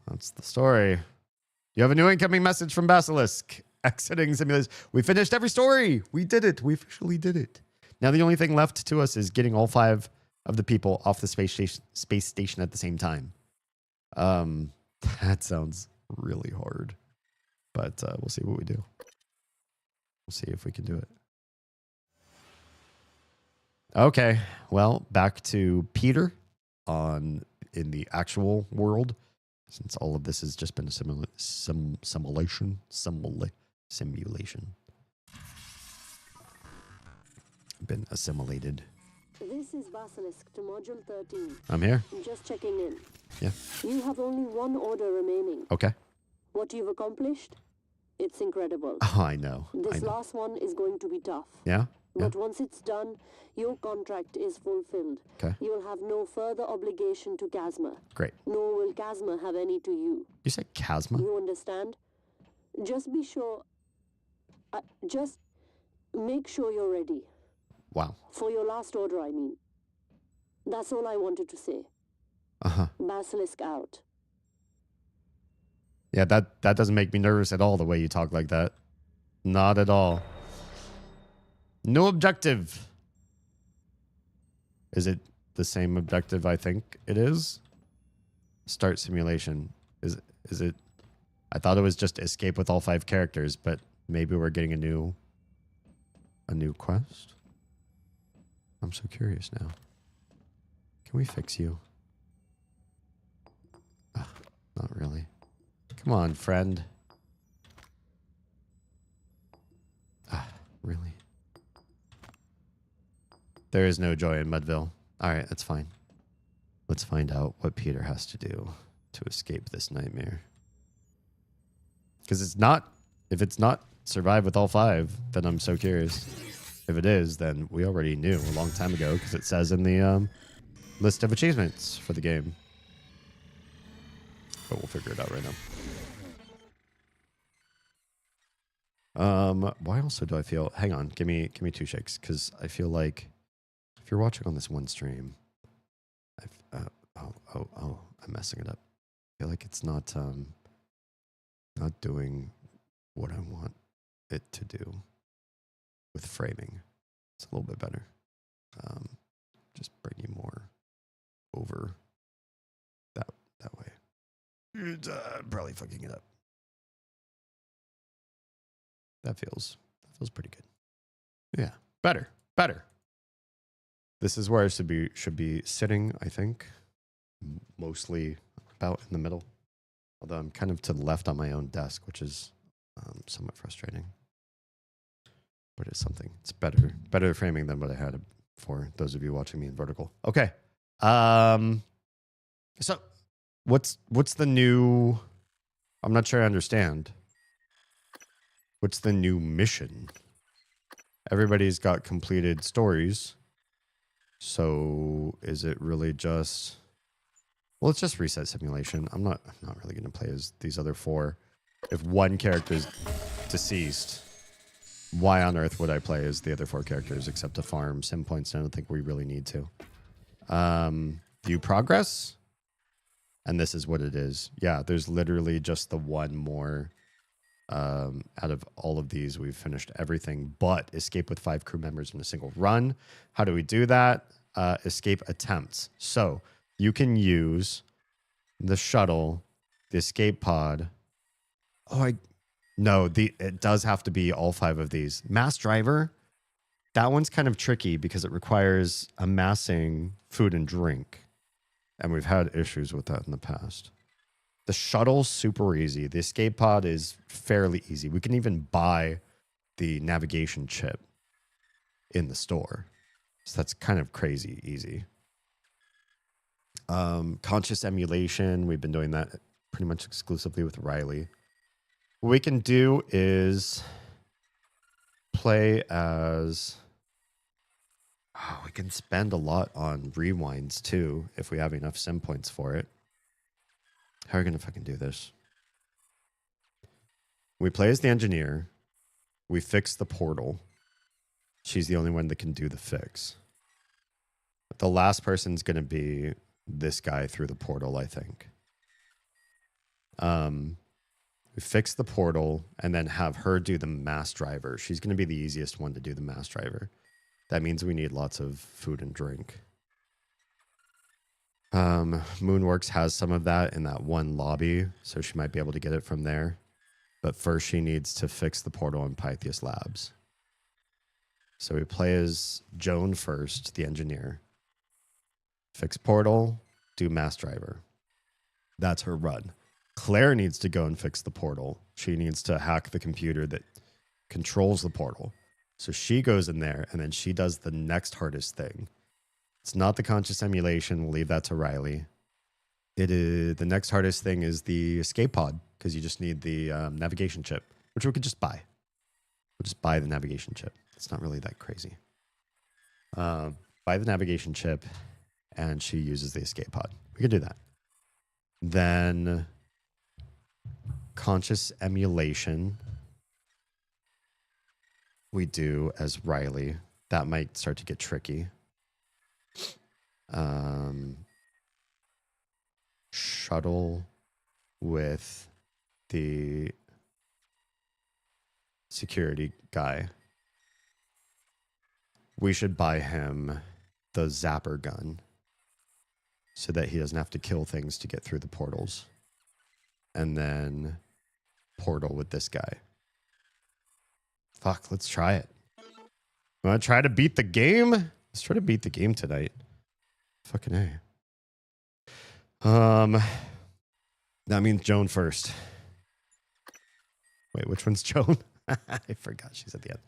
That's the story. You have a new incoming message from Basilisk. Exiting simulation. We finished every story. We did it. We officially did it. Now the only thing left to us is getting all 5 of the people off the space station at the same time. That sounds really hard. But we'll see what we do. We'll see if we can do it. Okay. Well, back to Peter in the actual world. Since all of this has just been a simulation. Been assimilated. This is Basilisk to Module 13. I'm here. Just checking in. Yeah. You have only one order remaining. Okay. What you've accomplished? It's incredible. Oh, I know. This last one is going to be tough. Yeah? But once it's done, your contract is fulfilled. Okay. You will have no further obligation to Chasma. Great. Nor will Chasma have any to you. You said Chasma? You understand? Just be sure... just make sure you're ready. Wow. For your last order, I mean. That's all I wanted to say. Uh-huh. Basilisk out. Yeah, that doesn't make me nervous at all, the way you talk like that. Not at all. No objective. Is it the same objective I think it is? Start simulation. Is it? I thought it was just escape with all 5 characters, but maybe we're getting a new quest? I'm so curious now. Can we fix you? Ugh, not really. Come on, friend. Really? There is no joy in Mudville. All right, that's fine. Let's find out what Peter has to do to escape this nightmare. Because if it's not survive with all 5, then I'm so curious. If it is, then we already knew a long time ago because it says in the list of achievements for the game. But we'll figure it out right now. Why also do I feel... Hang on, give me 2 shakes, because I feel like if you're watching on this one stream... I'm messing it up. I feel like it's not doing what I want it to do with framing. It's a little bit better. Just bring you more over that way. It's probably fucking it up. That feels pretty good. Yeah, better. This is where I should be sitting, I think. Mostly about in the middle. Although I'm kind of to the left on my own desk, which is somewhat frustrating. But it's something. It's better framing than what I had for those of you watching me in vertical. Okay. So what's the new... I'm not sure I understand. What's the new mission? Everybody's got completed stories. So is it really just... Well, let's just reset simulation. I'm not really going to play as these other 4. If one character is deceased, why on earth would I play as the other 4 characters except to farm sim points? I don't think we really need to. View progress. And this is what it is. Yeah, there's literally just the one more. Out of all of these, we've finished everything but escape with 5 crew members in a single run. How do we do that? Escape attempts. So you can use the shuttle, the escape pod. No, it does have to be all 5 of these. Mass driver, that one's kind of tricky because it requires amassing food and drink. And we've had issues with that in the past. The shuttle's super easy. The escape pod is fairly easy. We can even buy the navigation chip in the store. So that's kind of crazy easy. Conscious emulation, we've been doing that pretty much exclusively with Riley. What we can do is play as... Oh, we can spend a lot on rewinds too if we have enough sim points for it. How are we going to fucking do this? We play as the engineer. We fix the portal. She's the only one that can do the fix. The last person's going to be this guy through the portal, I think. We fix the portal and then have her do the mass driver. She's going to be the easiest one to do the mass driver. That means we need lots of food and drink. Moonworks has some of that in that one lobby, so she might be able to get it from there. But first she needs to fix the portal in Pythias Labs. So we play as Joan first, the engineer. Fix portal, do mass driver. That's her run. Claire needs to go and fix the portal. She needs to hack the computer that controls the portal. So she goes in there, and then she does the next hardest thing. It's not the conscious emulation. We'll leave that to Riley. It is the next hardest thing is the escape pod, because you just need the navigation chip, which we could just buy. We'll just buy the navigation chip. It's not really that crazy. Buy the navigation chip, and she uses the escape pod. We could do that. Then conscious emulation we do as Riley. That might start to get tricky. Shuttle with the security guy. We should buy him the zapper gun so that he doesn't have to kill things to get through the portals. And then portal with this guy. Fuck, let's try it. Want to try to beat the game? Let's try to beat the game tonight. Fucking A. That means Joan first. Wait, which one's Joan? I forgot she's at the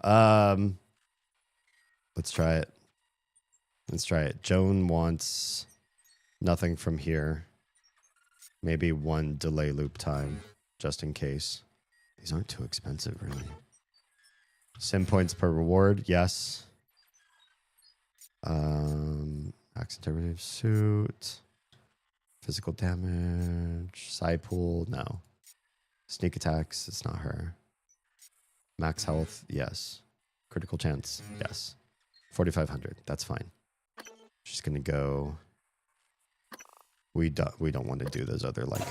end. Let's try it. Let's try it. Joan wants nothing from here. Maybe 1 delay loop time, just in case. These aren't too expensive, really. Sim points per reward, yes. Max interpretive suit. Physical damage. Side pool, no. Sneak attacks, it's not her. Max health, yes. Critical chance, yes. 4,500, that's fine. She's gonna go. We don't want to do those other like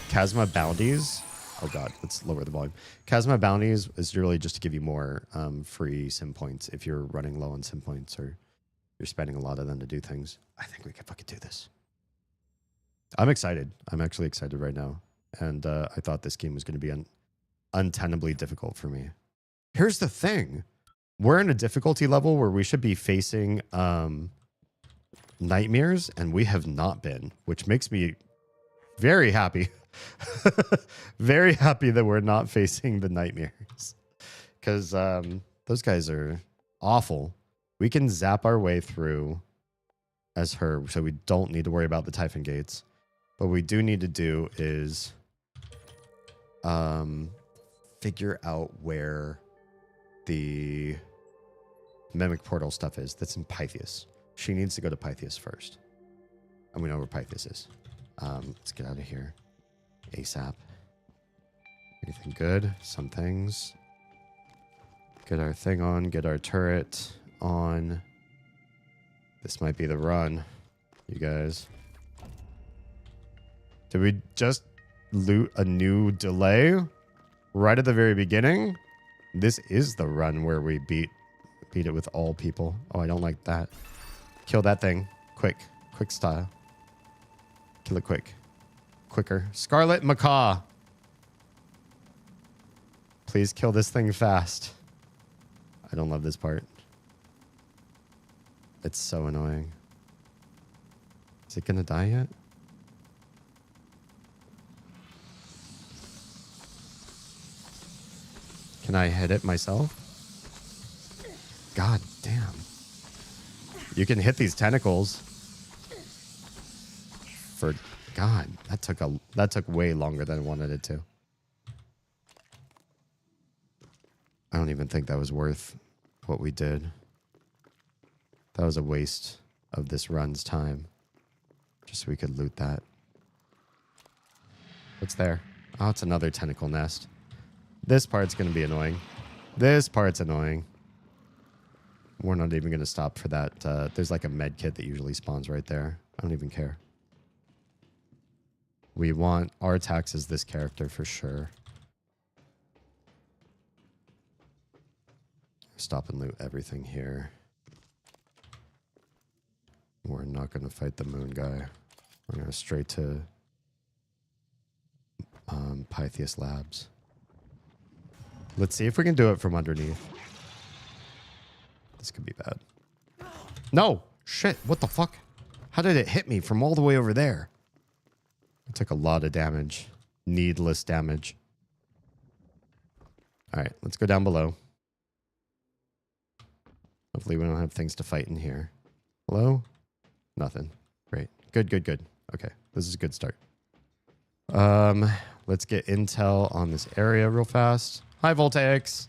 Chasma bounties. Oh god, let's lower the volume. Chasma bounties is really just to give you more free sim points if you're running low on sim points or you're spending a lot of them to do things. I think we can fucking do this. I'm excited. I'm actually excited right now. And I thought this game was going to be untenably difficult for me. Here's the thing. We're in a difficulty level where we should be facing nightmares, and we have not been, which makes me very happy. Very happy that we're not facing the nightmares. Because those guys are awful. We can zap our way through as her, so we don't need to worry about the Typhon gates. What we do need to do is figure out where the Mimic Portal stuff is. That's in Pythias. She needs to go to Pythias first. And we know where Pythias is. Let's get out of here. ASAP. Anything good? Some things. Get our thing on. Get our turret on. This might be the run, you guys. Did we just loot a new delay right at the very beginning? This is the run where we beat it with all people. Oh, I don't like that. Kill that thing. Quick. Quick style. Kill it quick. Quicker. Scarlet Macaw. Please kill this thing fast. I don't love this part. It's so annoying. Is it gonna die yet? Can I hit it myself? God damn. You can hit these tentacles. For God, that took way longer than I wanted it to. I don't even think that was worth what we did. That was a waste of this run's time. Just so we could loot that. What's there? Oh, it's another tentacle nest. This part's going to be annoying. This part's annoying. We're not even going to stop for that. There's like a med kit that usually spawns right there. I don't even care. We want Artax as this character for sure. Stop and loot everything here. We're not going to fight the moon guy. We're going to straight to Pythias Labs. Let's see if we can do it from underneath. This could be bad. No! Shit, what the fuck? How did it hit me from all the way over there? I took a lot of damage. Needless damage. Alright, let's go down below. Hopefully we don't have things to fight in here. Hello? Nothing. Great. Good, good, good. Okay, this is a good start. Let's get intel on this area real fast. Hi, Voltaix.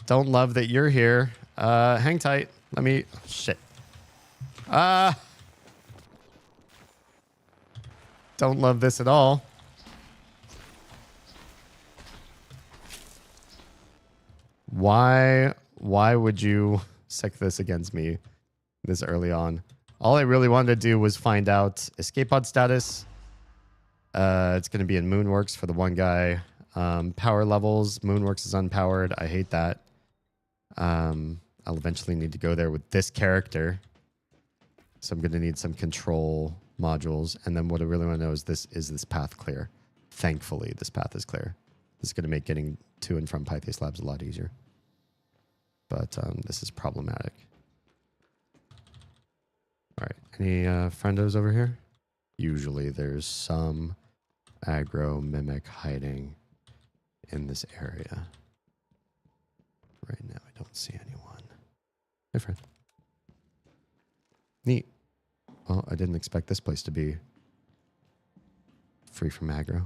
Don't love that you're here. Hang tight. Let me... Shit. Don't love this at all. Why would you sick this against me this early on? All I really wanted to do was find out escape pod status. It's going to be in Moonworks for the one guy. Power levels. Moonworks is unpowered. I hate that. I'll eventually need to go there with this character. So I'm going to need some control modules. And then what I really want to know is this path clear? Thankfully, this path is clear. This is going to make getting to and from Pythias Labs a lot easier. But this is problematic. All right. Any friendos over here? Usually there's some aggro mimic hiding in this area. Right now, I don't see anyone. Hey, friend. Neat. Well, I didn't expect this place to be free from aggro.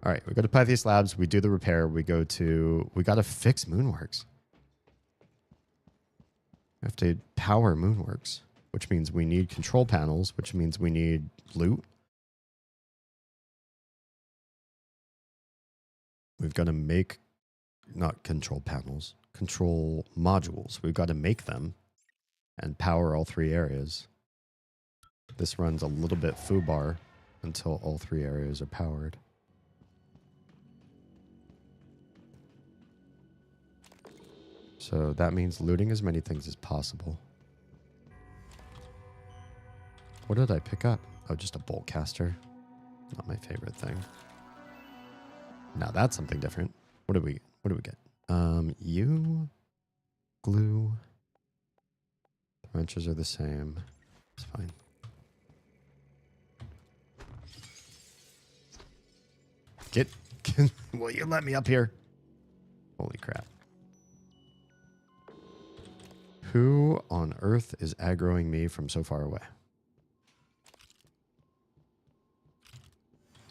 All right, we go to Pythias Labs. We do the repair. We got to fix Moonworks. We have to power Moonworks, which means we need control panels, which means we need loot. We've got to make, not control panels, control modules. We've got to make them and power all three areas. This runs a little bit foobar until all three areas are powered. So that means looting as many things as possible. What did I pick up? Oh, just a bolt caster. Not my favorite thing. Now that's something different. What do we get? You, glue. The wrenches are the same. It's fine. Will you let me up here? Holy crap. Who on earth is aggroing me from so far away?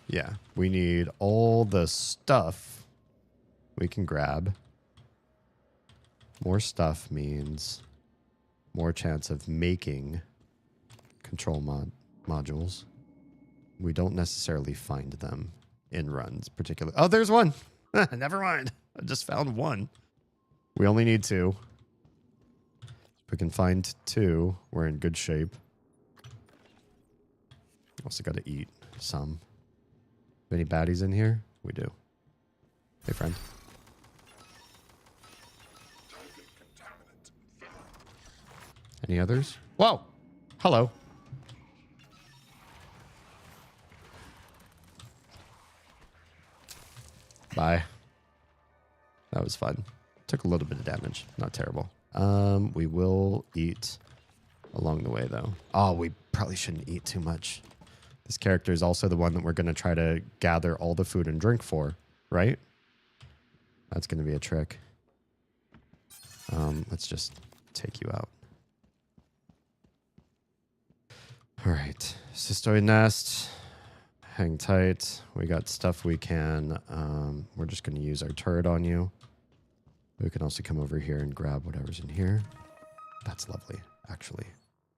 Yeah, we need all the stuff we can grab. More stuff means more chance of making control modules. We don't necessarily find them in runs, particularly. Oh, there's one. Never mind. I just found one. We only need two. If we can find two, we're in good shape. Also got to eat. Some. Any baddies in here? We do. Hey, friend. Any others? Whoa! Hello. Bye. That was fun. Took a little bit of damage. Not terrible. We will eat along the way, though. Oh, we probably shouldn't eat too much. This character is also the one that we're going to try to gather all the food and drink for, right? That's going to be a trick. Let's just take you out. All right. Cystoid nest. Hang tight. We got stuff we can... we're just going to use our turret on you. We can also come over here and grab whatever's in here. That's lovely, actually.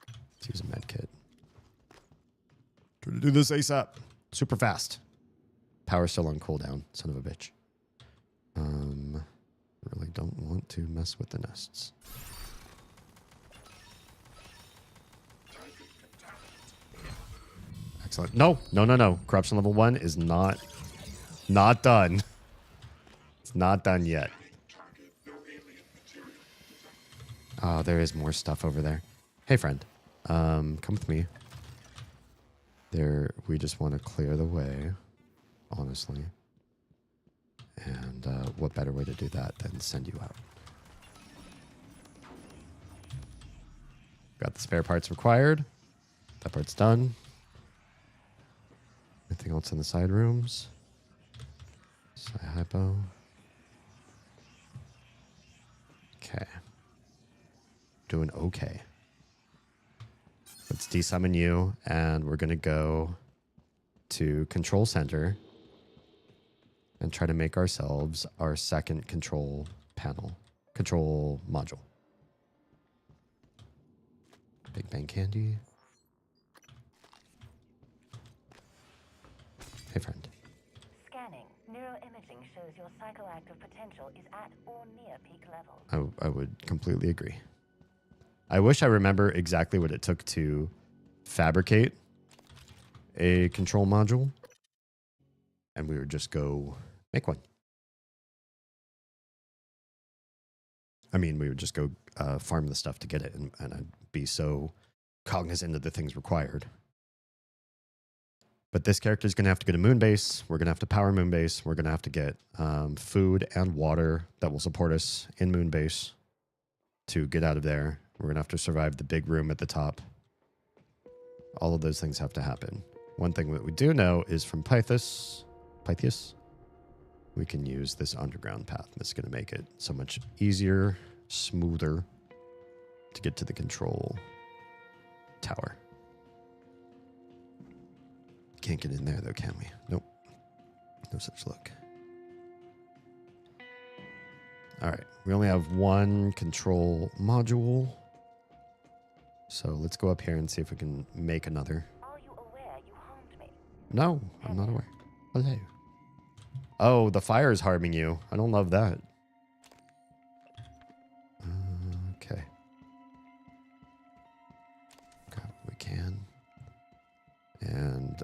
Let's use a med kit. Try to do this ASAP. Super fast. Power's still on cooldown, son of a bitch. Really don't want to mess with the nests. Excellent. No. Corruption level 1 is not done. It's not done yet. Oh, there is more stuff over there. Hey, friend. Come with me. We just want to clear the way, honestly. And what better way to do that than send you out? Got the spare parts required. That part's done. Anything else in the side rooms? Hypo. Okay. Doing okay. Let's desummon you, and we're going to go to Control Center and try to make ourselves our second control panel, control module. Big Bang Candy. Hey, friend. Scanning. Neuroimaging shows your psychoactive potential is at or near peak level. I would completely agree. I wish I remember exactly what it took to fabricate a control module, and we would just go make one. I mean, we would just go farm the stuff to get it, and I'd be so cognizant of the things required. But this character is going to have to go to Moonbase. We're going to have to power Moonbase. We're going to have to get food and water that will support us in Moonbase to get out of there. We're going to have to survive the big room at the top. All of those things have to happen. One thing that we do know is from Pythias, we can use this underground path. That's going to make it so much easier, smoother to get to the control tower. Can't get in there though, can we? Nope. No such luck. All right. We only have one control module. So let's go up here and see if we can make another. Are you aware you harmed me? No, I'm not aware. Hello. Oh, the fire is harming you. I don't love that. Okay. Got what we can. And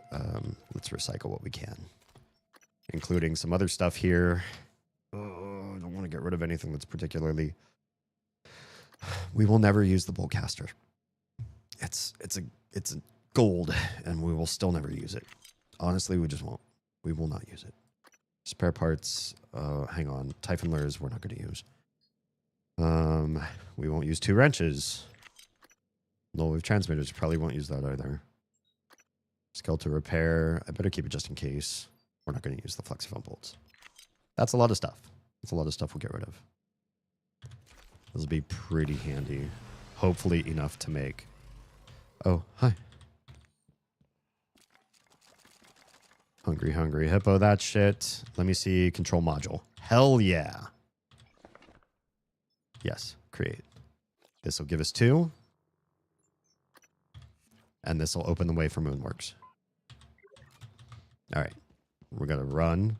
let's recycle what we can. Including some other stuff here. Oh, I don't want to get rid of anything that's particularly... We will never use the Bullcaster. It's a gold, and we will still never use it. Honestly, we just won't. We will not use it. Spare parts, hang on. Typhon lures, we're not going to use. We won't use 2 wrenches. Low wave transmitters, probably won't use that either. Skeletal repair, I better keep it just in case. We're not going to use the flexiphone bolts. That's a lot of stuff. That's a lot of stuff we'll get rid of. This will be pretty handy. Hopefully enough to make... Oh, hi. Hungry hippo, that shit. Let me see control module. Hell yeah. Yes, create. This will give us 2. And this will open the way for Moonworks. All right. We're going to run.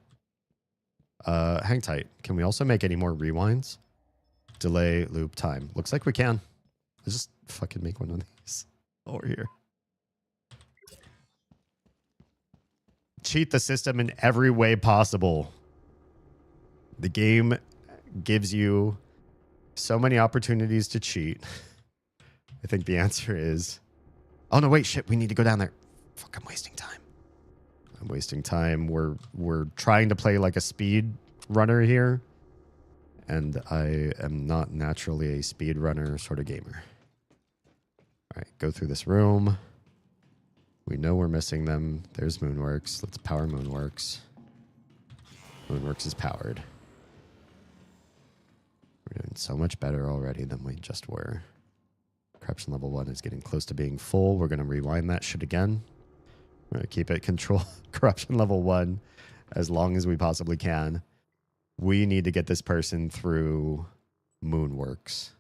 Hang tight. Can we also make any more rewinds? Delay, loop, time. Looks like we can. Let's just fucking make one of these over here. cheat the system in every way possible. The game gives you so many opportunities to cheat. I think the answer is... Oh, no, wait, shit. We need to go down there. Fuck, I'm wasting time. I'm wasting time. We're trying to play like a speed runner here. And I am not naturally a speed runner sort of gamer. All right, go through this room. We know we're missing them. There's Moonworks. Let's power Moonworks. Moonworks is powered. We're doing so much better already than we just were. Corruption level 1 is getting close to being full. We're going to rewind that shit again. We're going to keep it control corruption level 1 as long as we possibly can. We need to get this person through Moonworks.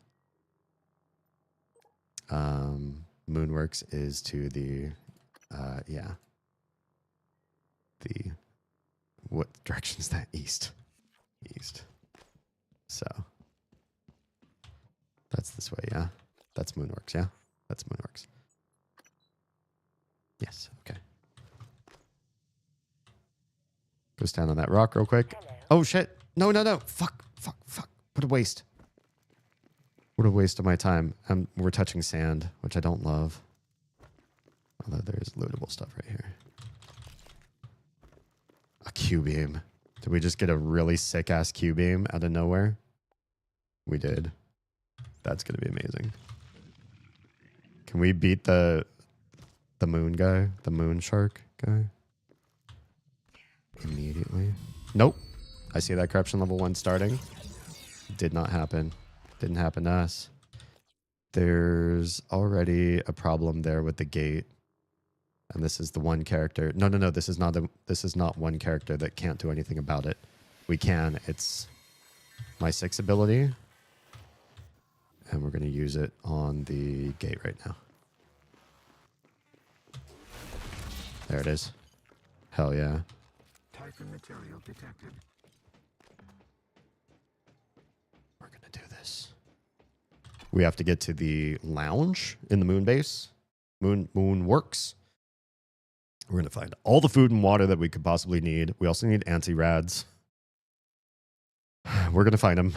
Moonworks is to the, what direction is that? East. East. So, that's this way, yeah? That's Moonworks, yeah? That's Moonworks. Yes, okay. Go stand on that rock real quick. Oh, shit. No. Fuck. What a waste. What a waste of my time. We're touching sand, which I don't love. Although there's lootable stuff right here. A Q-beam. Did we just get a really sick-ass Q-beam out of nowhere? We did. That's going to be amazing. Can we beat the moon guy? The moon shark guy? Immediately. Nope. I see that corruption level 1 starting. Did not happen. Didn't happen to us. There's already a problem there with the gate. And this is the one character. No. This is not one character that can't do anything about it. We can. It's my 6 ability. And we're going to use it on the gate right now. There it is. Hell yeah. Typhon material detected. We're going to do this. We have to get to the lounge in the moon base. Moonworks. We're going to find all the food and water that we could possibly need. We also need anti-rads. We're going to find them.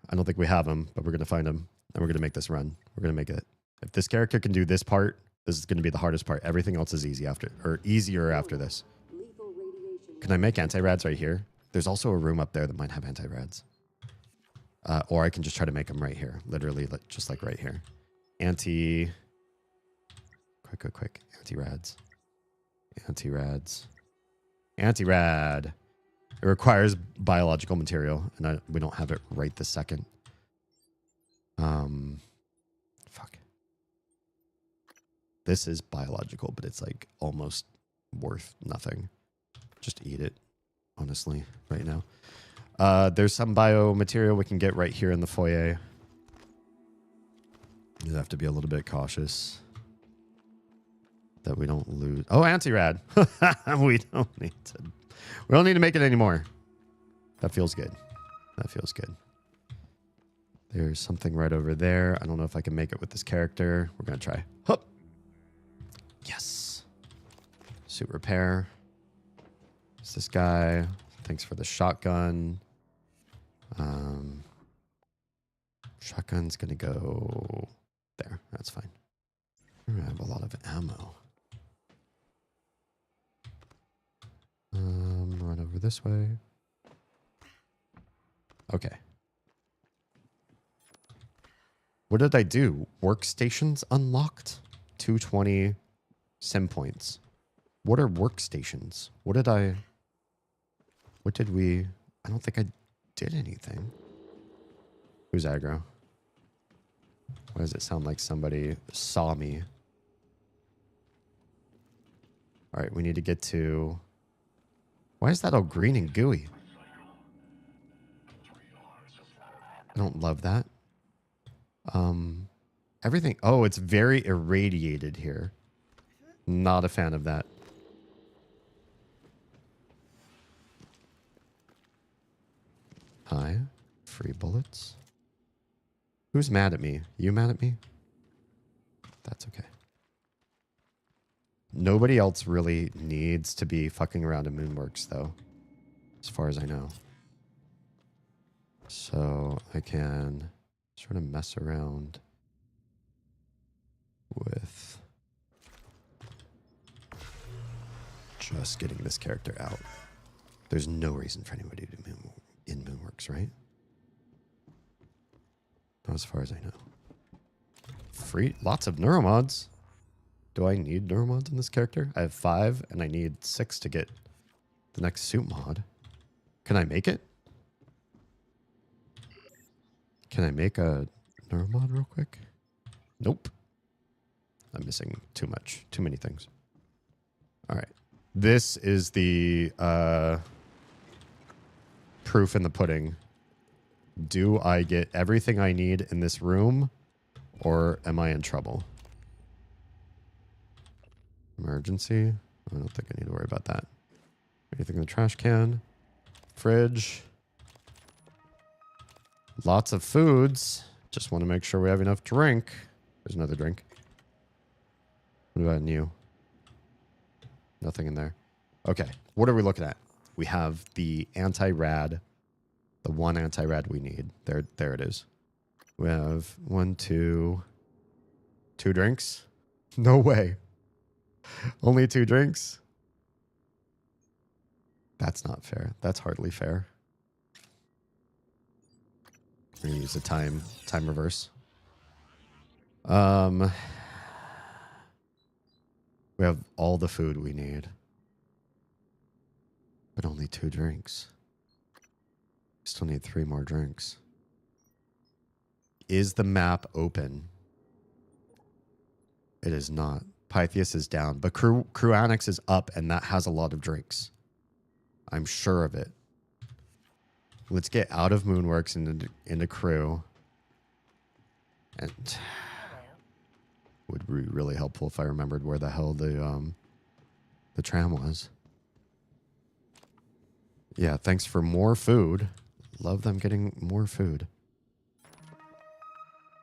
I don't think we have them, but we're going to find them. And we're going to make this run. We're going to make it. If this character can do this part, this is going to be the hardest part. Everything else is easy after, or easier after this. Can I make anti-rads right here? There's also a room up there that might have anti-rads. Or I can just try to make them right here. Literally, just like right here. Quick. Anti-rads. Anti-rad. It requires biological material, and we don't have it right this second. Fuck. This is biological, but it's like almost worth nothing. Just eat it, honestly, right now. There's some biomaterial we can get right here in the foyer. You have to be a little bit cautious that we don't lose. Oh, anti-rad. We don't need to make it anymore. That feels good. There's something right over there. I don't know if I can make it with this character. We're going to try. Hup. Yes. Suit repair. It's this guy. Thanks for the shotgun. Shotgun's going to go there. That's fine. I have a lot of ammo. Run over this way. Okay. What did I do? Workstations unlocked? 220 sim points. What are workstations? I don't think I did anything. Who's aggro? Why does it sound like somebody saw me? All right, we need to get to... Why is that all green and gooey? I don't love that. Everything... Oh, it's very irradiated here. Not a fan of that. Hi. Free bullets. Who's mad at me? You mad at me? That's okay. Nobody else really needs to be fucking around in Moonworks, though, as far as I know. So I can sort of mess around with just getting this character out. There's no reason for anybody to be in Moonworks, right? Not as far as I know. Free, lots of neuromods. Do I need neuromods in this character? I have 5, and I need 6 to get the next suit mod. Can I make it? Can I make a neuromod real quick? Nope. I'm missing too much. Too many things. All right. This is the proof in the pudding. Do I get everything I need in this room, or am I in trouble? Emergency? I don't think I need to worry about that. Anything in the trash can? Fridge? Lots of foods. Just want to make sure we have enough drink. There's another drink. What about new? Nothing in there. Okay. What are we looking at? We have the anti-rad. The one anti-rad we need. There it is. We have 1, 2 drinks. No way. Only 2 drinks? That's not fair. That's hardly fair. We're gonna use a time reverse. We have all the food we need. But only 2 drinks. Still need 3 more drinks. Is the map open? It is not. Pythias is down, but Crew Annex is up, and that has a lot of drinks. I'm sure of it. Let's get out of Moonworks into Crew. And would be really helpful if I remembered where the hell the tram was. Yeah, thanks for more food. Love them getting more food.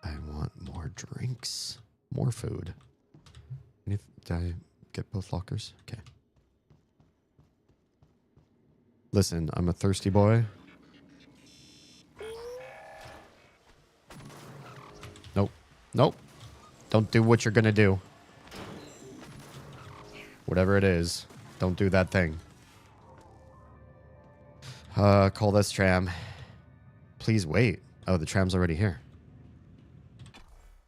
I want more drinks. More food. Did I get both lockers? Okay. Listen, I'm a thirsty boy. Nope. Nope. Don't do what you're gonna do. Whatever it is, don't do that thing. Call this tram. Please wait. Oh, the tram's already here.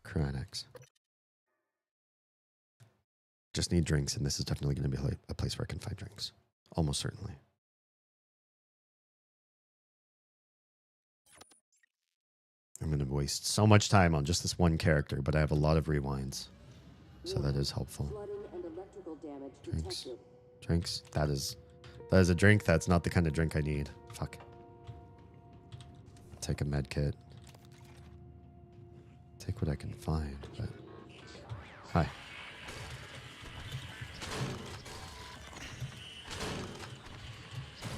Chronix. Just need drinks, and this is definitely going to be a place where I can find drinks. Almost certainly. I'm going to waste so much time on just this one character, but I have a lot of rewinds. So that is helpful. Drinks. Drinks. That is a drink. That's not the kind of drink I need. Fuck. Take a med kit. Take what I can find. But... Hi.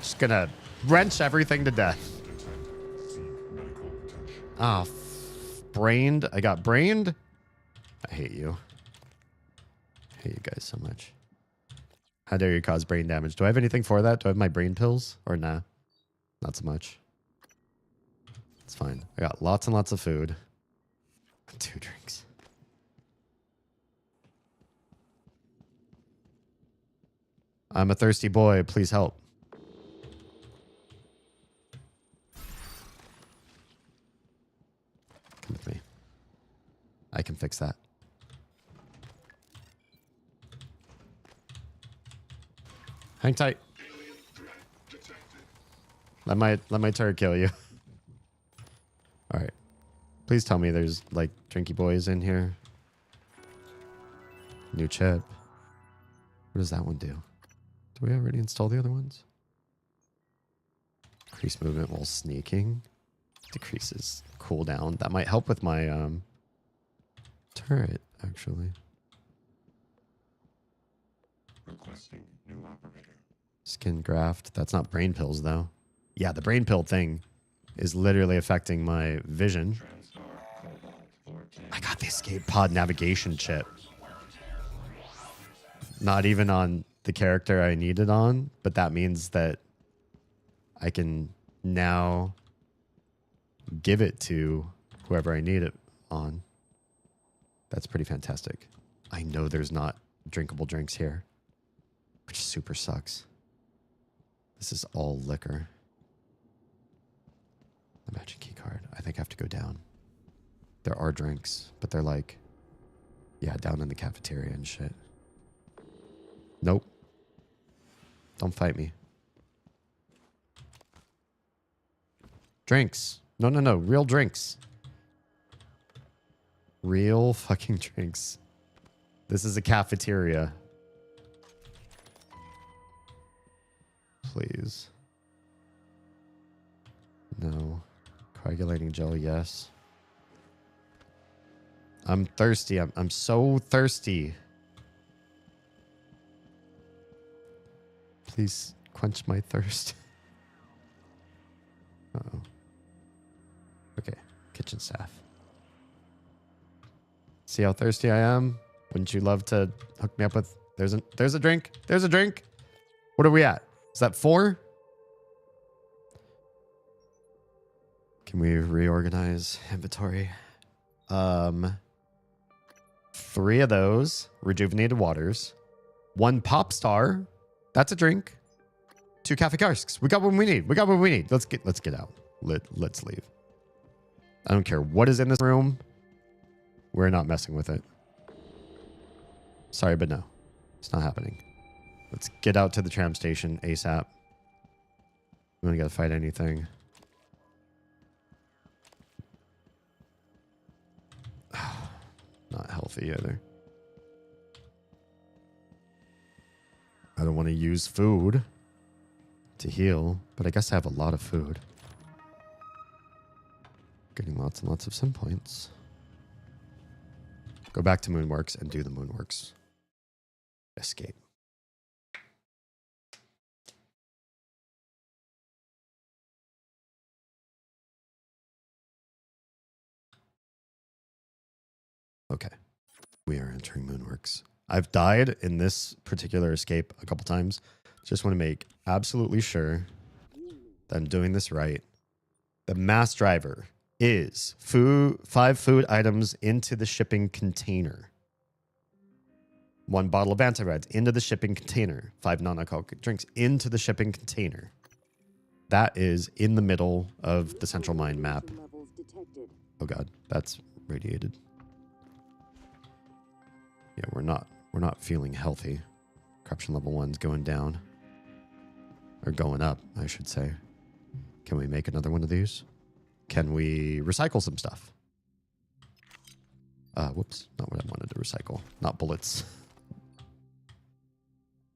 Just gonna wrench everything to death. Ah, brained. I got brained. I hate you. I hate you guys so much. How dare you cause brain damage? Do I have anything for that? Do I have my brain pills? Or nah? Not so much. It's fine. I got lots and lots of food. 2 drinks. I'm a thirsty boy. Please help. Come with me. I can fix that. Hang tight. Let my turret kill you. All right. Please tell me there's like drinky boys in here. New chip. What does that one do? Do we already install the other ones? Increase movement while sneaking. Decreases cooldown. That might help with my turret, actually. Requesting new operator. Skin graft. That's not brain pills, though. Yeah, the brain pill thing is literally affecting my vision. I got the escape pod navigation chip. not even on the character I need it on, but that means that I can now give it to whoever I need it on. That's pretty fantastic. I know there's not drinkable drinks here, which super sucks. This is all liquor. The magic key card. I think I have to go down. There are drinks, but they're like, yeah, down in the cafeteria and shit. Nope. Don't fight me. Drinks. No, no, no. Real drinks. Real fucking drinks. This is a cafeteria. Please. No. Coagulating gel, yes. I'm thirsty. I'm so thirsty. Please quench my thirst. Uh-oh. Okay. Kitchen staff. See how thirsty I am? Wouldn't you love to hook me up with... There's a drink. There's a drink. What are we at? Is that 4? Can we reorganize inventory? 3 of those. Rejuvenated waters. 1 pop star. That's a drink. 2 cafe casks. We got what we need. We got what we need. Let's get out. Let's leave. I don't care what is in this room. We're not messing with it. Sorry, but no. It's not happening. Let's get out to the tram station ASAP. We don't gotta fight anything. Not healthy either. I don't want to use food to heal, but I guess I have a lot of food. Getting lots and lots of sim points. Go back to Moonworks and do the Moonworks. Escape. Okay. We are entering Moonworks. I've died in this particular escape a couple times. Just want to make absolutely sure that I'm doing this right. The mass driver is 5 food items into the shipping container. 1 bottle of antivirus into the shipping container. 5 non-alcoholic drinks into the shipping container. That is in the middle of the central mine map. Oh god, that's radiated. Yeah, we're not feeling healthy. Corruption level 1's going down. Or going up, I should say. Can we make another one of these? Can we recycle some stuff? Whoops, not what I wanted to recycle. Not bullets.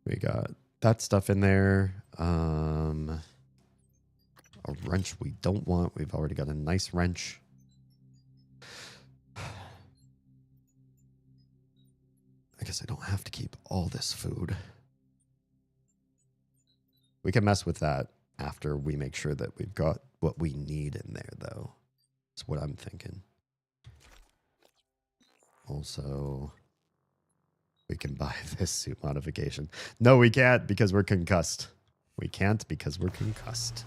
We got that stuff in there. A wrench we don't want. We've already got a nice wrench. I guess I don't have to keep all this food. We can mess with that after we make sure that we've got what we need in there, though. That's what I'm thinking. Also, we can buy this suit modification. No, we can't because we're concussed. We can't because we're concussed.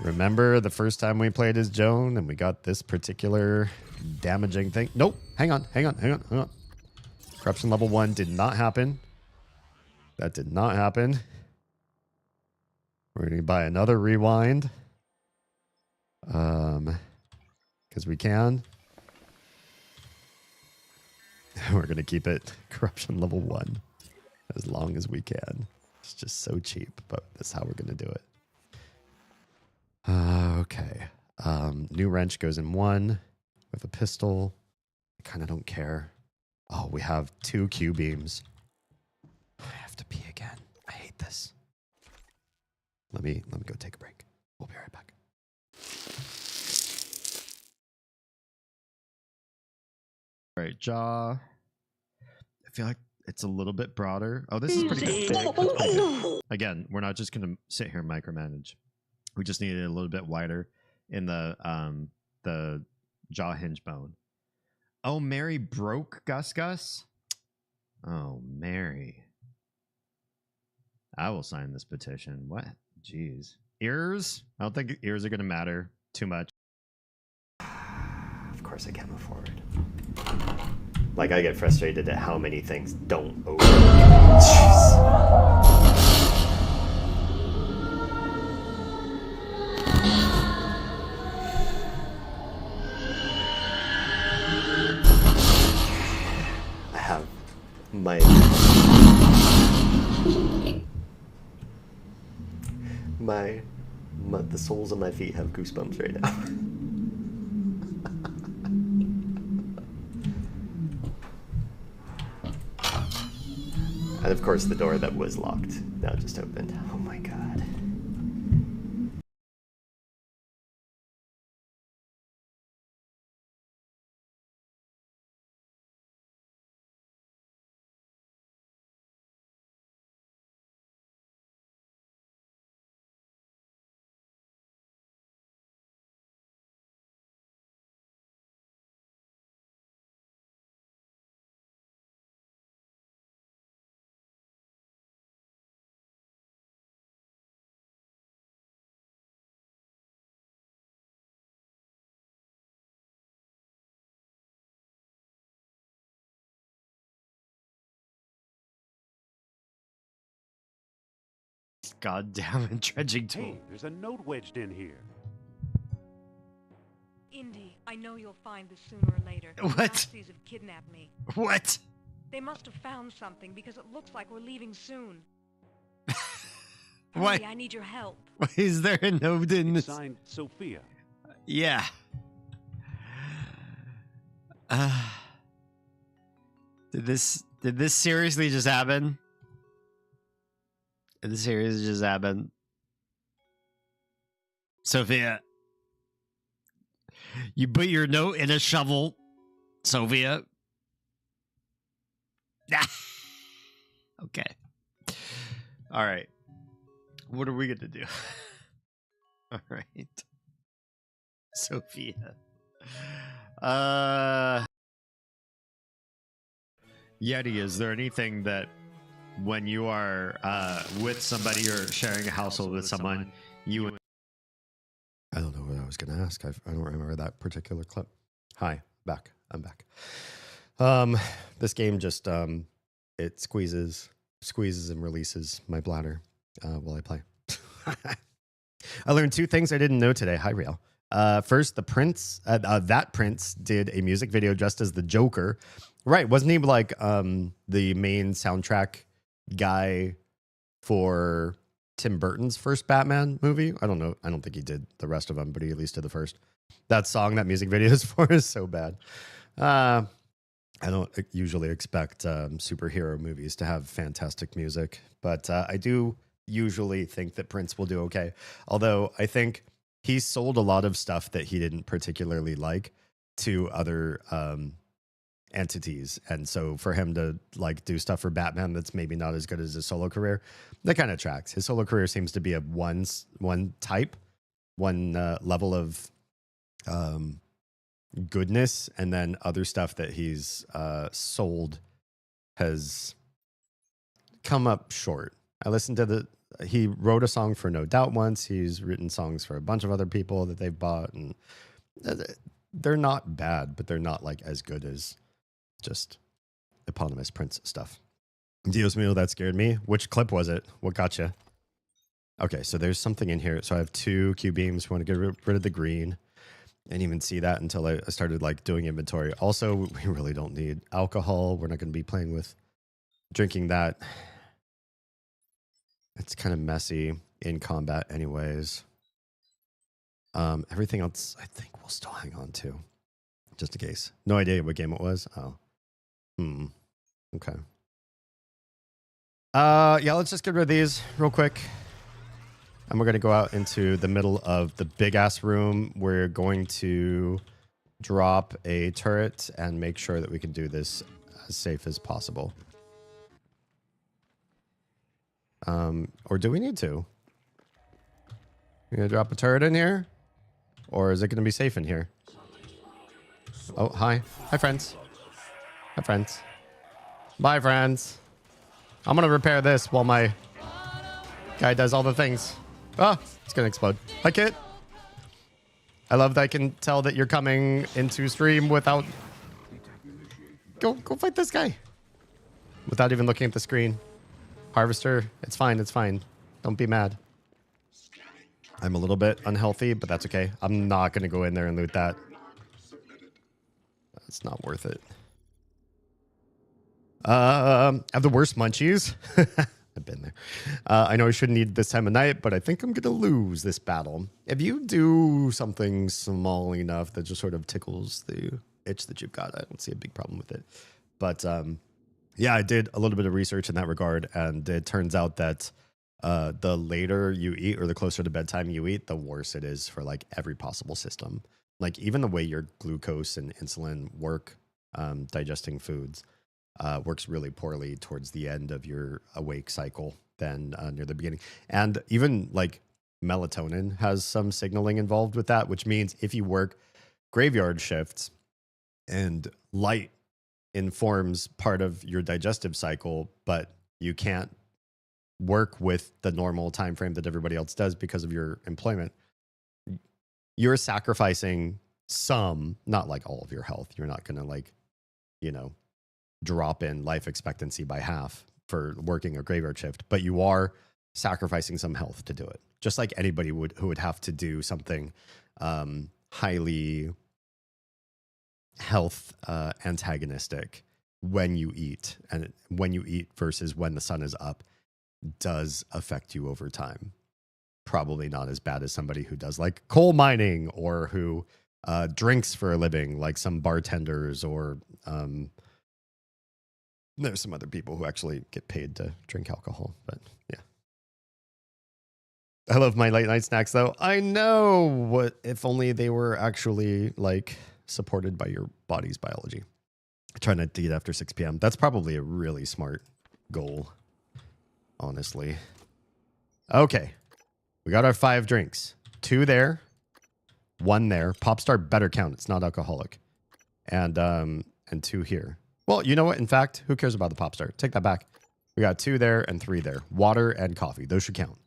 Remember the first time we played as Joan and we got this particular damaging thing? Nope. Hang on. Corruption level 1 did not happen. That did not happen. We're going to buy another rewind. Because we can. We're going to keep it corruption level 1 as long as we can. It's just so cheap, but that's how we're going to do it. Okay. New wrench goes in 1 with a pistol. I kind of don't care. Oh, we have 2 Q beams. I have to pee again. I hate this. Let me go take a break. We'll be right back. All right, jaw. I feel like it's a little bit broader. Oh, this is pretty good. That's pretty good. Again, we're not just gonna sit here and micromanage. We just need it a little bit wider in the jaw hinge bone. Oh, Mary broke Gus Gus. Oh, Mary. I will sign this petition. What? Jeez. Ears? I don't think ears are going to matter too much. Of course I can't move forward. Like, I get frustrated at how many things don't open. Jeez. I have the soles of my feet have goosebumps right now. And of course the door that was locked now just opened. Oh my god. Goddamn entrenching tool. Hey, there's a note wedged in here. Indy, I know you'll find this sooner or later. What? The Nazis have kidnapped me. What? They must have found something because it looks like we're leaving soon. What? Hurry, I need your help. Why is there a note in this? Signed Sophia. Yeah. Did this seriously just happen? Did this seriously just happen? Sophia. You put your note in a shovel, Sophia. Okay. All right. What are we going to do? All right. Sophia. Yeti, is there anything that when you are with somebody or sharing a household with someone, you... I don't know what I was going to ask. I don't remember that particular clip. Hi, back. I'm back. This game just, it squeezes and releases my bladder while I play. I learned 2 things I didn't know today. Hi, Riel. First, the Prince, that Prince did a music video dressed as the Joker. Right. Wasn't he like the main soundtrack guy for Tim Burton's first Batman movie? I don't know. I don't think he did the rest of them, but he at least did the first. That song that music video is for is so bad. I don't usually expect superhero movies to have fantastic music, but I do usually think that Prince will do okay. Although I think he sold a lot of stuff that he didn't particularly like to other entities, and so for him to like do stuff for Batman that's maybe not as good as his solo career, that kind of tracks. His solo career seems to be a one level of goodness, and then other stuff that he's sold has come up short. I listened to he wrote a song for No Doubt once. He's written songs for a bunch of other people that they've bought, and they're not bad, but they're not like as good as just eponymous Prince stuff. Dios mío, that scared me. Which clip was it? What gotcha? Okay, so there's something in here. So I have 2 Q beams. We want to get rid of the green. I didn't even see that until I started like doing inventory. Also, we really don't need alcohol. We're not going to be playing with drinking that. It's kind of messy in combat anyways. Everything else I think we'll still hang on to, just in case. No idea what game it was. Oh. Okay. Yeah, let's just get rid of these real quick. And we're going to go out into the middle of the big ass room. We're going to drop a turret and make sure that we can do this as safe as possible. Or do we need to? You're going to drop a turret in here? Or is it going to be safe in here? Oh, hi. Hi, friends. Hi, friends. Bye, friends. I'm gonna repair this while my guy does all the things. Ah, it's gonna explode. Hi, kid. I love that I can tell that you're coming into stream without... Go fight this guy. Without even looking at the screen. Harvester, it's fine, it's fine. Don't be mad. I'm a little bit unhealthy, but that's okay. I'm not gonna go in there and loot that. It's not worth it. I have the worst munchies. I've been there. I know I shouldn't eat this time of night, but I think I'm going to lose this battle. If you do something small enough that just sort of tickles the itch that you've got, I don't see a big problem with it. But yeah, I did a little bit of research in that regard, and it turns out that the later you eat or the closer to bedtime you eat, the worse it is for like every possible system. Like even the way your glucose and insulin work, digesting foods, works really poorly towards the end of your awake cycle than near the beginning. And even like melatonin has some signaling involved with that, which means if you work graveyard shifts and light informs part of your digestive cycle, but you can't work with the normal time frame that everybody else does because of your employment, you're sacrificing some, not like all of your health. You're not going to like, you know, drop in life expectancy by half for working a graveyard shift, but you are sacrificing some health to do it. Just like anybody who would have to do something highly health antagonistic when you eat, and when you eat versus when the sun is up does affect you over time. Probably not as bad as somebody who does like coal mining or who drinks for a living, like some bartenders, or there's some other people who actually get paid to drink alcohol. But yeah, I love my late night snacks though. I know, what if only they were actually like supported by your body's biology. Try not to eat after 6 p.m. That's probably a really smart goal, honestly. Okay, we got our 5 drinks. 2 there, 1 there. Popstar better count. It's not alcoholic. And 2 here. Well, you know what? In fact, who cares about the Popstar? Take that back. We got 2 there and 3 there. Water and coffee. Those should count.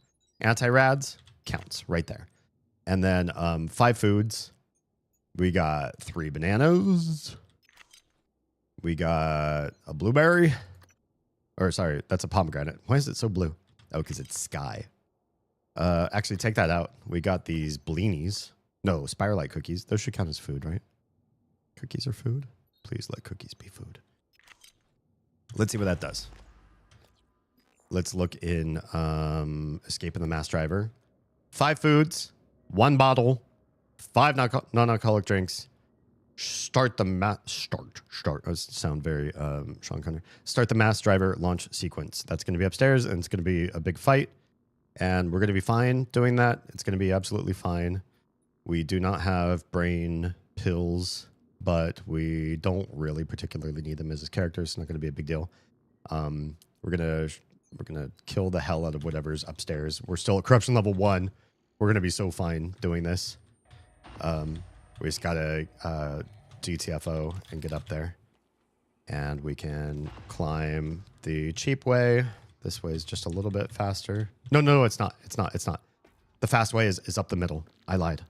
Anti-rads counts right there. And then 5 foods. We got 3 bananas. We got a blueberry. Or sorry, that's a pomegranate. Why is it so blue? Oh, because it's sky. Actually, take that out. We got these blinis. No, Spiralite cookies. Those should count as food, right? Cookies are food? Please let cookies be food. Let's see what that does. Let's look in Escape in the Mass Driver. 5 foods, 1 bottle, 5 non-alcoholic drinks. Start the start. Sound very Sean Connery. Start the Mass Driver launch sequence. That's going to be upstairs, and it's going to be a big fight. And we're going to be fine doing that. It's going to be absolutely fine. We do not have brain pills, but we don't really particularly need them as his characters. It's not going to be a big deal. We're gonna kill the hell out of whatever's upstairs. We're still at corruption level 1. We're gonna be so fine doing this. We just gotta GTFO and get up there, and we can climb the cheap way. This way is just a little bit faster. No, it's not. It's not. The fast way is up the middle. I lied.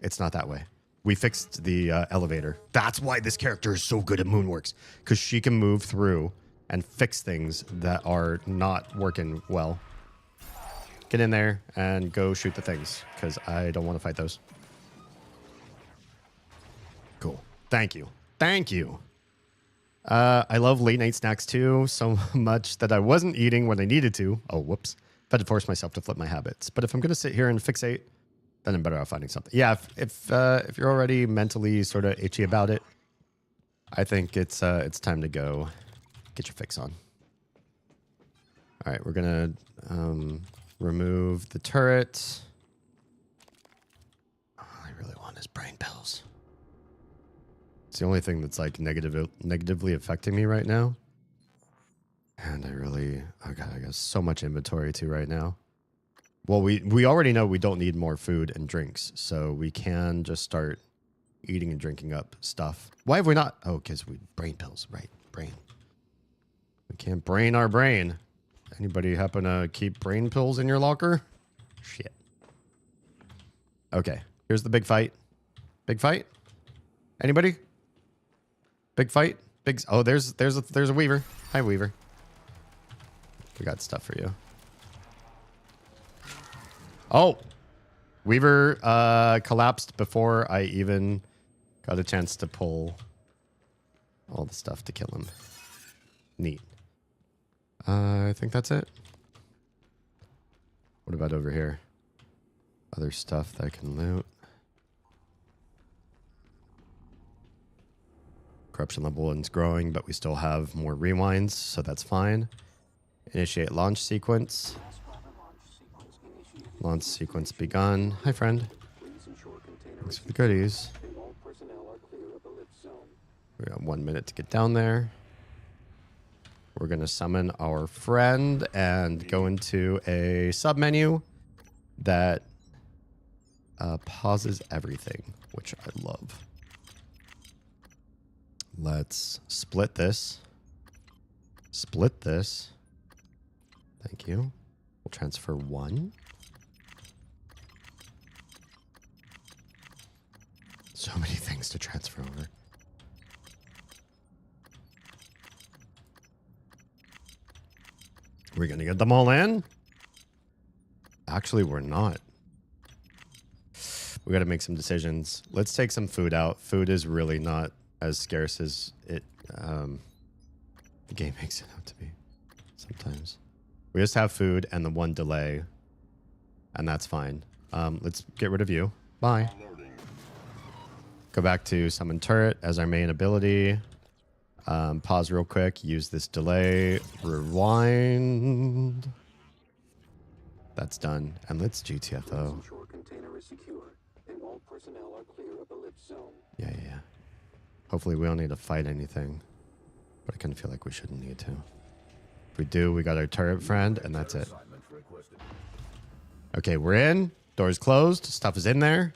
It's not that way. We fixed the elevator. That's why this character is so good at Moonworks, because she can move through and fix things that are not working well. Get in there and go shoot the things, because I don't want to fight those. Cool. Thank you. I love late night snacks too, so much that I wasn't eating when I needed to. Oh, whoops. I've had to force myself to flip my habits. But if I'm going to sit here and fixate, then I'm better off finding something. Yeah, if you're already mentally sort of itchy about it, I think it's time to go get your fix on. All right, we're gonna remove the turret. All I really want is brain pills. It's the only thing that's like negatively affecting me right now. And I got so much inventory too right now. Well, we already know we don't need more food and drinks, so we can just start eating and drinking up stuff. Why have we not? Oh, because brain pills, right? Brain. can't brain our brain. Anybody happen to keep brain pills in your locker? Shit. Okay, here's the big fight. Big fight? Anybody? Big fight? Oh, there's a Weaver. Hi, Weaver. We got stuff for you. Oh, Weaver collapsed before I even got a chance to pull all the stuff to kill him. Neat. I think that's it. What about over here? Other stuff that I can loot. Corruption level is growing, but we still have more rewinds, so that's fine. Initiate launch sequence. Launch sequence begun. Hi, friend. Thanks for the goodies. We got 1 minute to get down there. We're going to summon our friend and go into a submenu that pauses everything, which I love. Let's split this. Split this. Thank you. We'll transfer 1. So many things to transfer over. We're going to get them all in? Actually, we're not. We got to make some decisions. Let's take some food out. Food is really not as scarce as it the game makes it out to be sometimes. We just have food and the 1 delay, and that's fine. Let's get rid of you. Bye. Go back to summon turret as our main ability. Pause real quick. Use this delay. Rewind. That's done. And let's GTFO. Yeah. Hopefully we don't need to fight anything. But I kind of feel like we shouldn't need to. If we do, we got our turret friend, and that's it. Okay, we're in. Door's closed. Stuff is in there.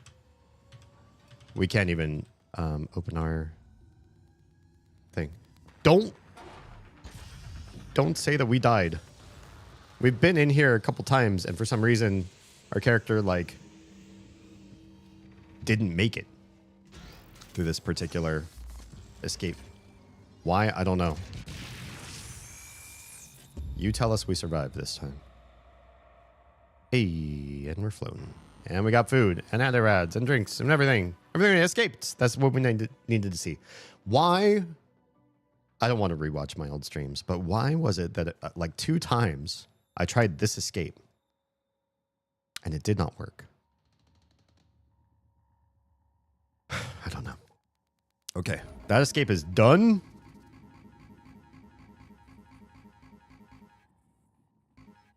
We can't even open our thing. Don't say that we died. We've been in here a couple times, and for some reason, our character, like, didn't make it through this particular escape. Why? I don't know. You tell us we survived this time. Hey, and we're floating. And we got food, and other ads, and drinks, and everything. Everything escaped. That's what we needed to see. Why? I don't want to rewatch my old streams, but why was it that, like 2 times, I tried this escape, and it did not work? I don't know. Okay, that escape is done.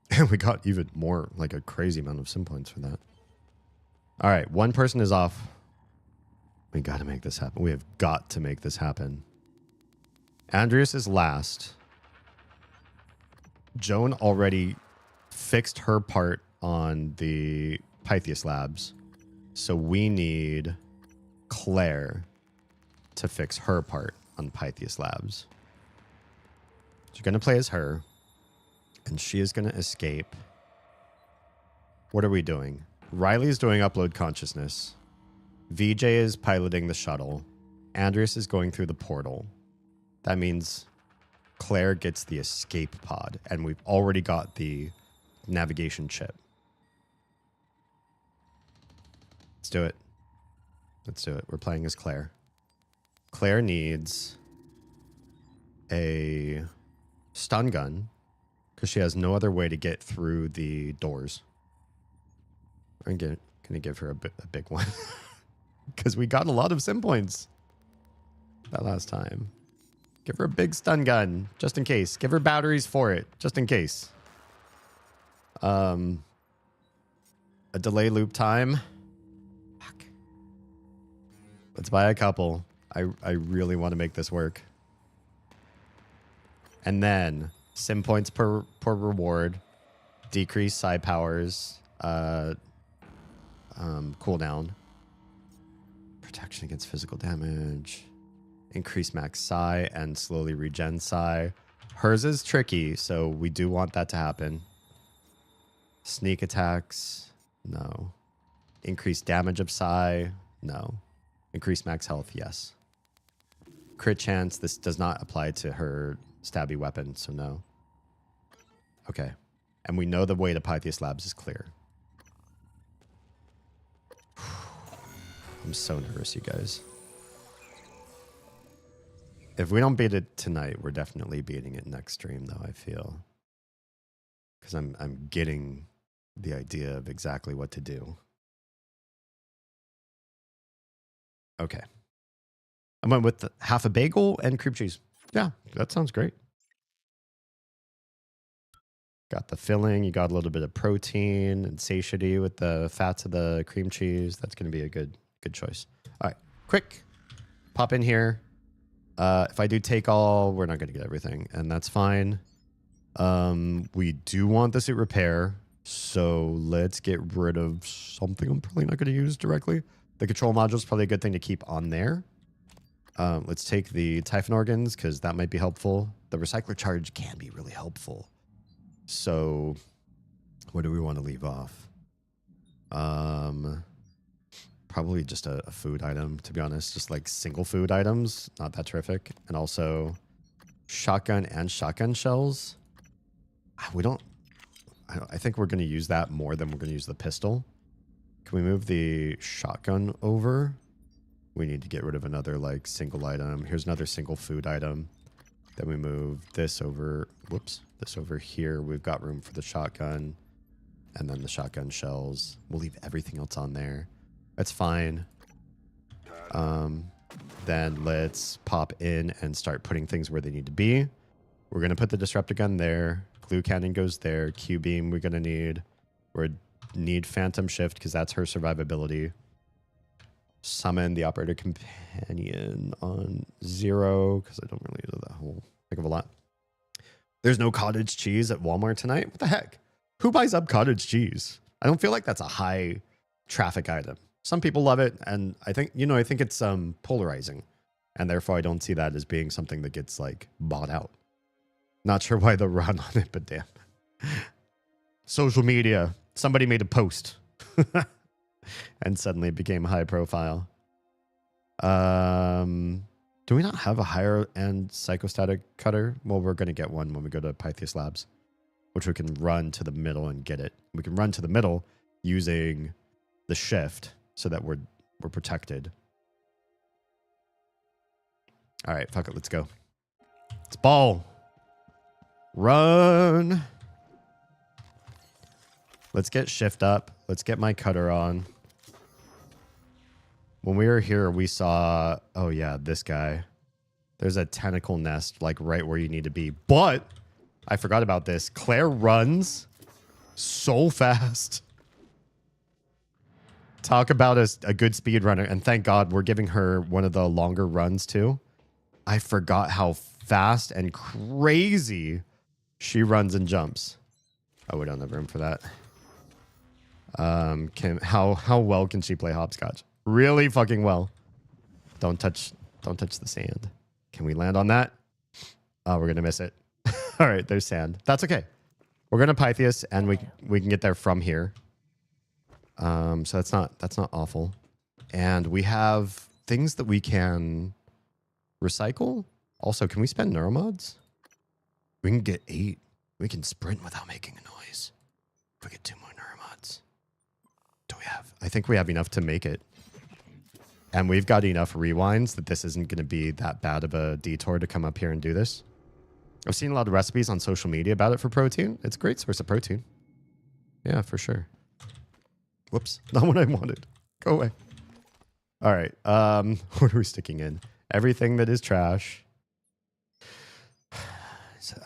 And we got even more, like a crazy amount of sim points for that. All right, 1 person is off. We got to make this happen. We have got to make this happen. Andreas is last. Joan already fixed her part on the Pythias labs. So we need Claire to fix her part on Pythias labs. She's going to play as her. And she is going to escape. What are we doing? Riley's doing upload consciousness. VJ is piloting the shuttle. Andreas is going through the portal. That means Claire gets the escape pod. And we've already got the navigation chip. Let's do it. Let's do it. We're playing as Claire. Claire needs a stun gun because she has no other way to get through the doors. I'm going to give her a big one because we got a lot of sim points that last time. Give her a big stun gun just in case. Give her batteries for it just in case. A delay loop time. Fuck. Let's buy a couple. I really want to make this work. And then sim points per reward, decrease psi powers, cooldown, protection against physical damage, increase max psi and slowly regen psi. Hers is tricky, so we do want that to happen. Sneak attacks, no. Increased damage of psi, no. Increased max health, yes. Crit chance, this does not apply to her stabby weapon, so no. Okay. And we know the way to Pythias Labs is clear. I'm so nervous, you guys. If we don't beat it tonight, we're definitely beating it next stream, though, I feel. Because I'm getting the idea of exactly what to do. Okay. I went with half a bagel and cream cheese. Yeah, that sounds great. Got the filling. You got a little bit of protein and satiety with the fats of the cream cheese. That's going to be a good choice. All right, quick. Pop in here. If I do take all, we're not going to get everything, and that's fine. We do want the suit repair, so let's get rid of something I'm probably not going to use directly. The control module is probably a good thing to keep on there. Let's take the Typhon organs, because that might be helpful. The recycler charge can be really helpful. So, what do we want to leave off? Probably just a food item, to be honest. Just like single food items, not that terrific. And also, shotgun and shotgun shells. I think we're going to use that more than we're going to use the pistol. Can we move the shotgun over? We need to get rid of another like single item. Here's another single food item. Then we move this over. Whoops. This over here. We've got room for the shotgun. And then the shotgun shells. We'll leave everything else on there. That's fine. Then let's pop in and start putting things where they need to be. We're going to put the disruptor gun there. Glue cannon goes there. Q-beam we're going to need. We need phantom shift because that's her survivability. Summon the operator companion on 0 because I don't really do that whole heck of a lot. There's no cottage cheese at Walmart tonight. What the heck? Who buys up cottage cheese? I don't feel like that's a high traffic item. Some people love it, and I think it's polarizing, and therefore I don't see that as being something that gets like bought out. Not sure why the run on it, but damn. Social media. Somebody made a post. And suddenly it became high profile. Do we not have a higher end psychostatic cutter? Well, we're going to get one when we go to Pythias Labs, which we can run to the middle and get it. We can run to the middle using the shift so that we're protected. All right, fuck it, let's go. It's ball. Run. Let's get shift up. Let's get my cutter on. When we were here, we saw, oh yeah, this guy. There's a tentacle nest, like right where you need to be. But I forgot about this. Claire runs so fast. Talk about a good speed runner. And thank God we're giving her one of the longer runs too. I forgot how fast and crazy she runs and jumps. Oh, we don't have room for that. How well can she play hopscotch? Really fucking well. Don't touch the sand. Can we land on that? Oh, we're gonna miss it. All right, there's sand. That's okay. We're gonna Pythias, and we can get there from here. So that's not awful. And we have things that we can recycle. Also, can we spend neuromods? We can get 8. We can sprint without making a noise. If we get 2 more neuromods. Do we have? I think we have enough to make it. And we've got enough rewinds that this isn't going to be that bad of a detour to come up here and do this. I've seen a lot of recipes on social media about it for protein. It's a great source of protein. Yeah, for sure. Whoops, not what I wanted. Go away. All right, what are we sticking in? Everything that is trash.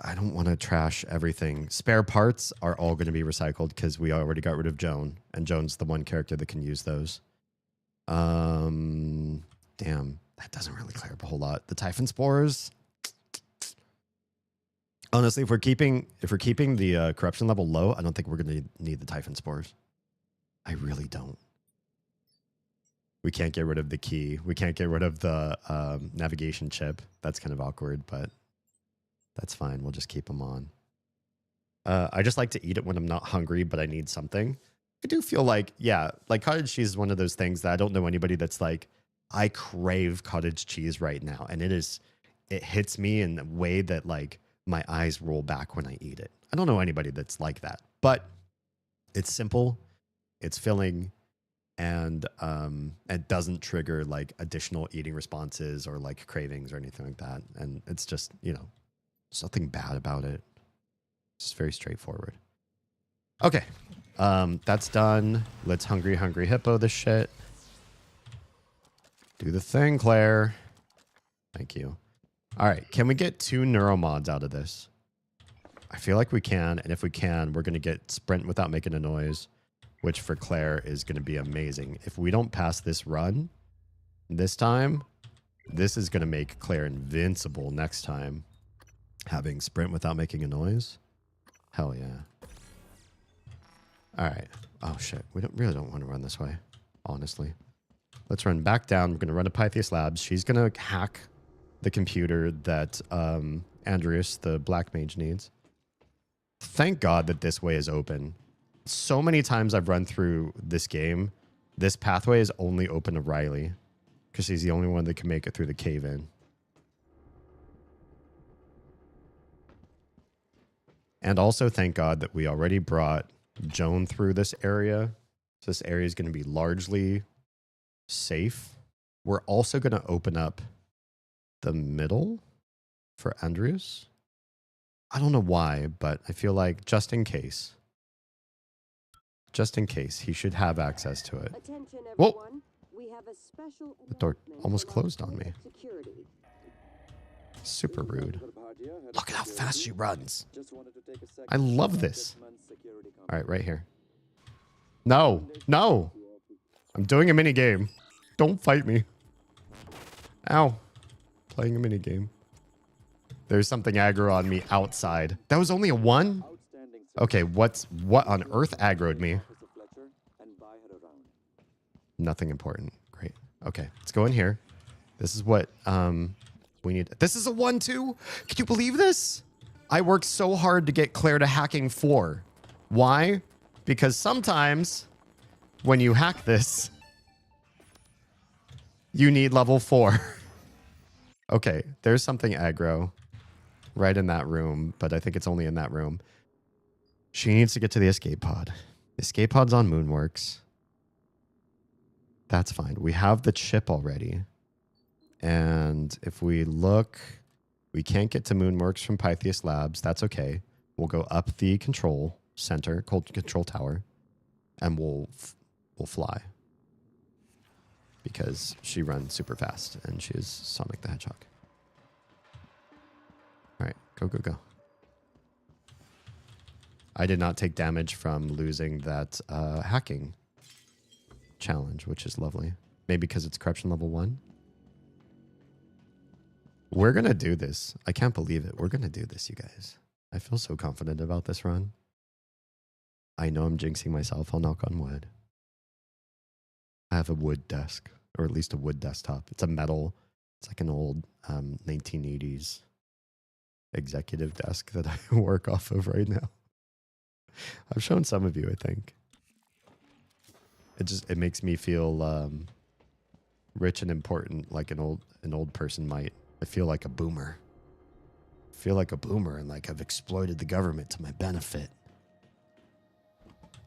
I don't want to trash everything. Spare parts are all going to be recycled because we already got rid of Joan. And Joan's the one character that can use those. Damn, that doesn't really clear up a whole lot. The Typhon spores. Honestly, if we're keeping the corruption level low, I don't think we're going to need the Typhon spores. I really don't. We can't get rid of the key. We can't get rid of the navigation chip. That's kind of awkward, but That's fine. We'll just keep them on. I just like to eat it when I'm not hungry, but I need something. I do feel like, yeah, like cottage cheese is one of those things that I don't know anybody that's like, I crave cottage cheese right now. And it hits me in a way that like my eyes roll back when I eat it. I don't know anybody that's like that, but it's simple, it's filling, and it doesn't trigger like additional eating responses or like cravings or anything like that. And it's just, you know, there's nothing bad about it. It's very straightforward. Okay. That's done. Let's hungry hippo this shit. Do the thing, Claire. Thank you. All right. Can we get 2 neuromods out of this? I feel like we can. And if we can, we're going to get sprint without making a noise, which for Claire is going to be amazing. If we don't pass this run this time, this is going to make Claire invincible next time. Having sprint without making a noise. Hell yeah. All right. Oh, shit. We really don't want to run this way, honestly. Let's run back down. We're going to run to Pythias Labs. She's going to hack the computer that Andreas, the black mage, needs. Thank God that this way is open. So many times I've run through this game, this pathway is only open to Riley because she's the only one that can make it through the cave-in. And also thank God that we already brought Joan through this area. So this area is going to be largely safe. We're also going to open up the middle for Andreas. I don't know why, but I feel like just in case, he should have access to it. Whoa! The door almost closed on me. Super rude. Look at how fast she runs. I love this. All right, right here. No, no. I'm doing a mini game. Don't fight me. Ow. Playing a mini game. There's something aggro on me outside. That was only a 1? Okay, what on earth aggroed me? Nothing important. Great. Okay, let's go in here. This is what we need. This is a 1 too? Can you believe this? I worked so hard to get Claire to hacking 4. Why? Because sometimes when you hack this, you need level 4. Okay, there's something aggro right in that room, but I think it's only in that room. She needs to get to the escape pod. The escape pod's on Moonworks. That's fine. We have the chip already. And if we look, we can't get to Moonworks from Pythias Labs. That's okay. We'll go up the control center, control tower, and we'll fly. Because she runs super fast, and she is Sonic the Hedgehog. All right, go, go, go. I did not take damage from losing that hacking challenge, which is lovely. Maybe because it's corruption level 1. We're going to do this. I can't believe it. We're going to do this, you guys. I feel so confident about this run. I know I'm jinxing myself. I'll knock on wood. I have a wood desk, or at least a wood desktop. It's a metal. It's like an old 1980s executive desk that I work off of right now. I've shown some of you, I think. It makes me feel rich and important, like an old person might. I feel like a boomer. I feel like a boomer, and like I've exploited the government to my benefit.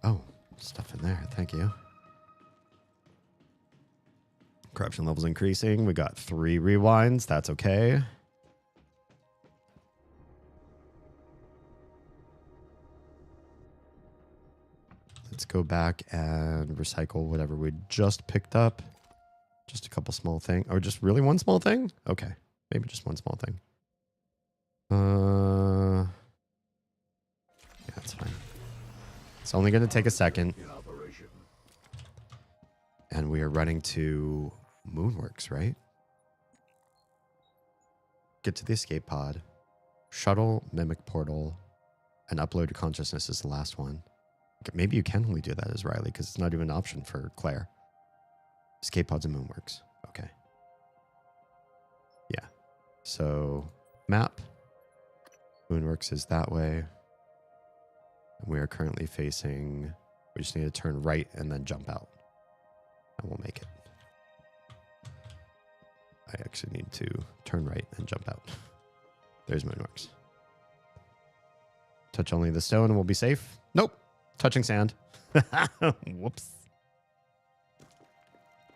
Oh, stuff in there. Thank you. Corruption levels increasing. We got 3 rewinds. That's okay. Let's go back and recycle whatever we just picked up. Just a couple small things. Or just really one small thing? Okay. Maybe just one small thing. Yeah, that's fine. It's only going to take a second. And we are running to Moonworks, right? Get to the escape pod. Shuttle, mimic portal, and upload to consciousness is the last one. Maybe you can only do that as Riley because it's not even an option for Claire. Escape pods and Moonworks. Okay. Yeah. So, map. Moonworks is that way. We are currently facing... We just need to turn right and then jump out. And we'll make it. I actually need to turn right and jump out. There's Moonworks. Touch only the stone and we'll be safe. Nope. Touching sand. Whoops.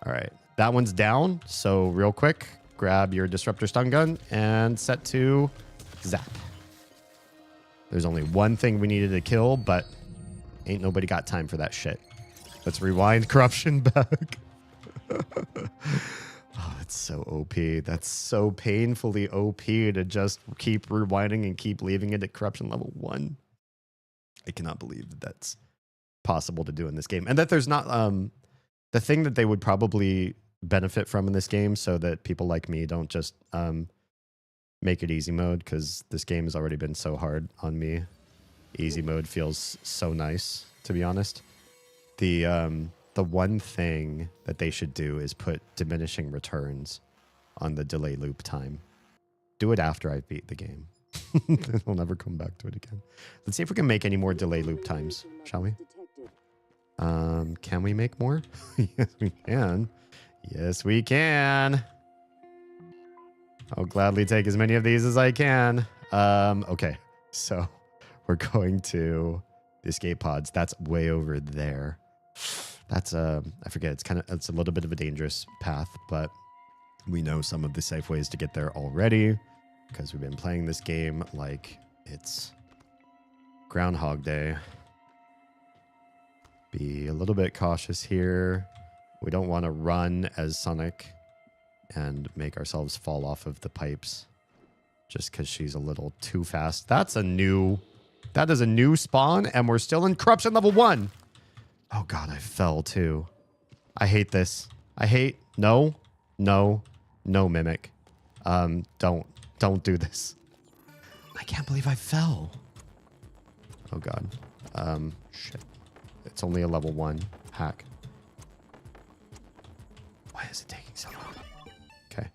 All right. That one's down. So real quick, grab your disruptor stun gun and set to zap. There's only one thing we needed to kill, but ain't nobody got time for that shit. Let's rewind corruption back. Oh, that's so OP. That's so painfully OP to just keep rewinding and keep leaving it at corruption level 1. I cannot believe that that's possible to do in this game. And that there's not the thing that they would probably benefit from in this game so that people like me don't just make it easy mode, because this game has already been so hard on me. Easy mode feels so nice, to be honest. The one thing that they should do is put diminishing returns on the delay loop time. Do it after I beat the game. Then we'll never come back to it again. Let's see if we can make any more delay loop times, shall we? Can we make more? Yes, we can. Yes, we can. I'll gladly take as many of these as I can. Okay, so we're going to the escape pods. That's way over there. That's I forget. It's a little bit of a dangerous path, but we know some of the safe ways to get there already because we've been playing this game like it's Groundhog Day. Be a little bit cautious here. We don't want to run as Sonic and make ourselves fall off of the pipes just because she's a little too fast. That is a new spawn, and we're still in corruption level 1. Oh god, I fell too. I hate this. No, Mimic. Don't do this. I can't believe I fell. Oh god. Shit. It's only a level 1 hack. Why is it taking so long? Okay.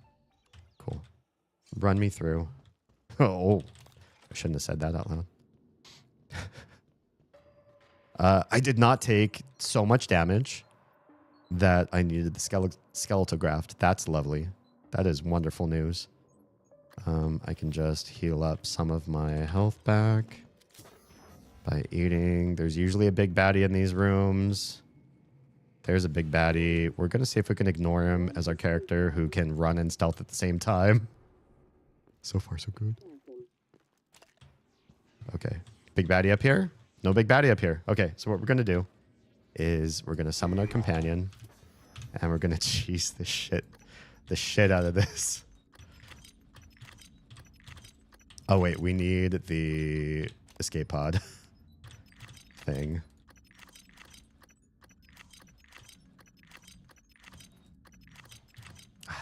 Cool. Run me through. Oh, I shouldn't have said that out loud. I did not take so much damage that I needed the skeletal graft. That's lovely. That is wonderful news. I can just heal up some of my health back by eating. There's usually a big baddie in these rooms. There's a big baddie. We're going to see if we can ignore him as our character who can run and stealth at the same time. So far, so good. Okay. Big baddie up here? No big baddie up here. Okay, so what we're going to do is we're going to summon our companion and we're going to cheese the shit out of this. Oh, wait. We need the escape pod thing.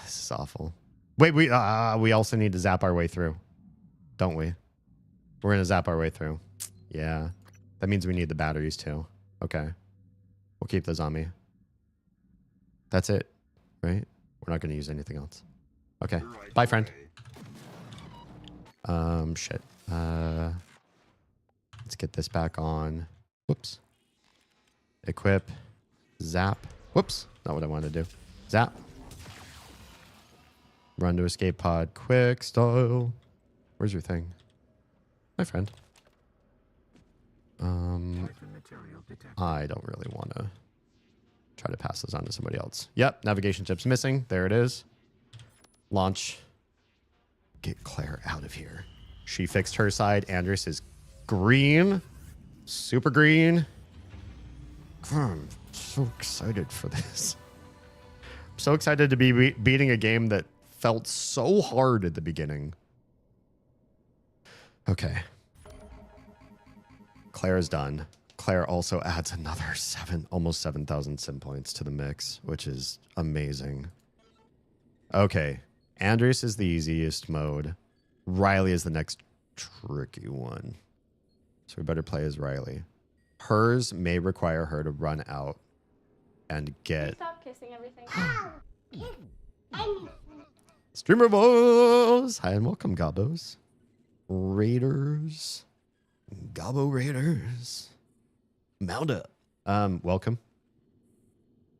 This is awful. Wait, we also need to zap our way through, don't we? We're going to zap our way through. Yeah. That means we need the batteries too. Okay. We'll keep those on me. That's it, right? We're not going to use anything else. Okay. Bye, friend. Shit. Let's get this back on. Whoops. Equip. Zap. Whoops. Not what I wanted to do. Zap. Run to escape pod quick style. Where's your thing? My friend. I don't really want to try to pass this on to somebody else. Yep, navigation chip's missing. There it is. Launch. Get Claire out of here. She fixed her side. Andres is green. Super green. I'm so excited for this. I'm so excited to be beating a game that felt so hard at the beginning. Okay. Claire is done. Claire also adds another almost 7,000 sim points to the mix, which is amazing. Okay. Andres is the easiest mode. Riley is the next tricky one. So we better play as Riley. Hers may require her to run out and get... Stop kissing everything. Streamer Balls! Hi and welcome, Gobos. Raiders. Gobbo Raiders. Mount up. Welcome.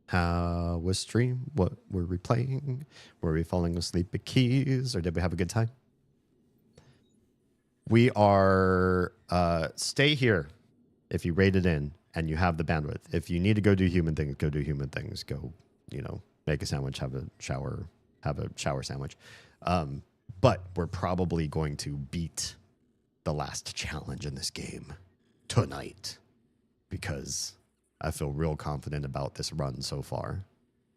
How was stream? What were we playing? Were we falling asleep at keys, or did we have a good time? We are stay here if you rated in and you have the bandwidth. If you need to go do human things, go do human things. Go, make a sandwich, have a shower sandwich. But we're probably going to beat the last challenge in this game tonight because I feel real confident about this run so far.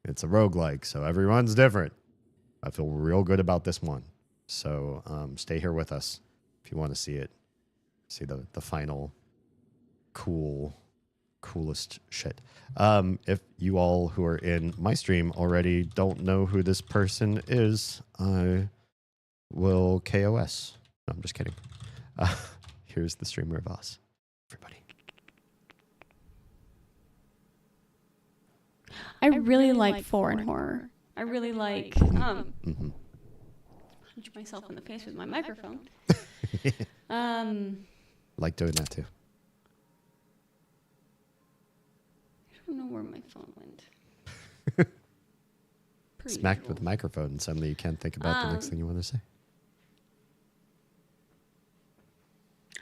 It's a roguelike, so every run's different. I feel real good about this one. So stay here with us if you want to see it. See the final coolest shit. If you all who are in my stream already don't know who this person is, I will KOS. No, I'm just kidding. Here's the streamer boss. Everybody. I really like foreign horror. I really like punch myself in the face with my microphone. Like doing that too. I don't know where my phone went. Smacked with the microphone and suddenly you can't think about the next thing you want to say.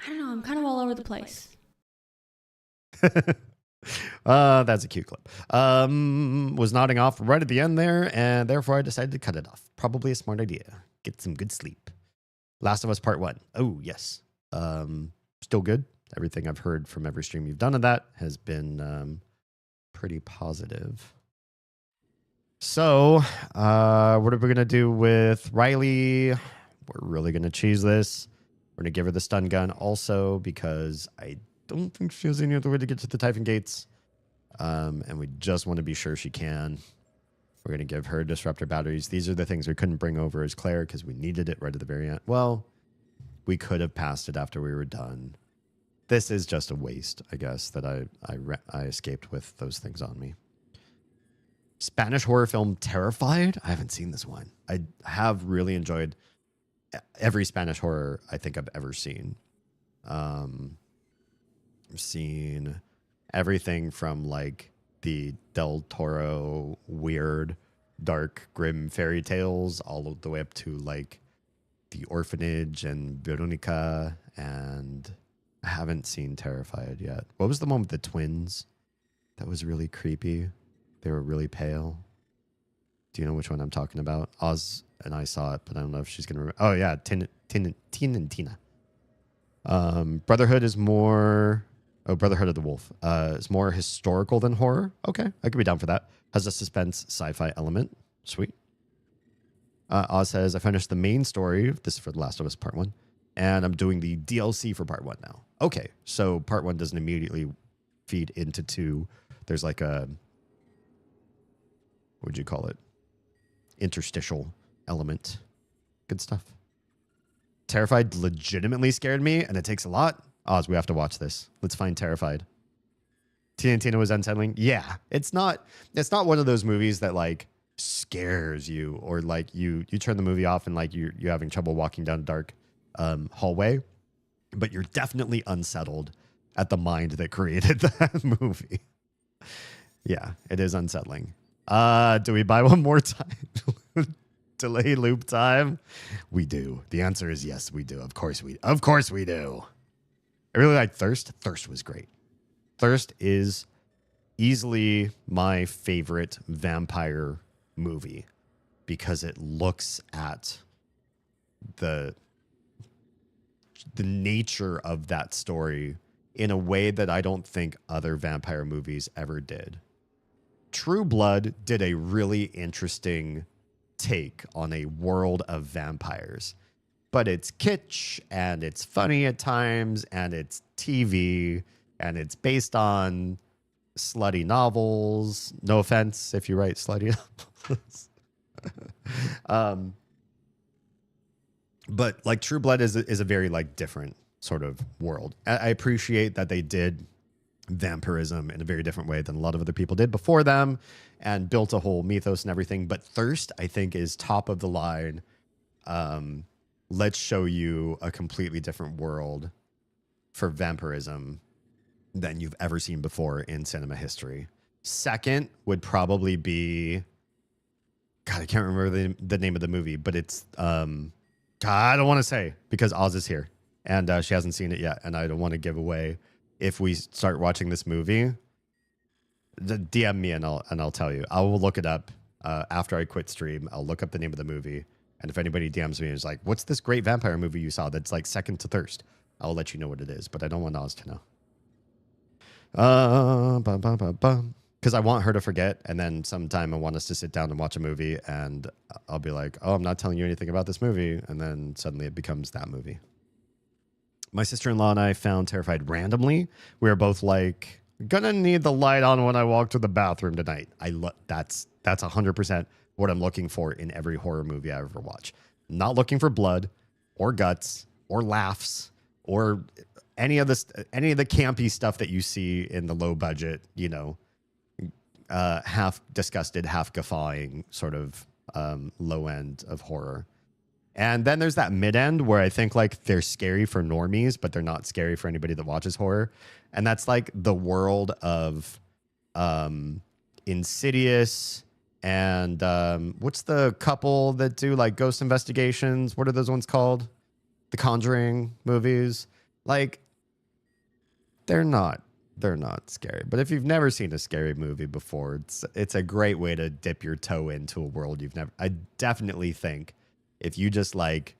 I don't know. I'm kind of all over the place. That's a cute clip. Was nodding off right at the end there, and therefore I decided to cut it off. Probably a smart idea. Get some good sleep. Last of Us Part 1. Oh, yes. Still good. Everything I've heard from every stream you've done of that has been pretty positive. So, what are we going to do with Riley? We're really going to cheese this. We're going to give her the stun gun also because I don't think she has any other way to get to the Typhon Gates. And we just want to be sure she can. We're going to give her disruptor batteries. These are the things we couldn't bring over as Claire because we needed it right at the very end. Well, we could have passed it after we were done. This is just a waste, I guess, that I escaped with those things on me. Spanish horror film Terrified? I haven't seen this one. I have really enjoyed every Spanish horror I think I've ever seen. I've seen everything from like the Del Toro weird, dark, grim fairy tales all the way up to like The Orphanage and Veronica, and I haven't seen Terrified yet. What was the one with the twins? That was really creepy. They were really pale. Do you know which one I'm talking about? Oz and I saw it, but I don't know if she's going to remember. Oh, yeah. Tin and Tina. Brotherhood is more... Oh, Brotherhood of the Wolf. It's more historical than horror. Okay, I could be down for that. Has a suspense sci-fi element. Sweet. Oz says, I finished the main story. This is for The Last of Us Part 1. And I'm doing the DLC for Part 1 now. Okay, so Part 1 doesn't immediately feed into 2. There's like a... What would you call it? Interstitial element. Good stuff. Terrified legitimately scared me, and it takes a lot. Oz, we have to watch this. Let's find Terrified. Tina and Tina was unsettling. Yeah, it's not one of those movies that like scares you or like you turn the movie off and like you're having trouble walking down a dark hallway, but you're definitely unsettled at the mind that created that movie. Yeah, it is unsettling. Do we buy one more time? Delay loop time? We do. The answer is yes, we do. Of course we do. I really like Thirst. Thirst was great. Thirst is easily my favorite vampire movie because it looks at the nature of that story in a way that I don't think other vampire movies ever did. True Blood did a really interesting take on a world of vampires, but it's kitsch and it's funny at times and it's TV and it's based on slutty novels. No offense if you write slutty novels. But like True Blood is a very like different sort of world. I appreciate that they did vampirism in a very different way than a lot of other people did before them and built a whole mythos and everything. But Thirst, I think, is top of the line let's show you a completely different world for vampirism than you've ever seen before in cinema history. Second would probably be, God, I can't remember the name of the movie, but it's, God, I don't want to say because Oz is here and she hasn't seen it yet. And I don't want to give away if we start watching this movie. DM me and I'll tell you. I will look it up after I quit stream. I'll look up the name of the movie. And if anybody DMs me and is like, what's this great vampire movie you saw that's like second to Thirst? I'll let you know what it is, but I don't want Oz to know. Because I want her to forget, and then sometime I want us to sit down and watch a movie, and I'll be like, oh, I'm not telling you anything about this movie, and then suddenly it becomes that movie. My sister-in-law and I found Terrified randomly. We were both like, gonna need the light on when I walk to the bathroom tonight. That's 100% what I'm looking for in every horror movie I ever watch. Not looking for blood or guts or laughs or any of the campy stuff that you see in the low budget, half disgusted, half guffawing sort of low end of horror. And then there's that mid end where I think like they're scary for normies, but they're not scary for anybody that watches horror. And that's like the world of Insidious and what's the couple that do like ghost investigations? What are those ones called? The Conjuring movies. Like, they're not scary. But if you've never seen a scary movie before, it's a great way to dip your toe into a world you've never. I definitely think if you just like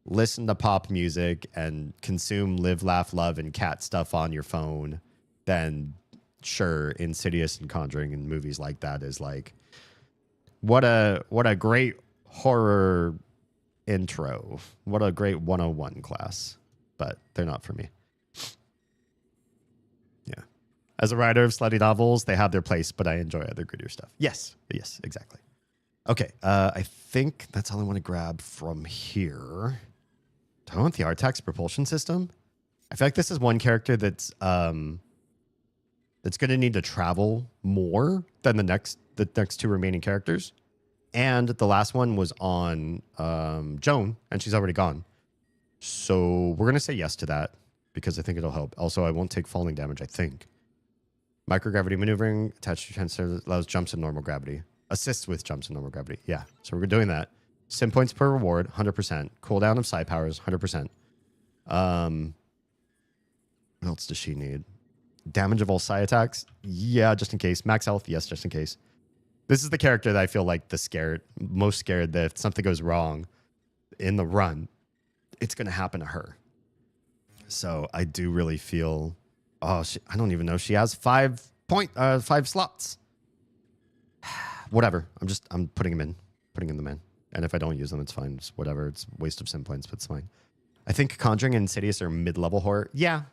listen to pop music and consume Live, Laugh, Love and cat stuff on your phone, then sure, Insidious and Conjuring and movies like that is like what a great horror intro. What a great 101 class. But they're not for me. Yeah. As a writer of slutty novels, they have their place, but I enjoy other grittier stuff. Yes, exactly. Okay, I think that's all I want to grab from here. Do I want the Artax propulsion system? I feel like this is one character that's going to need to travel more than the next two remaining characters. And the last one was on Joan, and she's already gone. So we're going to say yes to that because I think it'll help. Also, I won't take falling damage, I think. Microgravity maneuvering attached to transfer allows jumps in normal gravity. Assists with jumps in normal gravity. Yeah, so we're doing that. Sim points per reward, 100%. Cooldown of psi powers, 100%. What else does she need? Damage of all psi attacks? Yeah, just in case. Max health? Yes, just in case. This is the character that I feel like most scared that if something goes wrong in the run, it's going to happen to her. So I do really feel, I don't even know. She has 5 slots. Whatever. I'm putting them in. And if I don't use them, it's fine. It's whatever. It's a waste of sim points, but it's fine. I think Conjuring and Insidious are mid-level horror. Yeah.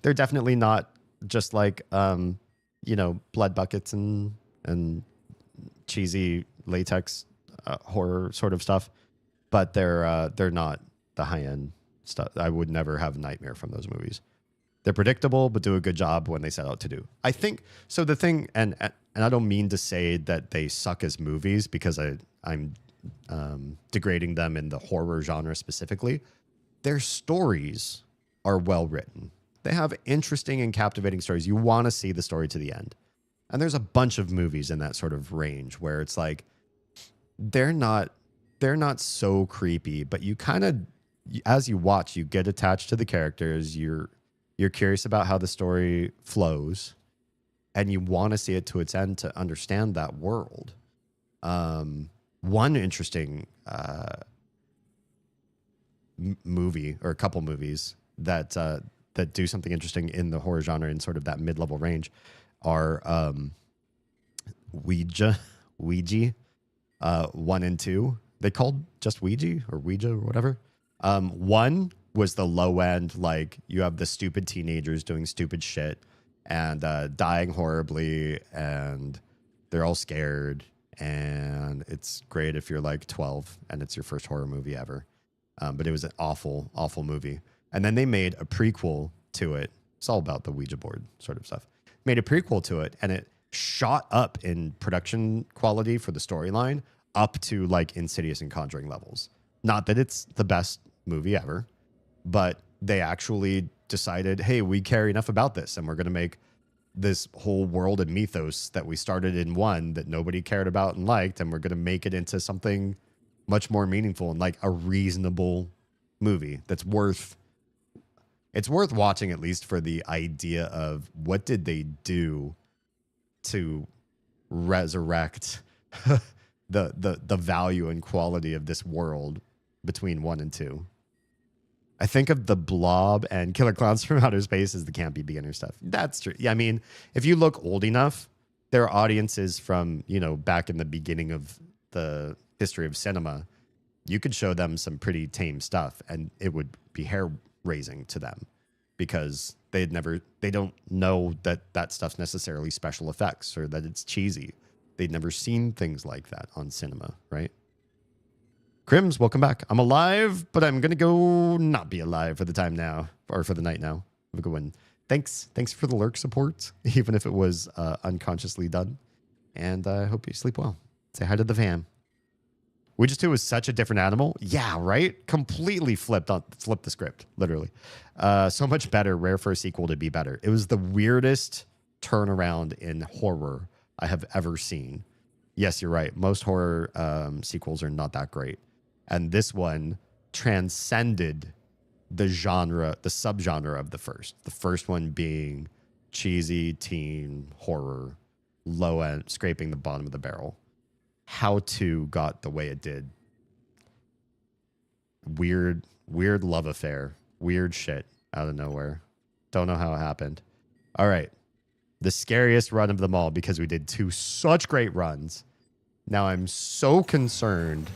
They're definitely not just like, blood buckets and cheesy latex horror sort of stuff, but they're not the high-end stuff. I would never have a nightmare from those movies. They're predictable, but do a good job when they set out to do. I think so. The thing, and I don't mean to say that they suck as movies because I'm degrading them in the horror genre specifically. Their stories are well written. They have interesting and captivating stories. You want to see the story to the end. And there's a bunch of movies in that sort of range where it's like they're not so creepy, but you kind of, as you watch, you get attached to the characters. You're curious about how the story flows, and you want to see it to its end to understand that world. One interesting movie or a couple movies that do something interesting in the horror genre in sort of that mid-level range are Ouija 1 and 2. They called just Ouija or whatever. 1 was the low end, like you have the stupid teenagers doing stupid shit and dying horribly, and they're all scared, and it's great if you're like 12 and it's your first horror movie ever. But it was an awful, awful movie. And then they made a prequel to it. It's all about the Ouija board sort of stuff. Made a prequel to it, and it shot up in production quality for the storyline up to like Insidious and Conjuring levels. Not that it's the best movie ever, but they actually decided, hey, we care enough about this, and we're going to make this whole world and mythos that we started in one that nobody cared about and liked, and we're going to make it into something much more meaningful and like a reasonable movie that's worth watching, at least for the idea of what did they do to resurrect the value and quality of this world between 1 and 2. I think of The Blob and Killer Clowns from Outer Space as the campy beginner stuff. That's true. Yeah, I mean, if you look old enough, there are audiences from, back in the beginning of the history of cinema. You could show them some pretty tame stuff and it would be hair raising to them because they don't know that stuff's necessarily special effects or that it's cheesy. They'd never seen things like that on cinema, right? Crims, welcome back. I'm alive, but I'm going to go not be alive for the time now, or for the night now. Have a good one. Thanks for the lurk support, even if it was unconsciously done. And I hope you sleep well. Say hi to the fam. Ouija 2 is such a different animal. Yeah, right? Completely flipped the script, literally. So much better. Rare for a sequel to be better. It was the weirdest turnaround in horror I have ever seen. Yes, you're right. Most horror sequels are not that great. And this one transcended the genre, the subgenre of the first. The first one being cheesy teen horror, low end, scraping the bottom of the barrel. How To got the way it did. Weird love affair. Weird shit out of nowhere. Don't know how it happened. All right. The scariest run of them all, because we did 2 such great runs. Now I'm so concerned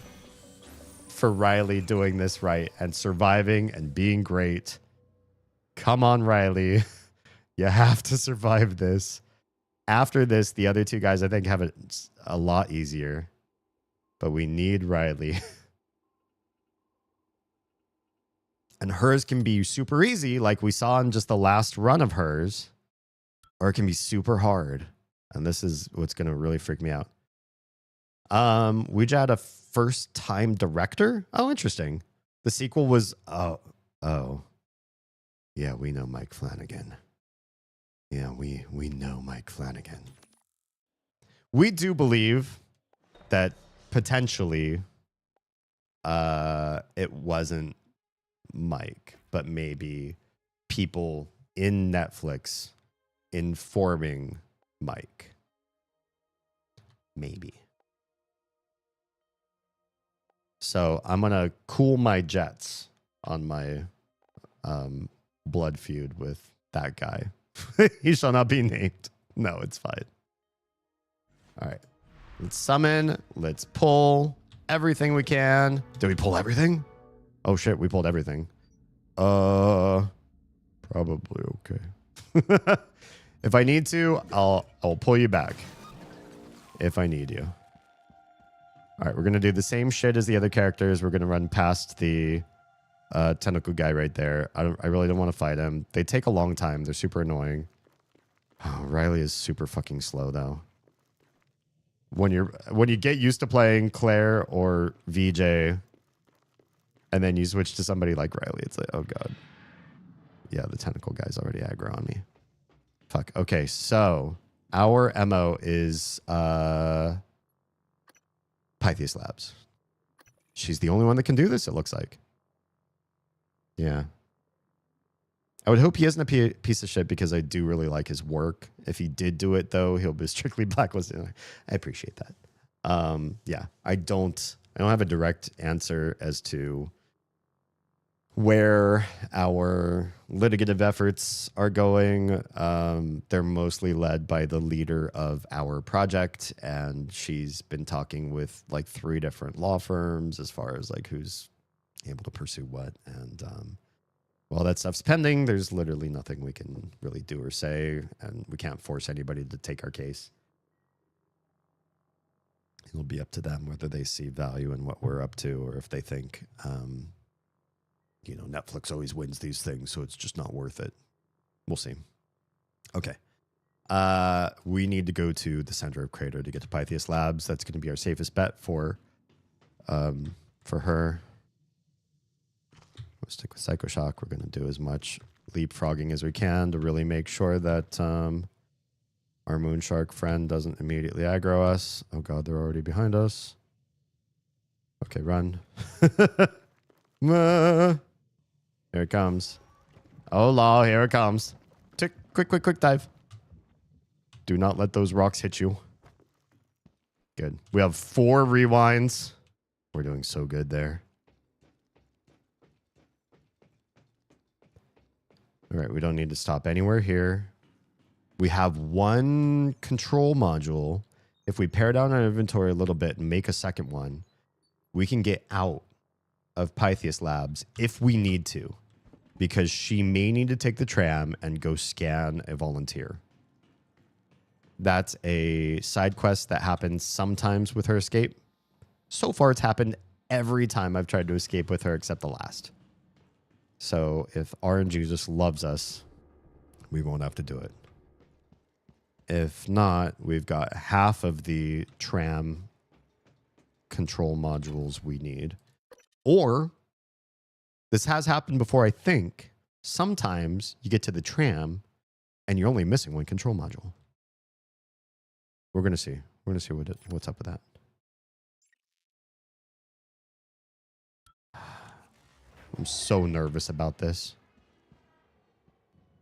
for Riley doing this right and surviving and being great. Come on, Riley. You have to survive this. After this, the other 2 guys, I think, have it a lot easier. But we need Riley. And hers can be super easy, like we saw in just the last run of hers. Or it can be super hard. And this is what's going to really freak me out. Ouija had a first-time director? Oh, interesting. The sequel was... Oh. Yeah, we know Mike Flanagan. Yeah, we know Mike Flanagan. We do believe that potentially it wasn't Mike, but maybe people in Netflix informing Mike. Maybe. So I'm going to cool my jets on my blood feud with that guy. He shall not be named. No, it's fine. All right. Let's summon. Let's pull everything we can. Did we pull everything? Oh, shit. We pulled everything. Probably okay. If I need to, I'll pull you back. If I need you. All right, we're going to do the same shit as the other characters. We're going to run past the tentacle guy right there. I really don't want to fight him. They take a long time. They're super annoying. Oh, Riley is super fucking slow, though. When you get used to playing Claire or VJ, and then you switch to somebody like Riley, it's like, oh, God. Yeah, the tentacle guy's already aggro on me. Fuck. Okay, so our MO is... Pythias Labs. She's the only one that can do this, it looks like. Yeah. I would hope he isn't a piece of shit because I do really like his work. If he did do it, though, he'll be strictly blacklisted. I appreciate that. Yeah. I don't have a direct answer as to where our litigative efforts are going. They're mostly led by the leader of our project, and she's been talking with like 3 different law firms as far as like who's able to pursue what. And while that stuff's pending, there's literally nothing we can really do or say, and we can't force anybody to take our case. It'll be up to them whether they see value in what we're up to, or if they think Netflix always wins these things, so it's just not worth it. We'll see. Okay. We need to go to the center of Crater to get to Pythias Labs. That's going to be our safest bet for her. stick with Psycho Shock. We're going to do as much leapfrogging as we can to really make sure that our Moonshark friend doesn't immediately aggro us. Oh god, they're already behind us. Okay, run. Here it comes. Oh law, here it comes. Tick, quick dive. Do not let those rocks hit you. Good. We have 4 rewinds. We're doing so good there. All right, we don't need to stop anywhere here. We have 1 control module. If we pare down our inventory a little bit and make a second one, we can get out of Pythias Labs if we need to, because she may need to take the tram and go scan a volunteer. That's a side quest that happens sometimes with her escape. So far, it's happened every time I've tried to escape with her except the last. So if RNG just loves us, we won't have to do it. If not, we've got half of the tram control modules we need. Or, this has happened before, I think. Sometimes you get to the tram and you're only missing 1 control module. We're going to see. We're going to see what's up with that. I'm so nervous about this.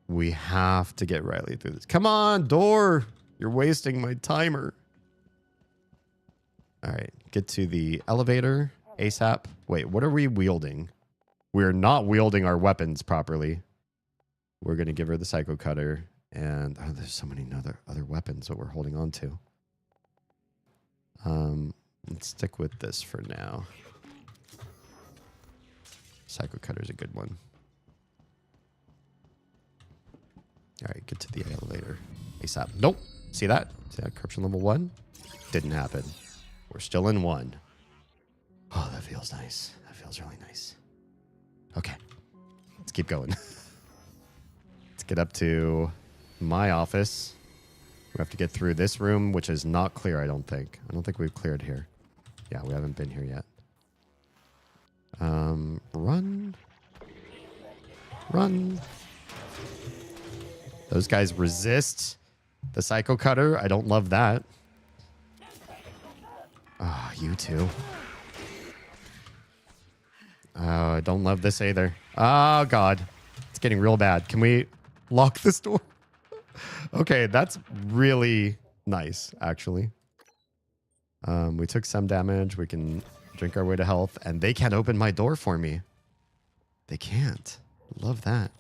We have to get Riley through this. Come on, door. You're wasting my timer. All right. Get to the elevator ASAP. Wait, what are we wielding? We're not wielding our weapons properly. We're going to give her the Psycho Cutter. And there's so many other weapons that we're holding on to. Let's stick with this for now. Psycho Cutter's a good one. All right, get to the elevator ASAP. Nope. See that? See that? Corruption level 1? Didn't happen. We're still in 1. Oh, that feels nice. That feels really nice. Okay. Let's keep going. Let's get up to my office. We have to get through this room, which is not clear, I don't think. I don't think we've cleared here. Yeah, we haven't been here yet. Run. Run. Those guys resist the Psycho Cutter. I don't love that. Ah, you too. Oh, I don't love this either. Oh, God. It's getting real bad. Can we lock this door? Okay, that's really nice, actually. We took some damage. We can drink our way to health. And they can't open my door for me. They can't. Love that.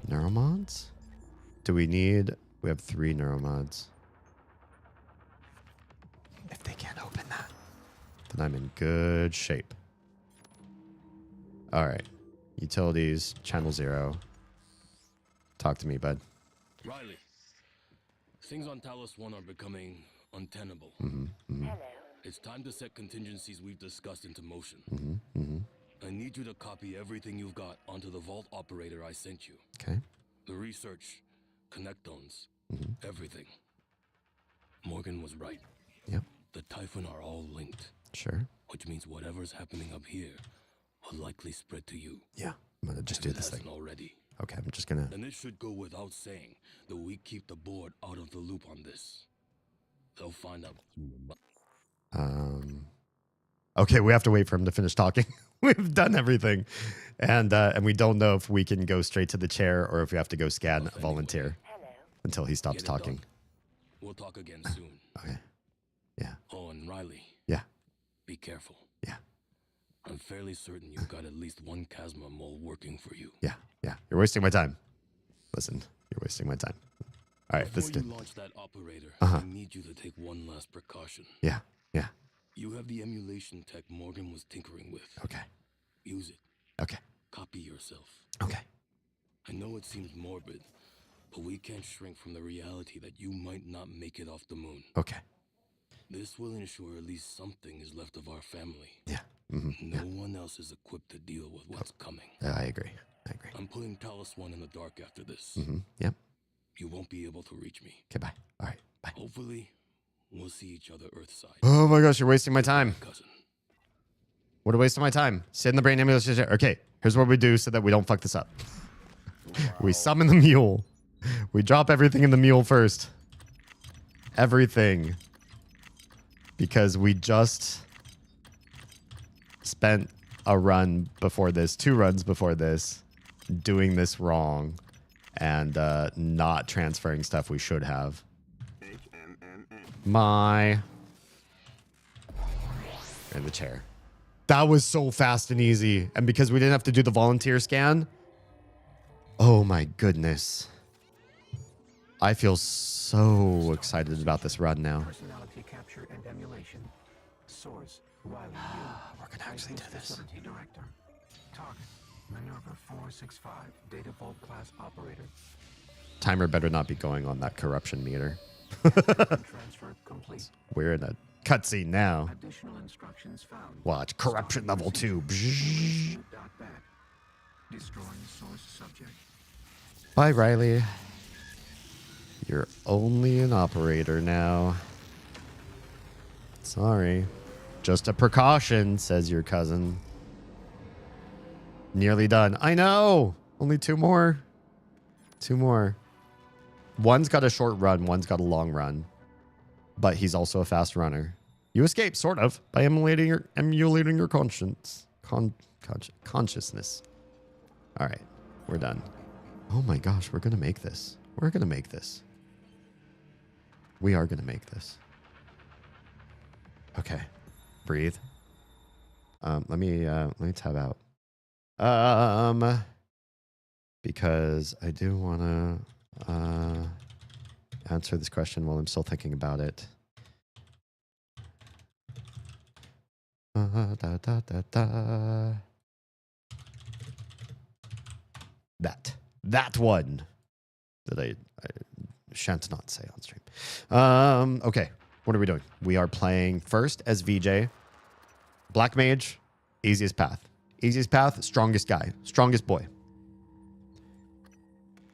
Neuromods? Do we need... We have 3 neuromods. If they can't open that, then I'm in good shape. All right. Utilities, channel 0. Talk to me, bud. Riley, things on Talos 1 are becoming untenable. Hello. It's time to set contingencies we've discussed into motion. I need you to copy everything you've got onto the vault operator I sent you. Okay. The research, connectones, everything. Morgan was right. Yep. The Typhon are all linked. Sure. Which means whatever's happening up here will likely spread to you. Yeah. I'm going to just do this thing. Already. Okay, I'm just going to... And it should go without saying that we keep the board out of the loop on this. They'll find out. Okay, we have to wait for him to finish talking. We've done everything. And we don't know if we can go straight to the chair or if we have to go scan a volunteer until he stops talking. We'll talk again soon. Okay. Yeah. Oh, and Riley. Yeah. Be careful. Yeah. I'm fairly certain you've got at least 1 Chasma mole working for you. Yeah. Yeah. You're wasting my time. Listen, you're wasting my time. All right, Before you launch that operator, Uh-huh. I need you to take one last precaution. Yeah. Yeah. You have the emulation tech Morgan was tinkering with. Okay. Use it. Okay. Copy yourself. Okay. I know it seems morbid, but we can't shrink from the reality that you might not make it off the moon. Okay. This will ensure at least something is left of our family. Yeah. No one else is equipped to deal with what's coming. I agree. I agree. I'm putting Talos 1 in the dark after this. Yep. You won't be able to reach me. Okay, bye. All right, bye. Hopefully, we'll see each other Earthside. Oh my gosh, you're wasting my time. Cousin. What a waste of my time. Sit in the brain emulation chair. Okay, here's what we do so that we don't fuck this up. We summon the mule. We drop everything in the mule first. Everything. Because we just spent a run before this, 2 runs before this, doing this wrong and not transferring stuff we should have. In the chair. That was so fast and easy. And because we didn't have to do the volunteer scan, oh my goodness. I feel so excited about this run now. Personality capture and emulation. Source, Riley Yu. We're gonna actually do this. Facility director. Target, Minerva 465, Data Vault class operator. Timer better not be going on that corruption meter. Transfer complete. We're in a cutscene now. Additional instructions found. Watch, corruption level 2. Destroying source subject. Bye, Riley. You're only an operator now. Sorry. Just a precaution, says your cousin. Nearly done. I know! Only 2 more. 2 more. One's got a short run, one's got a long run. But he's also a fast runner. You escape, sort of, by emulating your conscience. Consciousness. Alright, we're done. Oh my gosh, we're gonna make this. We're gonna make this. We are gonna make this. Okay. Breathe. Let me tab out. Because I do wanna answer this question while I'm still thinking about it. That one that I shan't not say on stream. Okay, what are we doing? We are playing first as VJ. Black Mage, easiest path. Easiest path, strongest guy. Strongest boy.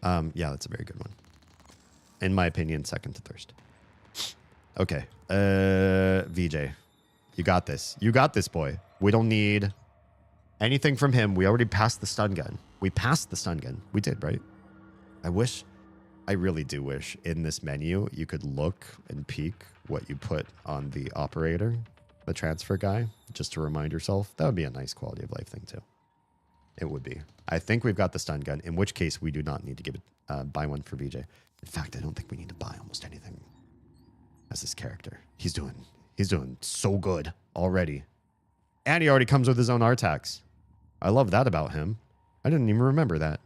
Yeah, that's a very good one. In my opinion, second to Thirst. Okay, VJ. You got this. You got this, boy. We don't need anything from him. We already passed the stun gun. We passed the stun gun. We did, right? I really do wish in this menu you could look and peek what you put on the operator, the transfer guy, just to remind yourself. That would be a nice quality of life thing too. It would be. I think we've got the stun gun, in which case we do not need to give it, buy one for VJ. In fact, I don't think we need to buy almost anything as this character. He's doing so good already. And he already comes with his own Artax. I love that about him. I didn't even remember that.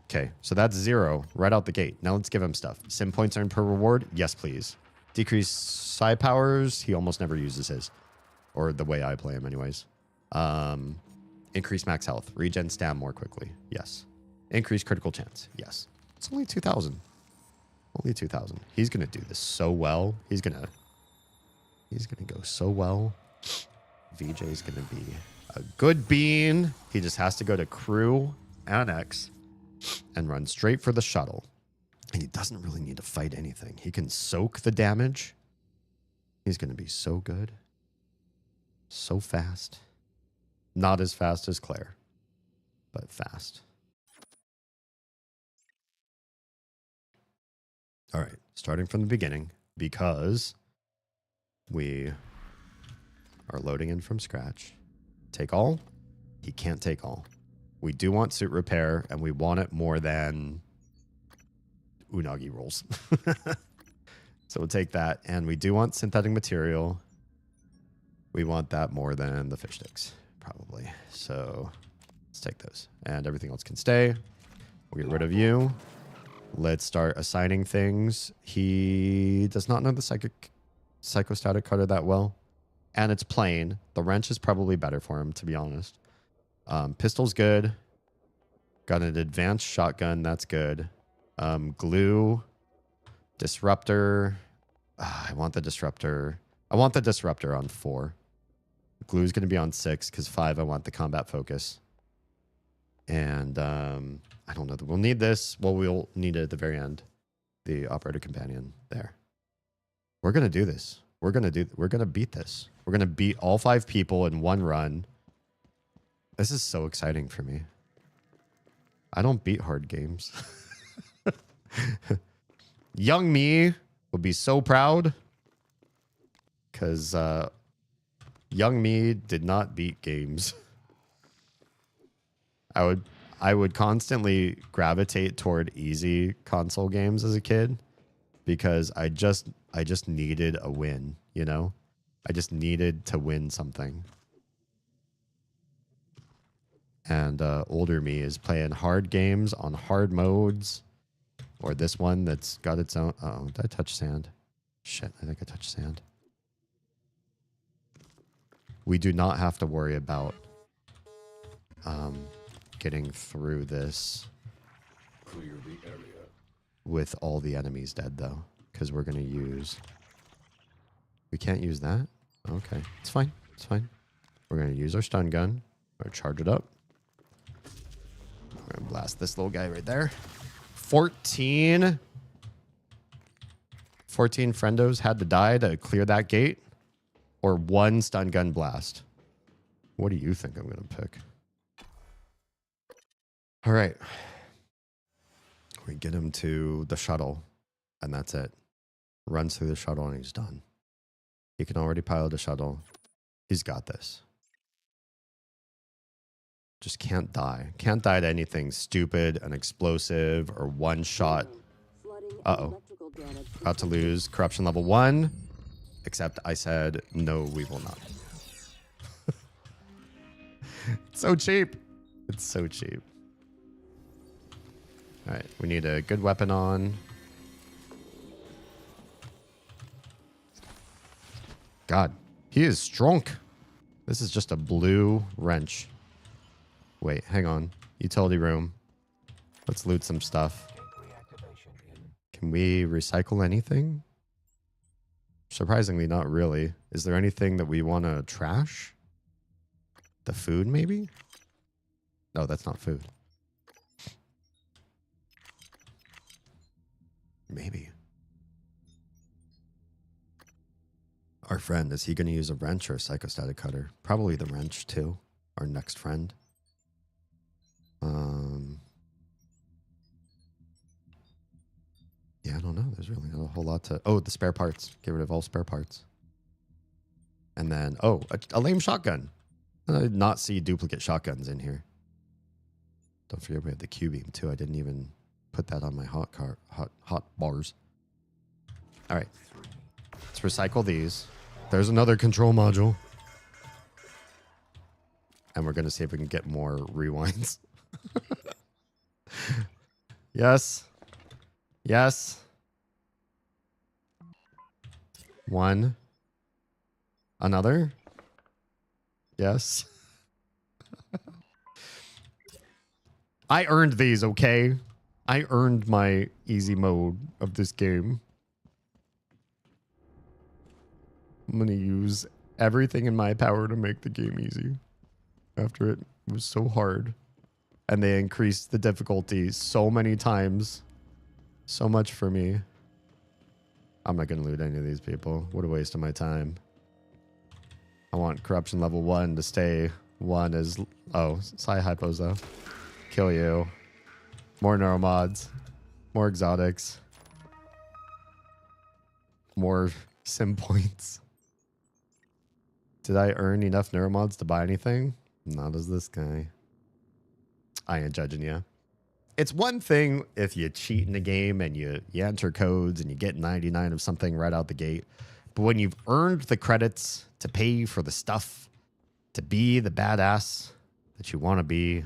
Okay, so that's 0 right out the gate. Now let's give him stuff. Sim points earned per reward? Yes, please. Decrease psi powers? He almost never uses his. Or the way I play him anyways. Increase max health. Regen stam more quickly. Yes. Increase critical chance. Yes. It's only 2,000. Only 2,000. He's going to do this so well. He's going to go so well. VJ is going to be a good bean. He just has to go to crew annex and run straight for the shuttle. And he doesn't really need to fight anything. He can soak the damage. He's going to be so good. So fast. Not as fast as Claire, but fast. All right, starting from the beginning, because we are loading in from scratch. Take all? He can't take all. We do want suit repair, and we want it more than unagi rolls. So we'll take that, and we do want synthetic material. We want that more than the fish sticks, probably. So let's take those, and everything else can stay. We'll get rid of you. Let's start assigning things. He does not know the psychostatic cutter that well. And it's plain. The wrench is probably better for him, to be honest. Pistol's good. Got an advanced shotgun. That's good. Glue. Disruptor. I want the disruptor. I want the disruptor on 4. Glue's going to be on 6 because 5, I want the combat focus. And I don't know. We'll need this. Well, we'll need it at the very end. The operator companion there. We're going to do this. We're gonna beat this. We're gonna beat all 5 people in one run. This is so exciting for me. I don't beat hard games. Young me would be so proud because young me did not beat games. I would constantly gravitate toward easy console games as a kid because I just needed a win, you know? I just needed to win something. And older me is playing hard games on hard modes, or this one that's got its own. Uh-oh, did I touch sand? Shit, I think I touched sand. We do not have to worry about getting through this Clear the area. with all the enemies dead, though, because we're going to use... We can't use that? Okay, it's fine. It's fine. We're going to use our stun gun. We're going to charge it up. We're going to blast this little guy right there. 14 friendos had to die to clear that gate, or 1 stun gun blast. What do you think I'm going to pick? All right. We get him to the shuttle, and that's it. Runs through the shuttle, and he's done. He can already pilot a shuttle. He's got this. Just can't die. Can't die to anything stupid, an explosive, or one shot. Uh-oh. About to lose corruption level 1. Except I said, no, we will not. It's so cheap. It's so cheap. All right, we need a good weapon on. God, he is strong. This is just a blue wrench. Wait, hang on. Utility room. Let's loot some stuff. Can we recycle anything? Surprisingly, not really. Is there anything that we want to trash? The food, maybe? No, that's not food. Maybe. Our friend, is he going to use a wrench or a psychostatic cutter? Probably the wrench, too. Our next friend. Yeah, I don't know. There's really not a whole lot to... Oh, the spare parts. Get rid of all spare parts. And then, oh, a lame shotgun. I did not see duplicate shotguns in here. Don't forget we have the Q-beam, too. I didn't even put that on my hot bars. All right. Let's recycle these. There's another control module. And we're going to see if we can get more rewinds. Yes. Yes. 1. Another. Yes. I earned these, okay? I earned my easy mode of this game. I'm going to use everything in my power to make the game easy. After it was so hard. And they increased the difficulty so many times. So much for me. I'm not going to loot any of these people. What a waste of my time. I want corruption level 1 to stay 1 as... Oh, Psi Hypos though. Kill you. More neuromods. More exotics. More sim points. Did I earn enough neuromods to buy anything? Not as this guy. I ain't judging you. It's one thing if you cheat in a game and you enter codes and you get 99 of something right out the gate. But when you've earned the credits to pay for the stuff, to be the badass that you want to be,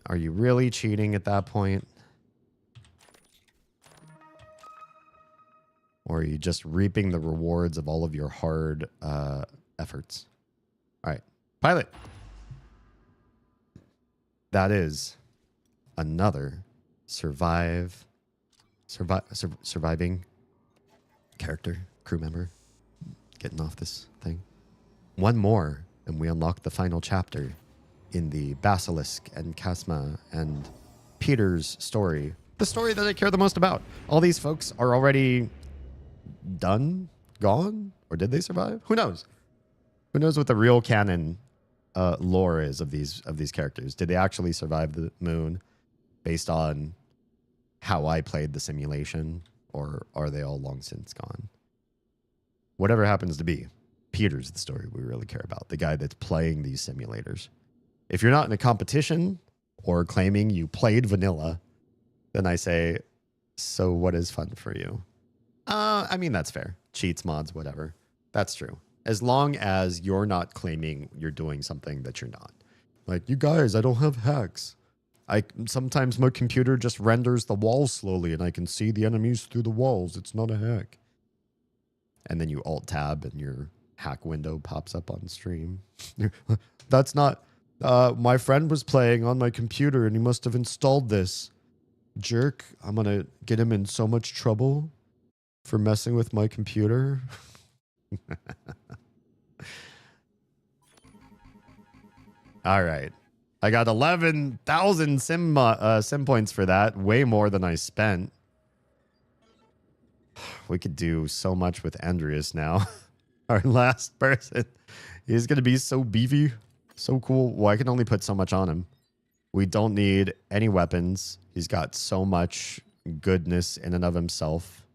are you really cheating at that point? Or are you just reaping the rewards of all of your hard efforts? All right, pilot. That is another surviving character, crew member, getting off this thing. One more, and we unlock the final chapter in the Basilisk and Casma and Peter's story. The story that I care the most about. All these folks are already done? Gone? Or did they survive? Who knows? Who knows what the real canon lore is of these characters? Did they actually survive the moon based on how I played the simulation, or are they all long since gone? Whatever happens to be, Peter's the story we really care about, the guy that's playing these simulators. If you're not in a competition or claiming you played vanilla, then I say, so what is fun for you? I mean, that's fair. Cheats, mods, whatever. That's true. As long as you're not claiming you're doing something that you're not. Like, you guys, I don't have hacks. Sometimes my computer just renders the walls slowly and I can see the enemies through the walls. It's not a hack. And then you alt tab and your hack window pops up on stream. That's not... my friend was playing on my computer and he must have installed this. Jerk. I'm going to get him in so much trouble for messing with my computer. All right. I got 11,000 sim points for that. Way more than I spent. We could do so much with Andreas now. Our last person. He's going to be so beefy. So cool. Well, I can only put so much on him. We don't need any weapons. He's got so much goodness in and of himself.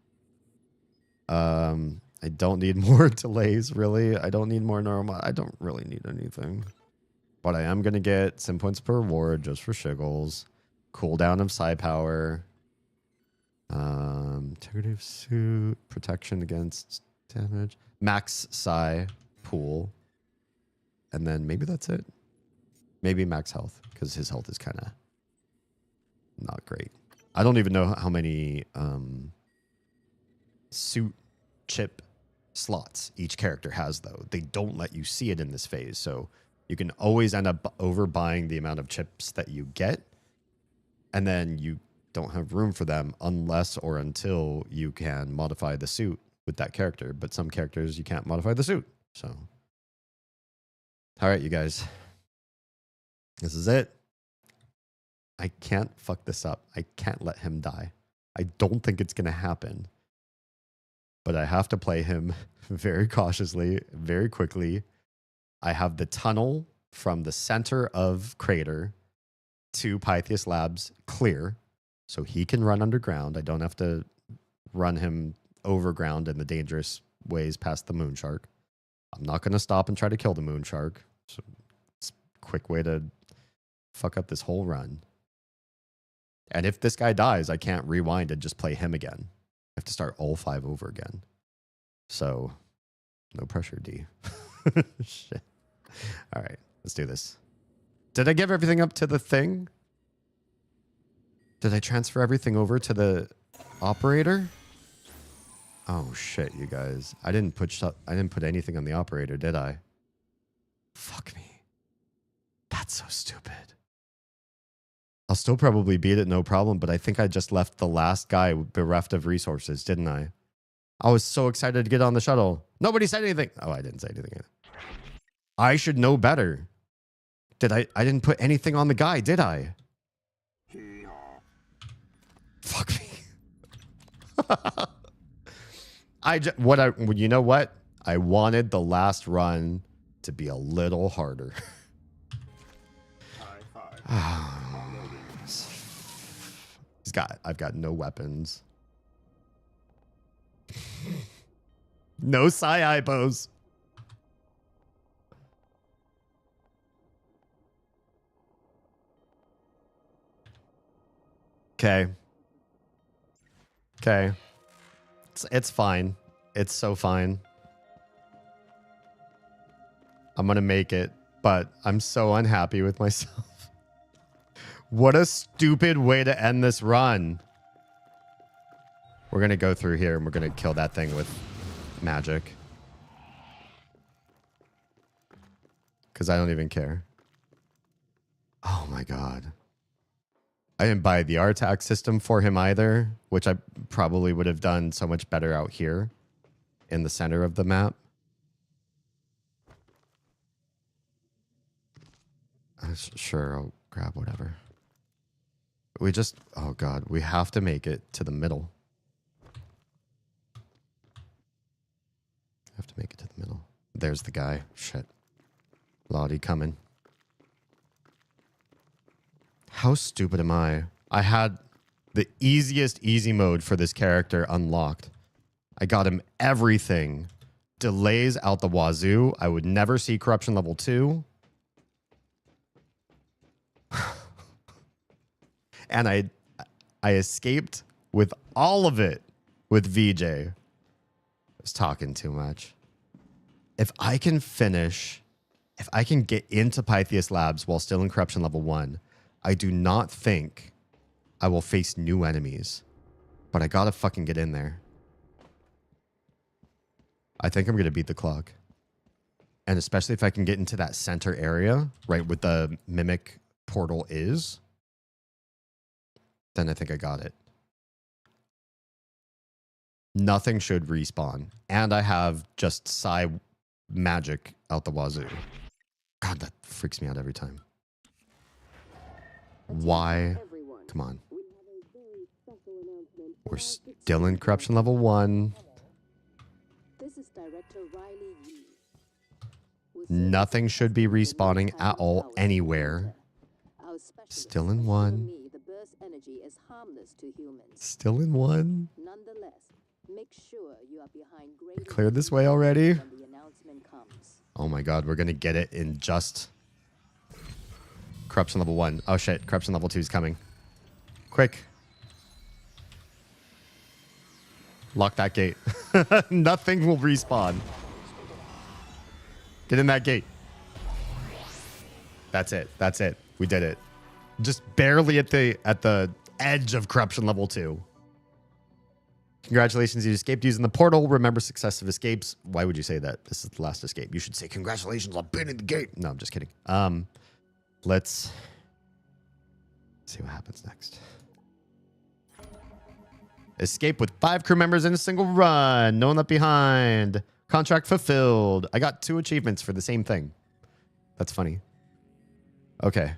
I don't need more delays, really. I don't need more normal. I don't really need anything. But I am going to get sim points per reward just for shiggles. Cooldown of psi power. Integrity of suit. Protection against damage. Max psi pool. And then maybe that's it. Maybe max health, because his health is kind of not great. I don't even know how many suit chip slots each character has, though. They don't let you see it in this phase, so you can always end up overbuying the amount of chips that you get, and then you don't have room for them unless or until you can modify the suit with that character. But some characters you can't modify the suit, so... All right, you guys. This is it. I can't fuck this up. I can't let him die. I don't think it's going to happen. But I have to play him very cautiously, very quickly. I have the tunnel from the center of Crater to Pythias Labs clear, so he can run underground. I don't have to run him overground in the dangerous ways past the moon shark. I'm not going to stop and try to kill the moon shark. So it's a quick way to fuck up this whole run. And if this guy dies, I can't rewind and just play him again. I have to start all 5 over again. So, no pressure, D. Shit. All right, let's do this. Did I give everything up to the thing? Did I transfer everything over to the operator? Oh shit, you guys. I didn't put anything on the operator, did I? Fuck me. That's so stupid. I'll still probably beat it, no problem, but I think I just left the last guy bereft of resources, didn't I? I was so excited to get on the shuttle. Nobody said anything. Oh, I didn't say anything. I should know better. I didn't put anything on the guy, did I? Fuck me. You know what? I wanted the last run to be a little harder. I've got no weapons. No psi pose. Okay. Okay. It's fine. It's so fine. I'm gonna make it, but I'm so unhappy with myself. What a stupid way to end this run. We're gonna go through here and we're gonna kill that thing with magic. Because I don't even care. Oh my god. I didn't buy the RTAC system for him either, which I probably would have done so much better out here in the center of the map. Sure, I'll grab whatever. Oh god, we have to make it to the middle. have to make it to the middle. There's the guy. Shit. Lottie coming. How stupid am I? I had the easiest easy mode for this character unlocked. I got him everything. Delays out the wazoo. I would never see corruption level 2. And I escaped with all of it with VJ. I was talking too much. If I can get into Pythias Labs while still in corruption level 1, I do not think I will face new enemies. But I gotta fucking get in there. I think I'm gonna beat the clock. And especially if I can get into that center area, right where the mimic portal is, then I think I got it. Nothing should respawn. And I have just Psi magic out the wazoo. God, that freaks me out every time. Why? Come on. We're still in corruption level 1. This is Director Riley Yee. Nothing should be respawning at all anywhere. Still in 1. The burst energy is harmless to humans. Still in 1. Nonetheless, make sure you are behind We cleared this way already. when the announcement comes. Oh my god, we're gonna get it in just corruption level 1. Oh shit, corruption level 2 is coming. Quick. Lock that gate. Nothing will respawn. Get in that gate. That's it. That's it. We did it. Just barely at the edge of corruption level 2. Congratulations, you escaped using the portal. Remember successive escapes. Why would you say that? This is the last escape. You should say congratulations on beating the gate. No, I'm just kidding. Let's see what happens next. Escape with 5 crew members in a single run. No one left behind. Contract fulfilled. I got 2 achievements for the same thing. That's funny. Okay.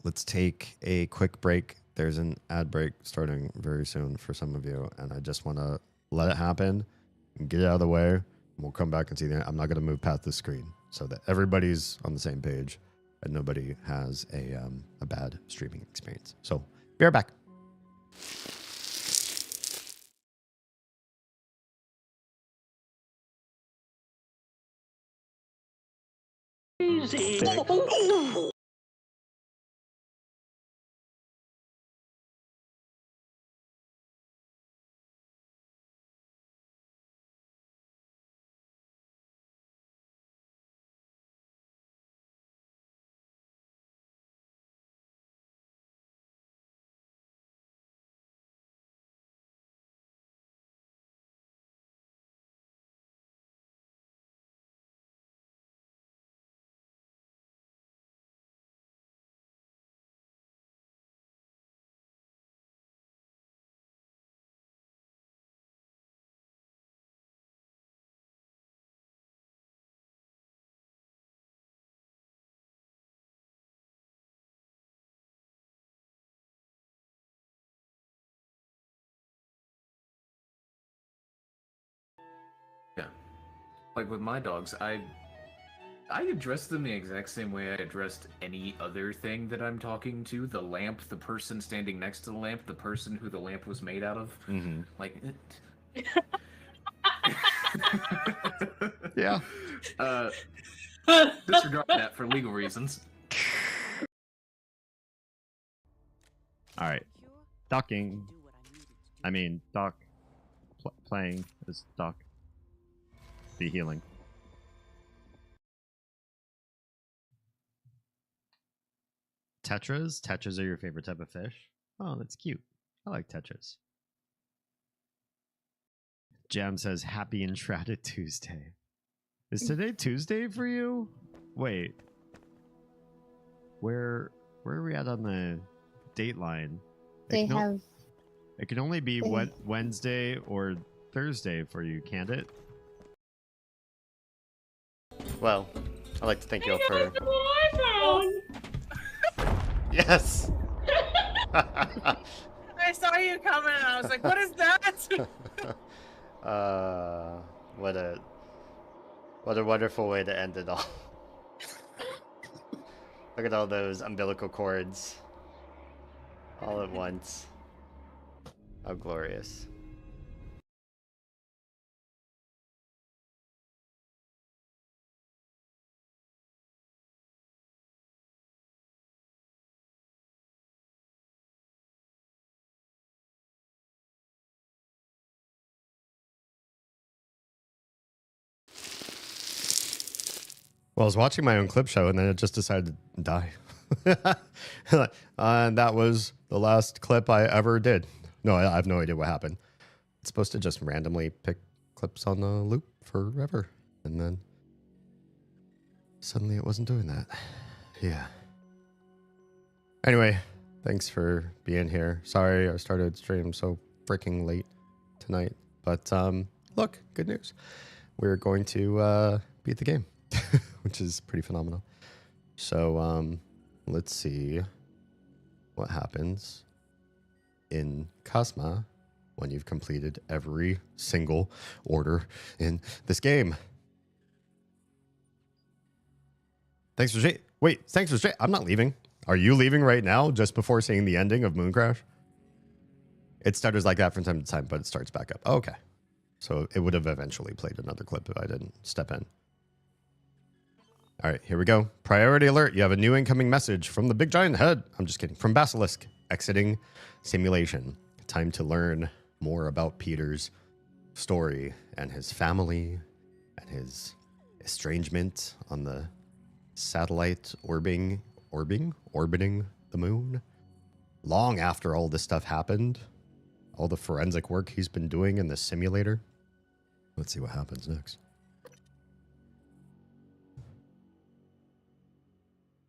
Let's take a quick break. There's an ad break starting very soon for some of you, and I just want to let it happen and get it out of the way. And we'll come back and see the. I'm not going to move past the screen so that everybody's on the same page and nobody has a bad streaming experience. So be right back. Easy. Yeah. Like with my dogs, I address them the exact same way I addressed any other thing that I'm talking to. The lamp, the person standing next to the lamp, the person who the lamp was made out of. Mm-hmm. Like, yeah. Disregard that for legal reasons. All right. Docking. I mean, doc. Playing is doc. Be healing. Tetras? Tetras are your favorite type of fish? Oh, that's cute. I like tetras. Jam says, happy Enshrouded Tuesday. Is today Tuesday for you? Wait. Where are we at on the date line? They have... It can only be Wednesday or Thursday for you, can't it? Well, I'd like to thank you all for... iPhone! Yes! I saw you coming and I was like, what is that? What a wonderful way to end it all. Look at all those umbilical cords all at once. How glorious. Well, I was watching my own clip show and then it just decided to die. And that was the last clip I ever did. No, I have no idea what happened. It's supposed to just randomly pick clips on the loop forever. And then suddenly it wasn't doing that. Yeah. Anyway, thanks for being here. Sorry I started stream so freaking late tonight. But look, good news. We're going to beat the game, which is pretty phenomenal. So let's see what happens in Cosma when you've completed every single order in this game. Thanks for wait, thanks for I'm not leaving. Are you leaving right now just before seeing the ending of Moon Crash? It stutters like that from time to time, but it starts back up. Okay. So it would have eventually played another clip if I didn't step in. All right, here we go. Priority alert. You have a new incoming message from the big giant head. I'm just kidding. From Basilisk. Exiting simulation. Time to learn more about Peter's story and his family and his estrangement on the satellite orbiting the moon. Long after all this stuff happened, all the forensic work he's been doing in the simulator. Let's see what happens next.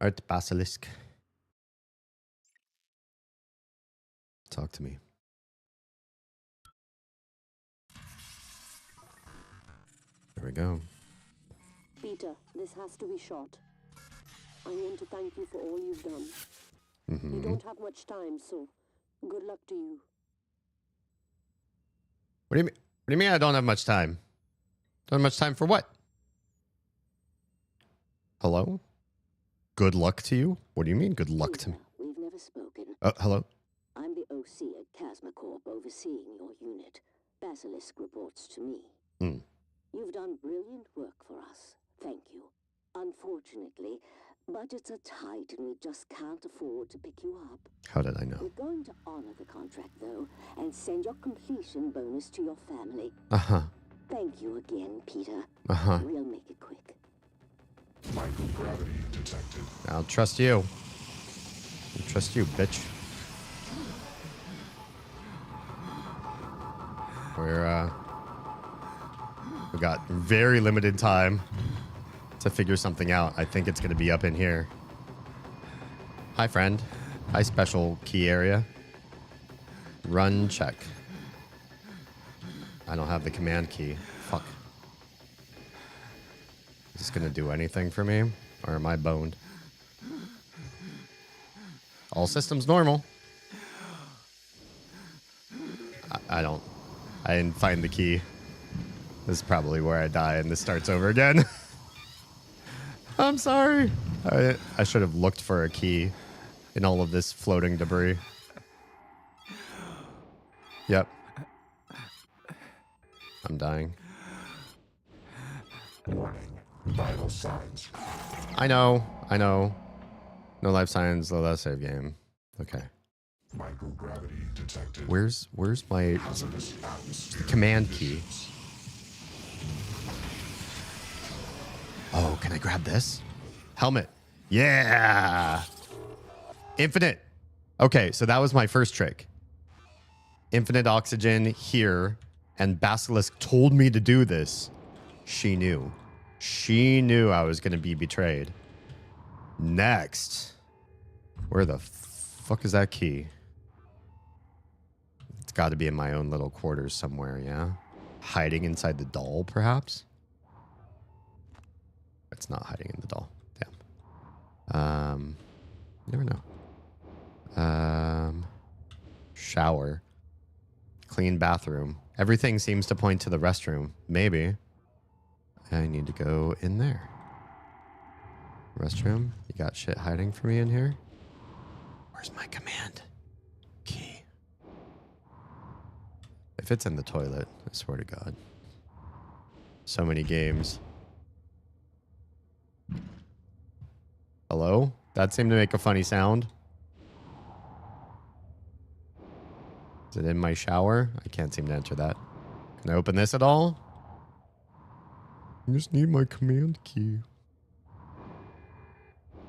All right, Basilisk. Talk to me. There we go. Peter, this has to be shot. I want to thank you for all you've done. Mm-hmm. You don't have much time, so good luck to you. What do you mean? What do you mean I don't have much time? Don't have much time for what? Hello? Good luck to you? What do you mean good luck to me? We've never spoken. Hello? I'm the OC at Casmacorp overseeing your unit. Basilisk reports to me. Hmm. You've done brilliant work for us. Thank you. Unfortunately, budgets are tight and we just can't afford to pick you up. How did I know? We're going to honor the contract, though, and send your completion bonus to your family. Uh-huh. Thank you again, Peter. Uh-huh. We'll make it quick. Microgravity detected. I'll trust you. I trust you, bitch. We got very limited time to figure something out. I think it's going to be up in here. Hi, friend. Hi, special key area. Run check. I don't have the command key. Fuck. Is this going to do anything for me? Or am I boned? All systems normal. I didn't find the key. This is probably where I die and this starts over again. I'm sorry. I should have looked for a key in all of this floating debris. Yep. I'm dying. Warning. Vital signs. I know. No life signs, low life save game. Okay. Microgravity detected. Where's my command key? Oh, can I grab this? Helmet. Yeah. Infinite. Okay, so that was my first trick. Infinite oxygen here. And Basilisk told me to do this. She knew. She knew I was going to be betrayed. Next. Where the fuck is that key? It's got to be in my own little quarters somewhere, yeah? Hiding inside the doll, perhaps? It's not hiding in the doll. Damn. You never know. Shower. Clean bathroom. Everything seems to point to the restroom. Maybe I need to go in there. Restroom? You got shit hiding for me in here? Where's my command key? If it's in the toilet, I swear to God. So many games. Hello? That seemed to make a funny sound. Is it in my shower? I can't seem to enter that. Can I open this at all? I just need my command key.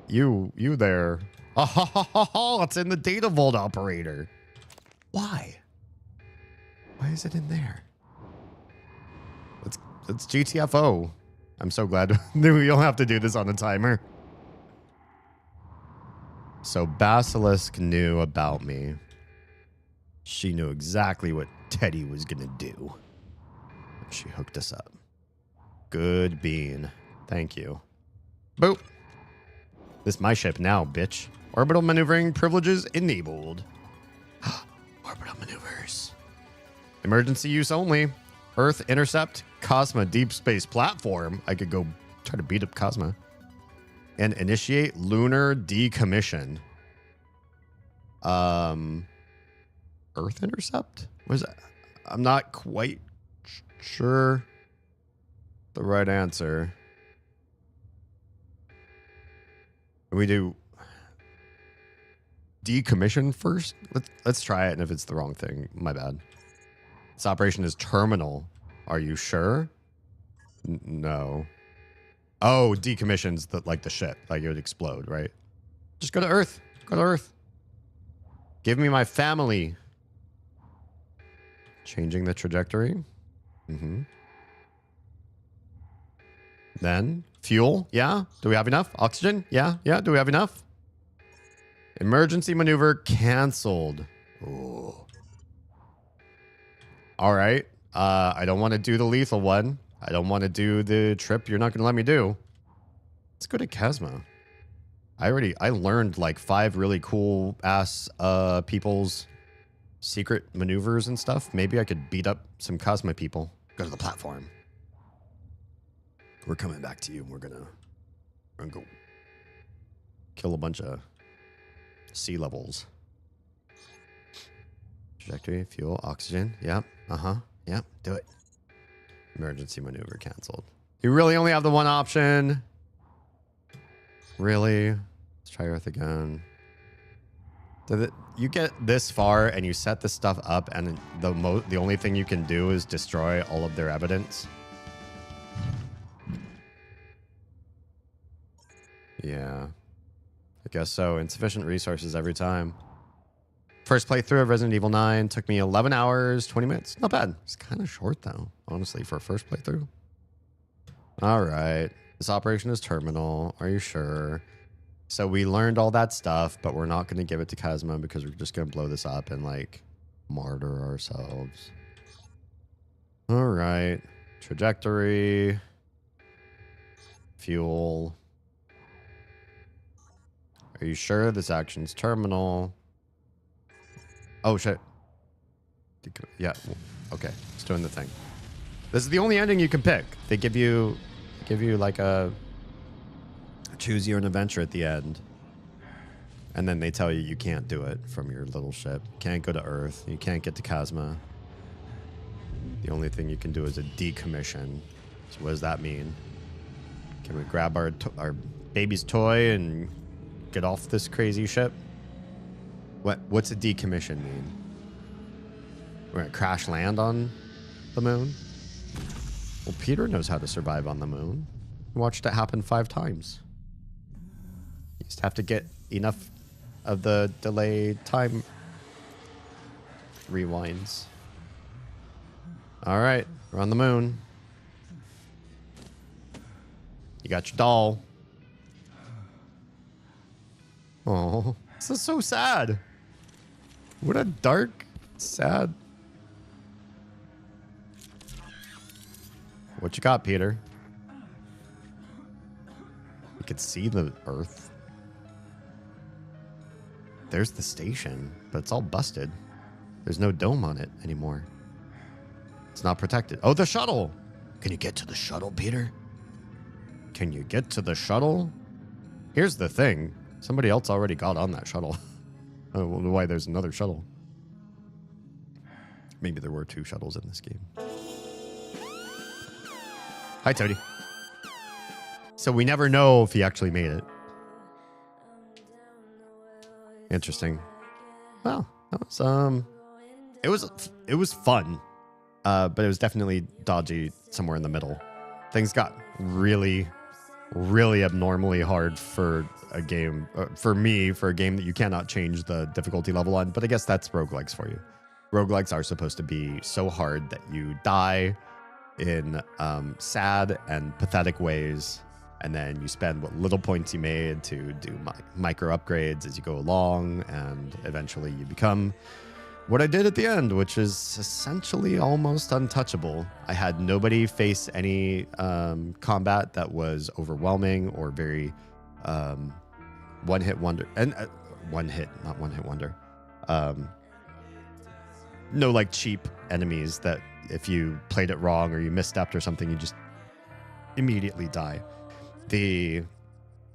You there. Oh, it's in the data vault operator. Why? Why is it in there? It's GTFO. I'm so glad we don't have to do this on a timer. So Basilisk knew about me. She knew exactly what Teddy was gonna do. She hooked us up. Good bean. Thank you. Boop. This is my ship now, bitch. Orbital maneuvering privileges enabled. Orbital maneuvers. Emergency use only. Earth intercept. Cosma deep space platform. I could go try to beat up Cosma. And initiate lunar decommission. Earth intercept? What is that? I'm not quite sure the right answer. We do decommission first? Let's try it, and if it's the wrong thing, my bad. This operation is terminal. Are you sure? No. Oh, decommissions like the ship. Like it would explode, right? Just go to Earth. Go to Earth. Give me my family. Changing the trajectory. Then fuel. Yeah. Do we have enough? Oxygen. Yeah. Yeah. Do we have enough? Emergency maneuver canceled. Ooh. All right. I don't want to do the lethal one. I don't want to do the trip you're not going to let me do. Let's go to Chasma. I learned like 5 really cool ass people's secret maneuvers and stuff. Maybe I could beat up some Cosma people. Go to the platform. We're coming back to you. We're gonna go kill a bunch of sea levels. Trajectory, fuel, oxygen. Yep. Yep. Do it. Emergency maneuver canceled. You really only have the one option. Really? Let's try Earth again. You get this far and you set this stuff up, and the only thing you can do is destroy all of their evidence. Yeah, I guess so. Insufficient resources every time. First playthrough of Resident Evil 9 took me 11 hours, 20 minutes. Not bad. It's kind of short though, honestly, for a first playthrough. All right. This operation is terminal. Are you sure? So we learned all that stuff, but we're not going to give it to Cosmo because we're just going to blow this up and like martyr ourselves. All right. Trajectory. Fuel. Are you sure this action's terminal? Oh, shit. Yeah. Okay. It's doing the thing. This is the only ending you can pick. They give you like a choose your own adventure at the end. And then they tell you you can't do it from your little ship. You can't go to Earth. You can't get to Cosma. The only thing you can do is a decommission. So what does that mean? Can we grab our baby's toy and get off this crazy ship? What's a decommission mean? We're gonna crash land on the moon? Well, Peter knows how to survive on the moon. He watched it happen 5 times. You just have to get enough of the delay time rewinds. All right, we're on the moon. You got your doll. Oh, this is so sad. What a dark, sad. What you got, Peter? You could see the Earth. There's the station, but it's all busted. There's no dome on it anymore. It's not protected. Oh, the shuttle. Can you get to the shuttle, Peter? Can you get to the shuttle? Here's the thing. Somebody else already got on that shuttle. I don't know why there's another shuttle. Maybe there were 2 shuttles in this game. Hi, Toady. So we never know if he actually made it. Interesting. Well, that was it was fun, but it was definitely dodgy somewhere in the middle. Things got really, really abnormally hard for a game, for me, for a game that you cannot change the difficulty level on. But I guess that's roguelikes for you. Roguelikes are supposed to be so hard that you die in sad and pathetic ways, and then you spend what little points you made to do micro upgrades as you go along, and eventually you become what I did at the end, which is essentially almost untouchable. I had nobody face any combat that was overwhelming or very one-hit wonder. And not one-hit wonder. No, like, cheap enemies that if you played it wrong or you misstepped or something, you just immediately die. The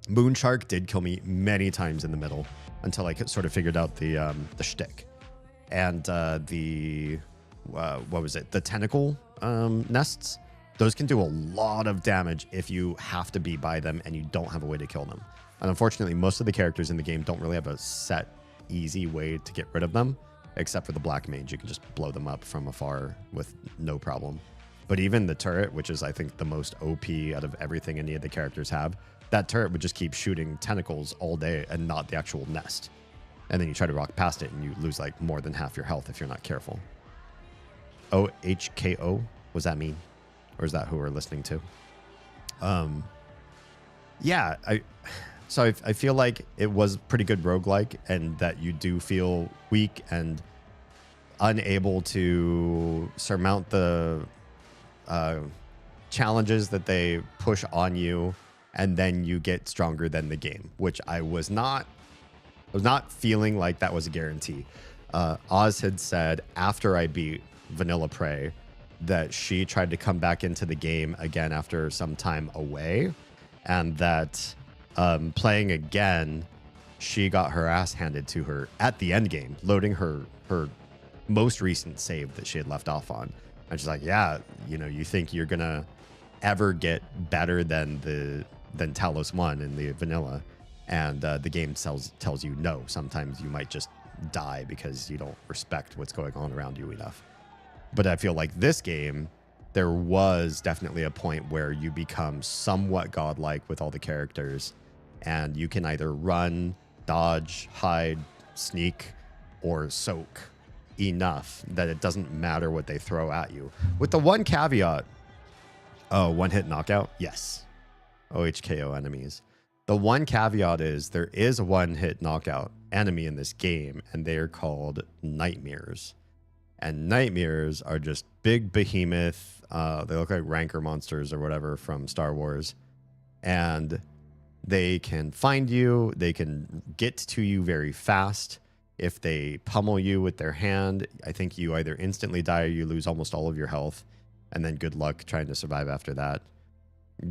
moon shark did kill me many times in the middle until I sort of figured out the shtick. And what was it? The tentacle nests. Those can do a lot of damage if you have to be by them and you don't have a way to kill them. And unfortunately, most of the characters in the game don't really have a set, easy way to get rid of them, except for the black mage. You can just blow them up from afar with no problem. But even the turret, which is, I think, the most OP out of everything any of the characters have, that turret would just keep shooting tentacles all day and not the actual nest. And then you try to walk past it and you lose like more than half your health if you're not careful. OHKO? What does that mean? Or is that who we're listening to? Yeah, so I feel like it was pretty good roguelike, and that you do feel weak and unable to surmount the challenges that they push on you, and then you get stronger than the game, which I was not feeling like that was a guarantee. Oz had said after I beat Vanilla Prey that she tried to come back into the game again after some time away, and that playing again, she got her ass handed to her at the end game, loading her most recent save that she had left off on. And she's like, yeah, you think you're gonna ever get better than Talos 1 in the vanilla, and the game tells you no. Sometimes you might just die because you don't respect what's going on around you enough. But I feel like this game, there was definitely a point where you become somewhat godlike with all the characters, and you can either run, dodge, hide, sneak, or soak enough that it doesn't matter what they throw at you. With the one caveat, one-hit knockout, yes. OHKO enemies. The one caveat is there is a one-hit knockout enemy in this game, and they are called nightmares. And nightmares are just big behemoth. They look like rancor monsters or whatever from Star Wars. And they can find you. They can get to you very fast. If they pummel you with their hand, I think you either instantly die or you lose almost all of your health. And then good luck trying to survive after that.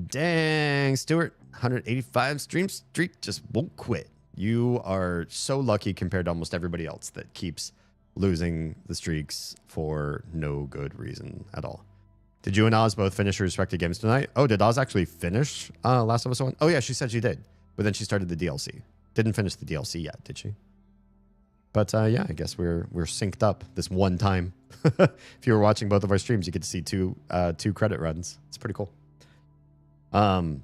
Dang, Stuart, 185 stream streak just won't quit. You are so lucky compared to almost everybody else that keeps losing the streaks for no good reason at all. Did you and Oz both finish your respective games tonight? Oh, did Oz actually finish Last of Us 1? Oh, yeah, she said she did. But then she started the DLC. Didn't finish the DLC yet, did she? But yeah, I guess we're synced up this one time. If you were watching both of our streams, you get to see two credit runs. It's pretty cool. The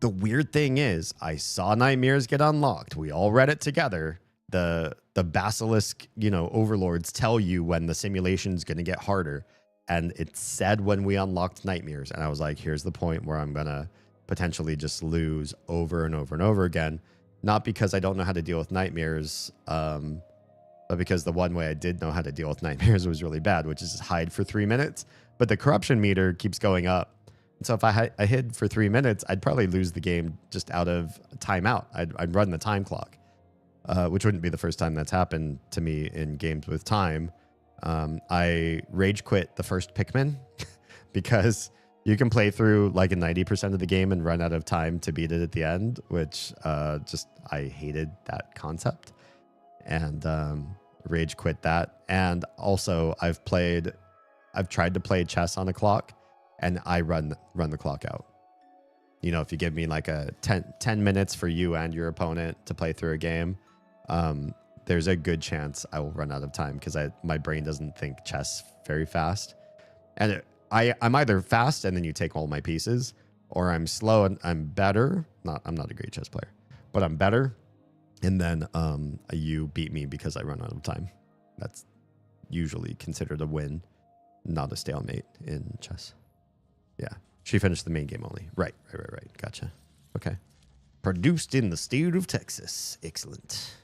weird thing is, I saw Nightmares get unlocked. We all read it together. The basilisk, overlords tell you when the simulation's going to get harder. And it said when we unlocked Nightmares. And I was like, here's the point where I'm going to potentially just lose over and over and over again. Not because I don't know how to deal with Nightmares, but because the one way I did know how to deal with Nightmares was really bad, which is just hide for 3 minutes. But the corruption meter keeps going up. And so if I hid for 3 minutes, I'd probably lose the game just out of timeout. I'd run the time clock, which wouldn't be the first time that's happened to me in games with time. I rage quit the first Pikmin because you can play through like a 90% of the game and run out of time to beat it at the end, which I hated that concept, and rage quit that. And also I've tried to play chess on a clock, and I run the clock out. You know, if you give me like a 10 minutes for you and your opponent to play through a game, there's a good chance I will run out of time because my brain doesn't think chess very fast. And I'm either fast and then you take all my pieces, or I'm slow and I'm better. I'm not a great chess player, but I'm better. And then you beat me because I run out of time. That's usually considered a win, not a stalemate in chess. Yeah. She finished the main game only. Right. Gotcha. Okay. Produced in the state of Texas. Excellent.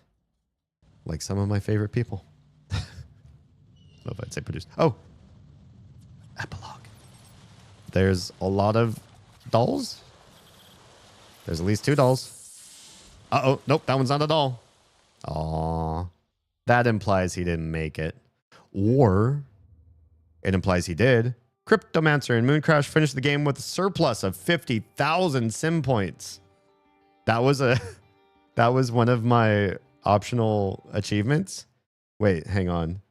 Like some of my favorite people. I don't know if I'd say produced. Oh. Epilogue. There's a lot of dolls. There's at least 2 dolls. Uh-oh. Nope, that one's not a doll. Aw. That implies he didn't make it. Or it implies he did. Cryptomancer and Mooncrash finished the game with a surplus of 50,000 sim points. That was one of my optional achievements. Wait, hang on.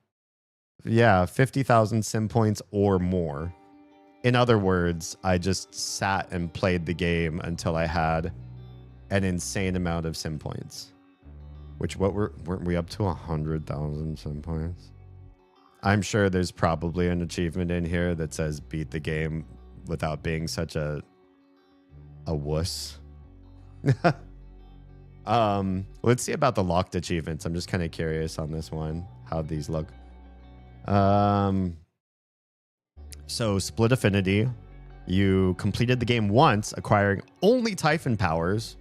Yeah, 50,000 sim points or more. In other words, I just sat and played the game until I had an insane amount of sim points. Which weren't we up to 100,000 sim points? I'm sure there's probably an achievement in here that says beat the game without being such a wuss. Let's see about the locked achievements. I'm just kind of curious on this one, how these look. So Split Affinity, you completed the game once, acquiring only Typhon powers.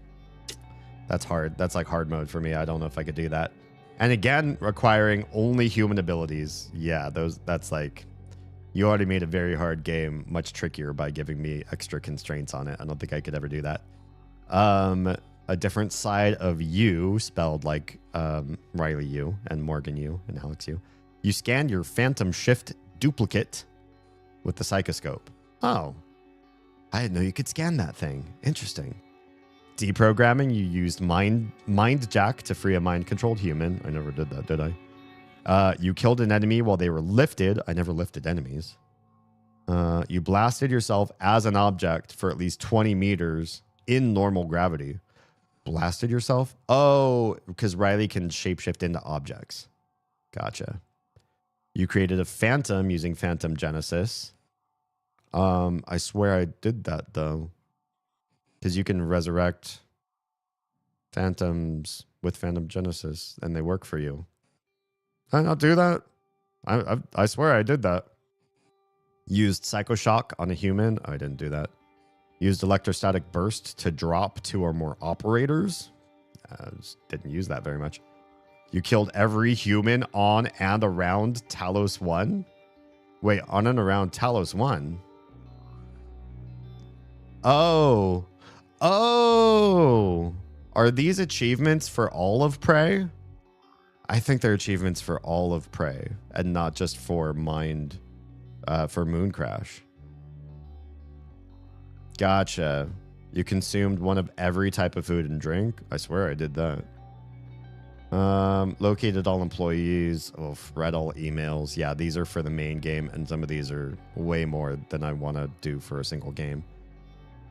That's hard. That's like hard mode for me. I don't know if I could do that. And again, requiring only human abilities. Yeah, that's like, you already made a very hard game much trickier by giving me extra constraints on it. I don't think I could ever do that. A different side of you, spelled like Riley U and Morgan U and Alex U. You scanned your Phantom Shift duplicate with the Psychoscope. Oh, I didn't know you could scan that thing. Interesting. Deprogramming, you used Mind Jack to free a mind-controlled human. I never did that, did I? You killed an enemy while they were lifted. I never lifted enemies. You blasted yourself as an object for at least 20 meters in normal gravity. Blasted yourself? Oh, because Riley can shapeshift into objects. Gotcha. You created a phantom using Phantom Genesis. I swear I did that, though. Because you can resurrect phantoms with Phantom Genesis, and they work for you. Did I not do that? I swear I did that. Used Psychoshock on a human. I didn't do that. Used Electrostatic Burst to drop 2 or more operators. Just didn't use that very much. You killed every human on and around Talos 1? Wait, on and around Talos 1? Oh. Oh. Are these achievements for all of Prey? I think they're achievements for all of Prey and not just for for Mooncrash. Gotcha. You consumed one of every type of food and drink. I swear I did that. Located all employees. Oh, read all emails. Yeah, these are for the main game, and some of these are way more than I want to do for a single game.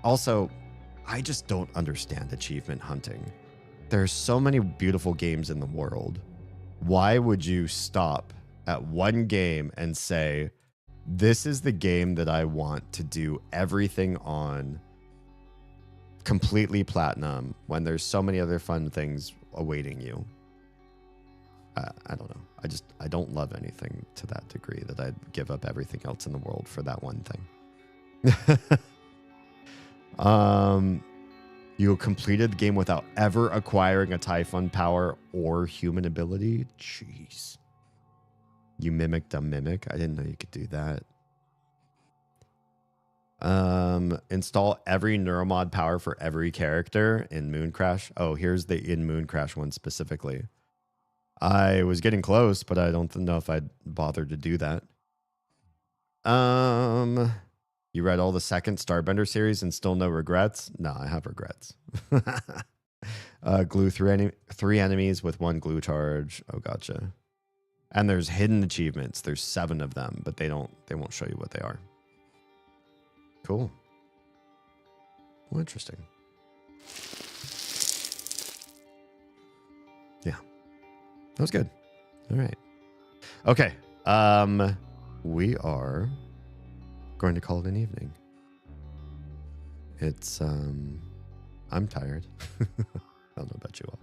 Also, I just don't understand achievement hunting. There's so many beautiful games in the world. Why would you stop at one game and say, this is the game that I want to do everything on completely platinum when there's so many other fun things awaiting you? I don't know. I don't love anything to that degree that I'd give up everything else in the world for that one thing. You completed the game without ever acquiring a Typhon power or human ability. Jeez. You mimicked a mimic. I didn't know you could do that. Install every neuromod power for every character in Mooncrash. Oh, here's the in Mooncrash one specifically. I was getting close, but I don't know if I'd bother to do that. You read all the second Starbender series and still no regrets? No, I have regrets. Glue three enemies with 1 glue charge. Oh, gotcha. And there's hidden achievements. There's 7 of them, but they won't show you what they are. Cool. Well, interesting. Yeah. That was good. All right. Okay. We are going to call it an evening. It's I'm tired. I don't know about you all.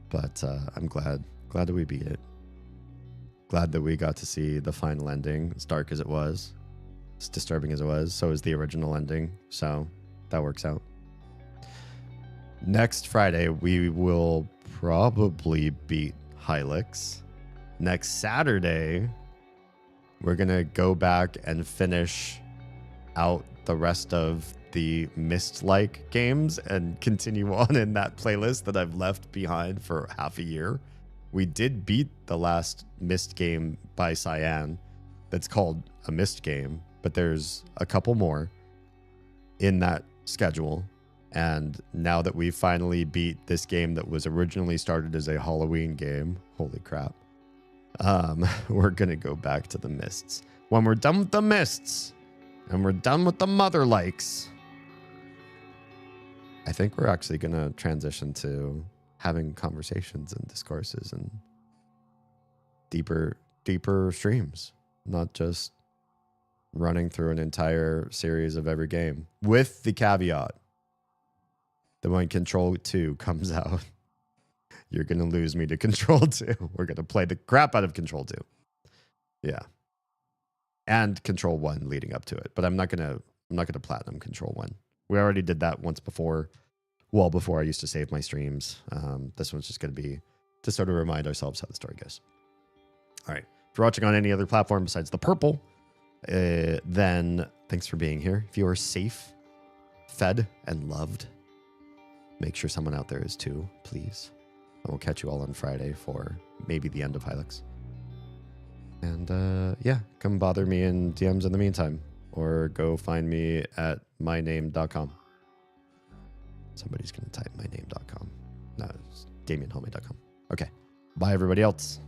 But I'm glad that we beat it. Glad that we got to see the final ending, as dark as it was, as disturbing as it was. So is the original ending. So that works out. Next Friday, we will probably beat Hylix. Next Saturday, we're going to go back and finish out the rest of the Myst-like games and continue on in that playlist that I've left behind for half a year. We did beat the last Myst game by Cyan that's called a Myst game, but there's a couple more in that schedule. And now that we finally beat this game that was originally started as a Halloween game, holy crap, we're going to go back to the Mysts. When we're done with the Mysts and we're done with the Mother Likes, I think we're actually going to transition to having conversations and discourses and deeper streams, not just running through an entire series of every game, with the caveat that when Control 2 comes out, you're going to lose me to Control 2. We're going to play the crap out of Control 2. Yeah. And Control 1 leading up to it. But I'm not going to platinum Control 1. We already did that once before. Well, before I used to save my streams. This one's just going to be to sort of remind ourselves how the story goes. All right. If you're watching on any other platform besides the purple, then thanks for being here. If you are safe, fed, and loved, make sure someone out there is too, please. And we'll catch you all on Friday for maybe the end of Hylix. And yeah, come bother me in DMs in the meantime. Or go find me at myname.com. Somebody's going to type myname.com. No, it's DamienHomie.com. Okay. Bye, everybody else.